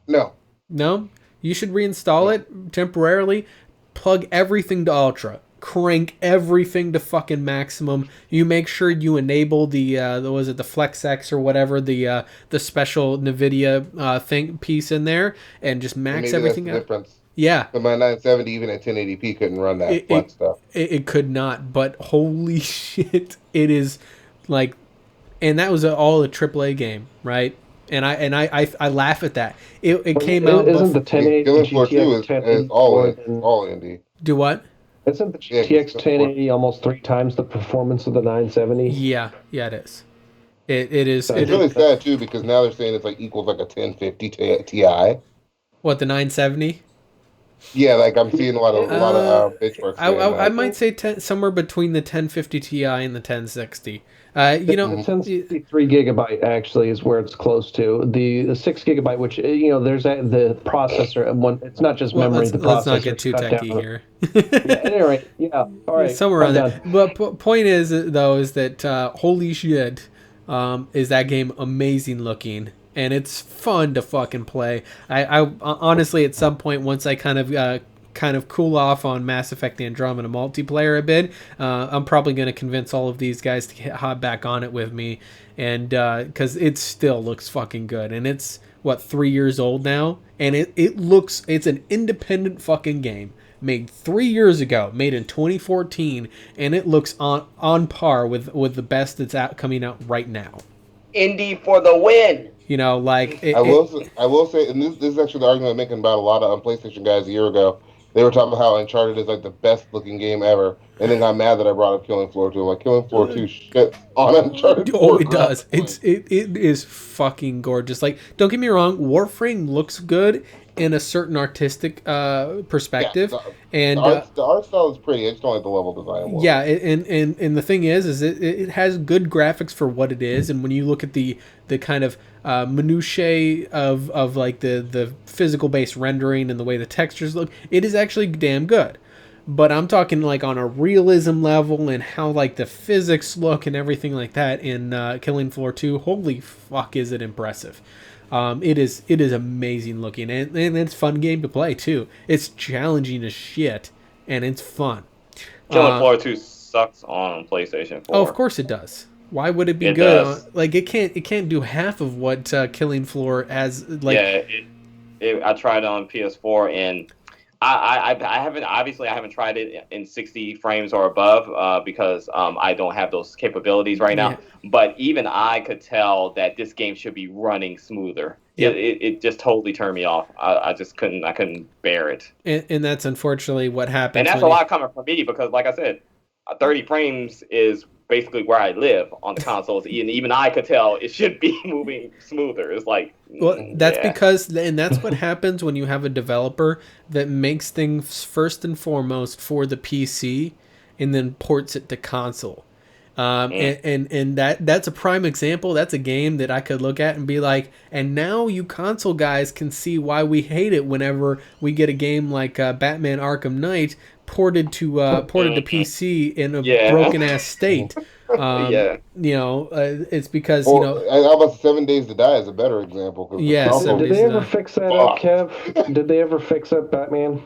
No. No? You should reinstall it temporarily, plug everything to ultra, crank everything to fucking maximum. You make sure you enable the FlexX or whatever, the special NVIDIA piece in there, and just max everything out. Difference. Yeah. But my 970, even at 1080p, couldn't run that flex stuff. It could not, but holy shit, it is like, and that was all a AAA game, right? And I laugh at that. It came out. Isn't the 1080 Killing Floor 2 is all indie. Do what? Isn't the GTX 1080 almost 3 times the performance of the 970? Yeah, it is. It is. It's really sad too, because now they're saying it's like equals like a 1050 Ti. What, the 970? Yeah, like I'm seeing a lot of benchmarks. I might say somewhere between the 1050 Ti and the 1060. The 1063 gigabyte actually is where it's close to. The 6 gigabyte, which there's the processor. One, it's not just memory. Let's not get too techy here. Anyway, yeah, all right, somewhere around there. But point is though is that holy shit, is that game amazing looking. And it's fun to fucking play. I honestly, at some point, once I kind of cool off on Mass Effect Andromeda multiplayer a bit, I'm probably going to convince all of these guys to hop back on it with me, and because it still looks fucking good. And it's 3 years old now, and it's an independent fucking game made 3 years ago, made in 2014, and it looks on par with the best that's coming out right now. Indie for the win. I will say, and this is actually the argument I'm making about a lot of PlayStation guys a year ago. They were talking about how Uncharted is like the best looking game ever, and then got mad that I brought up Killing Floor 2. I'm like, Killing Floor 2 shit on Uncharted 4. Oh, it does. It is fucking gorgeous. Like, don't get me wrong, Warframe looks good in a certain artistic perspective, and the art style is pretty. I just don't like the level design. Yeah, and the thing is it has good graphics for what it is, and when you look at the kind of minutiae of like the physical based rendering and the way the textures look, it is actually damn good. But I'm talking like on a realism level and how like the physics look and everything like that in Killing Floor 2. Holy fuck, is it impressive. It is amazing looking, and it's a fun game to play too. It's challenging as shit, and it's fun. Killing Floor 2 sucks on PlayStation 4. Oh, of course it does. Why would it be good? Like it can't do half of what Killing Floor has. Like, yeah, I tried it on PS4, and I haven't tried it in 60 frames or above because I don't have those capabilities right now. But even I could tell that this game should be running smoother. Yep. It just totally turned me off. I couldn't bear it. And that's unfortunately what happens. And that's a lot coming from me because, like I said, 30 frames is basically where I live on the consoles, and even I could tell it should be moving smoother. It's like, that's because, and that's what happens when you have a developer that makes things first and foremost for the PC, and then ports it to console. And that's a prime example. That's a game that I could look at and be like, and now you console guys can see why we hate it whenever we get a game like Batman Arkham Knight ported to PC in a broken ass state. It's because how about 7 Days to Die is a better example. Yes. Did they ever fix that up, Kev? Did they ever fix up Batman?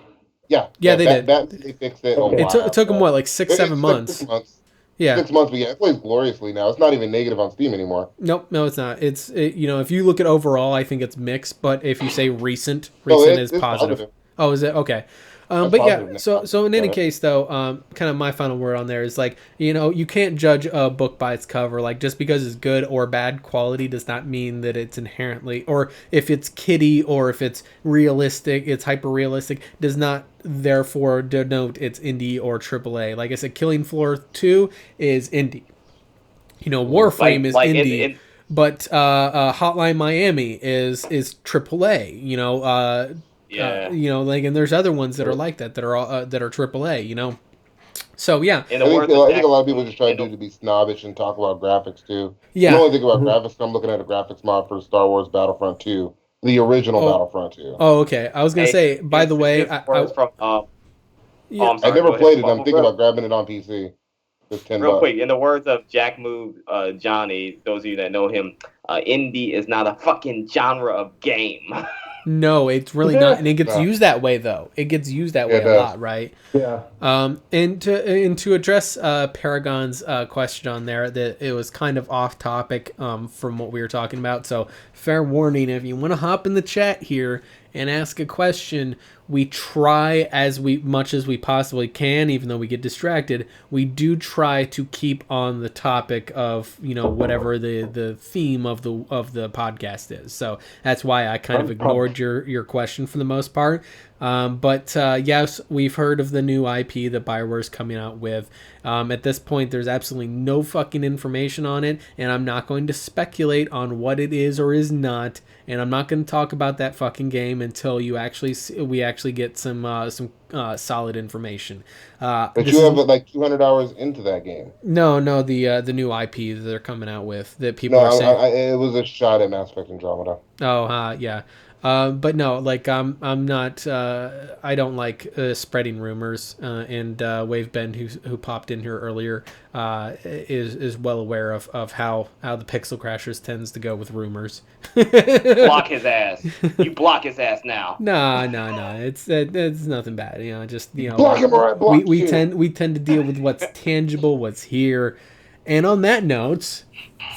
Yeah, they did. They fixed it. Okay. It took them what, like 6-7 months? 6 months. Yeah, 6 months, but it plays gloriously now. It's not even negative on Steam anymore. Nope, no, it's not. If you look at overall, I think it's mixed. But if you say recent is positive. Oh, is it? Okay. But yeah, so in any case, though, kind of my final word on there is like, you can't judge a book by its cover. Like, just because it's good or bad quality does not mean that it's inherently, or if it's kiddie or if it's realistic, it's hyper realistic, does not therefore denote it's indie or AAA. Like I said, Killing Floor 2 is indie. Warframe is indie. But Hotline Miami is AAA. And there's other ones that are like that are AAA. So yeah, I think a lot of people just try to be snobbish and talk about graphics too. Yeah, the only thing about graphics, I'm looking at a graphics mod for Star Wars Battlefront 2, the original Battlefront 2. Oh, okay. I was gonna say, by the way, I never played it. I'm thinking about grabbing it on PC. Real quick, in the words of Jack Move Johnny, those of you that know him, indie is not a fucking genre of game. No, it's really not, and it gets used that way though. It gets used that way a lot, right? Yeah. And to address Paragon's question on there, that it was kind of off topic from what we were talking about. So fair warning, if you want to hop in the chat here and ask a question, we try as much as we possibly can, even though we get distracted, we do try to keep on the topic of whatever the theme of the podcast is. So that's why I kind of ignored your question for the most part. But yes, we've heard of the new IP that BioWare's coming out with. At this point, there's absolutely no fucking information on it, and I'm not going to speculate on what it is or is not. And I'm not going to talk about that fucking game until we actually get some solid information. But you have like 200 hours into that game. No, the new IP that they're coming out with that people are saying. It was a shot at Mass Effect Andromeda. Oh, yeah. But no, like I'm not. I don't like spreading rumors. And Wave Ben, who popped in here earlier, is well aware of how the Pixel Crashers tends to go with rumors. Block his ass. You block his ass now. No. It's nothing bad. Block him or I block we you. tend to deal with what's tangible, what's here. And on that note,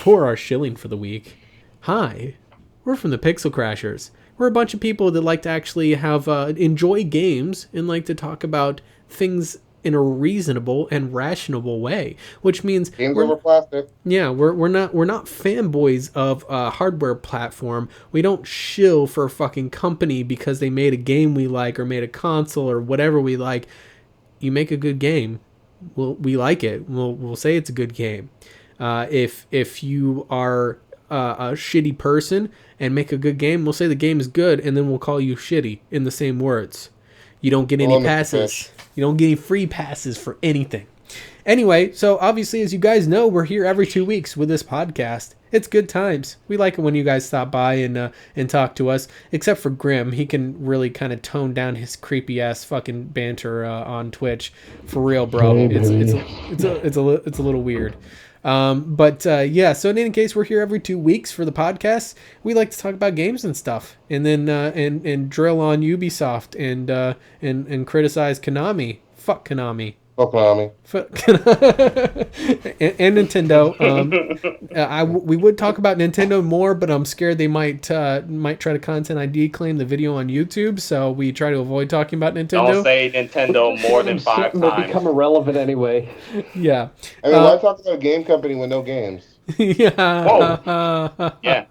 for our shilling for the week, hi, we're from the Pixel Crashers. We're a bunch of people that like to actually have enjoy games and like to talk about things in a reasonable and rational way, which means games over plastic. Yeah, we're not fanboys of a hardware platform. We don't shill for a fucking company because they made a game we like or made a console or whatever we like. You make a good game, we like it. We'll say it's a good game. If you are a shitty person and make a good game, we'll say the game is good, and then we'll call you shitty in the same words. You don't get any passes. You don't get any free passes for anything. Anyway, so obviously, as you guys know, we're here every 2 weeks with this podcast. It's good times. We like it when you guys stop by and talk to us. Except for Grim, he can really kind of tone down his creepy ass fucking banter on Twitch. For real, bro. It's a little weird. Yeah. So in any case, we're here every 2 weeks for the podcast. We like to talk about games and stuff, and then and drill on Ubisoft and criticize Konami. Fuck Konami. Fuck Konami. and Nintendo. We would talk about Nintendo more, but I'm scared they might try to content ID claim the video on YouTube, so we try to avoid talking about Nintendo. Don't say Nintendo more than 5 They'll times. become irrelevant anyway. Yeah. I mean, why talk about a game company with no games? Yeah. Whoa. Yeah.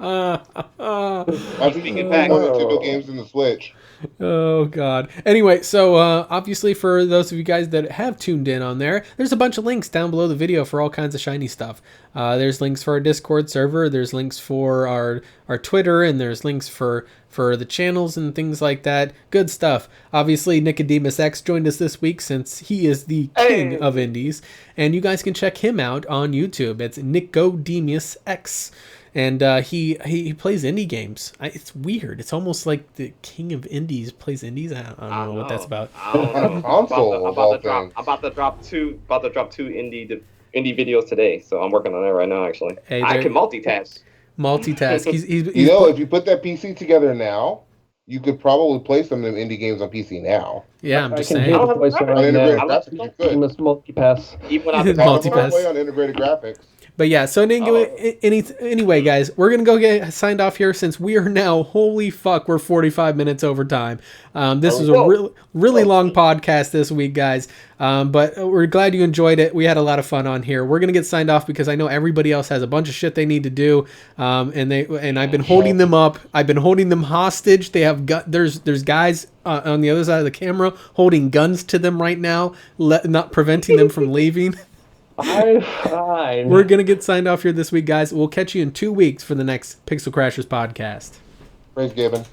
I think Speaking you back- more Nintendo games than the Switch. Oh God. Anyway, so obviously for those of you guys that have tuned in on there's a bunch of links down below the video for all kinds of shiny stuff. There's links for our Discord server, there's links for our Twitter, and there's links for the channels and things like that. Good stuff. Obviously, NickodemusX joined us this week since he is the king of indies, and you guys can check him out on YouTube. It's NickodemusX. And he plays indie games. It's weird. It's almost like the king of indies plays indies. I don't know what that's about. I don't know. Console, I'm of all about to drop two indie videos today, so I'm working on that right now. Actually, Hey, I can multitask. Multitask. He's You know, if you put that PC together now, you could probably play some of them indie games on PC now. yeah, I'm I just can saying. hear I the don't voice have a right integrated now. graphics, you could. You must multipass. Even when I'm Multipass. Play on integrated graphics. But yeah, so anyway, guys, we're going to go get signed off here since we are now, holy fuck, we're 45 minutes over time. This is a really long podcast this week, guys. But we're glad you enjoyed it. We had a lot of fun on here. We're going to get signed off because I know everybody else has a bunch of shit they need to do. And I've been holding them up. I've been holding them hostage. They have there's guys on the other side of the camera holding guns to them right now, not preventing them from leaving. I'm fine. We're going to get signed off here this week, guys. We'll catch you in 2 weeks for the next Pixel Crashers podcast. Praise Gibbon.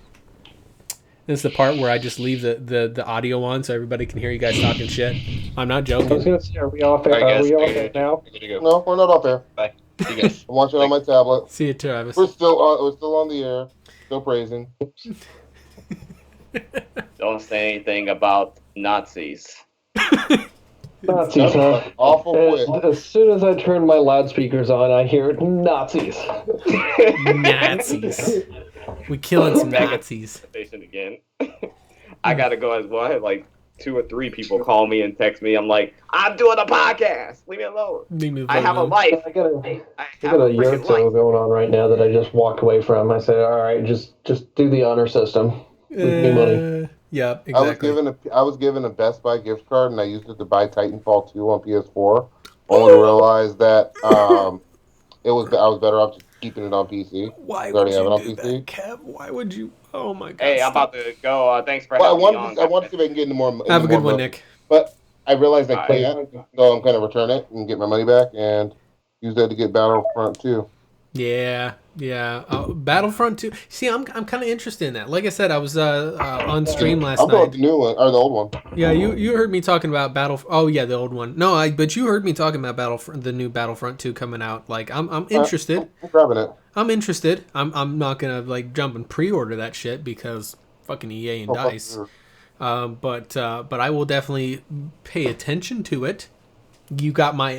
This is the part where I just leave the audio on so everybody can hear you guys talking shit. I'm not I was joking. gonna say, are we off air? All right, Are guys. we off air now? We're gonna go. No, we're not off air. Bye. See you guys. I'm watching it on my tablet. See you, Travis. We're still on the air. Still praising. Don't say anything about Nazis. Nazis, huh? Awful quick. As soon as I turn my loudspeakers on, I hear Nazis. Nazis. We killing some Nazis. Station again. I gotta go as well. I had like 2 or 3 people call me and text me. I'm like, I'm doing a podcast. Leave me alone. I have a life. I got a I have a freaking Yurtso life. going on right now that I just walked away from. I said, all right, just do the honor system. Leave me money. Yep, exactly. I was given a Best Buy gift card, and I used it to buy Titanfall 2 on PS4. Only to realize that I was better off just keeping it on PC. Why I would already have it you on do PC. that, Kev? Why would you? Oh my god. Hey, I'm stop. about to go. Thanks for Well, having me on. I wanted to see if I can get into more. Have a good one, money. Nick. But I realized I All can't, so I'm going to return it and get my money back and use that to get Battlefront 2. Yeah. Battlefront 2. See, I'm kind of interested in that. Like I said, I was on stream last I'll go with night. the new one, or the old one. Yeah, you heard me talking about Oh yeah, the old one. No, but you heard me talking about the new Battlefront 2 coming out. Like I'm interested. I'm grabbing it. I'm interested. I'm not gonna like jump and pre-order that shit because fucking EA and Oh, Dice. But I will definitely pay attention to it. You got my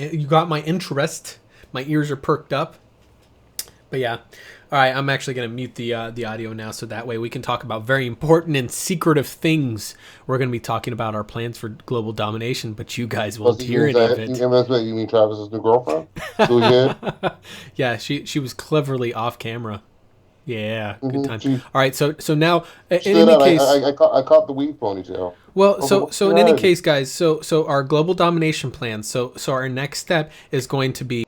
interest. My ears are perked up. But yeah, all right. I'm actually gonna mute the audio now, so that way we can talk about very important and secretive things. We're gonna be talking about our plans for global domination, but you guys won't hear any of it. You mean Travis's new girlfriend? Who he did? Yeah, she was cleverly off camera. Yeah, good time. She- All right, so now in Stood any out. case, I caught the weed ponytail. well, so in any God. case, guys, so our global domination plan. So our next step is going to be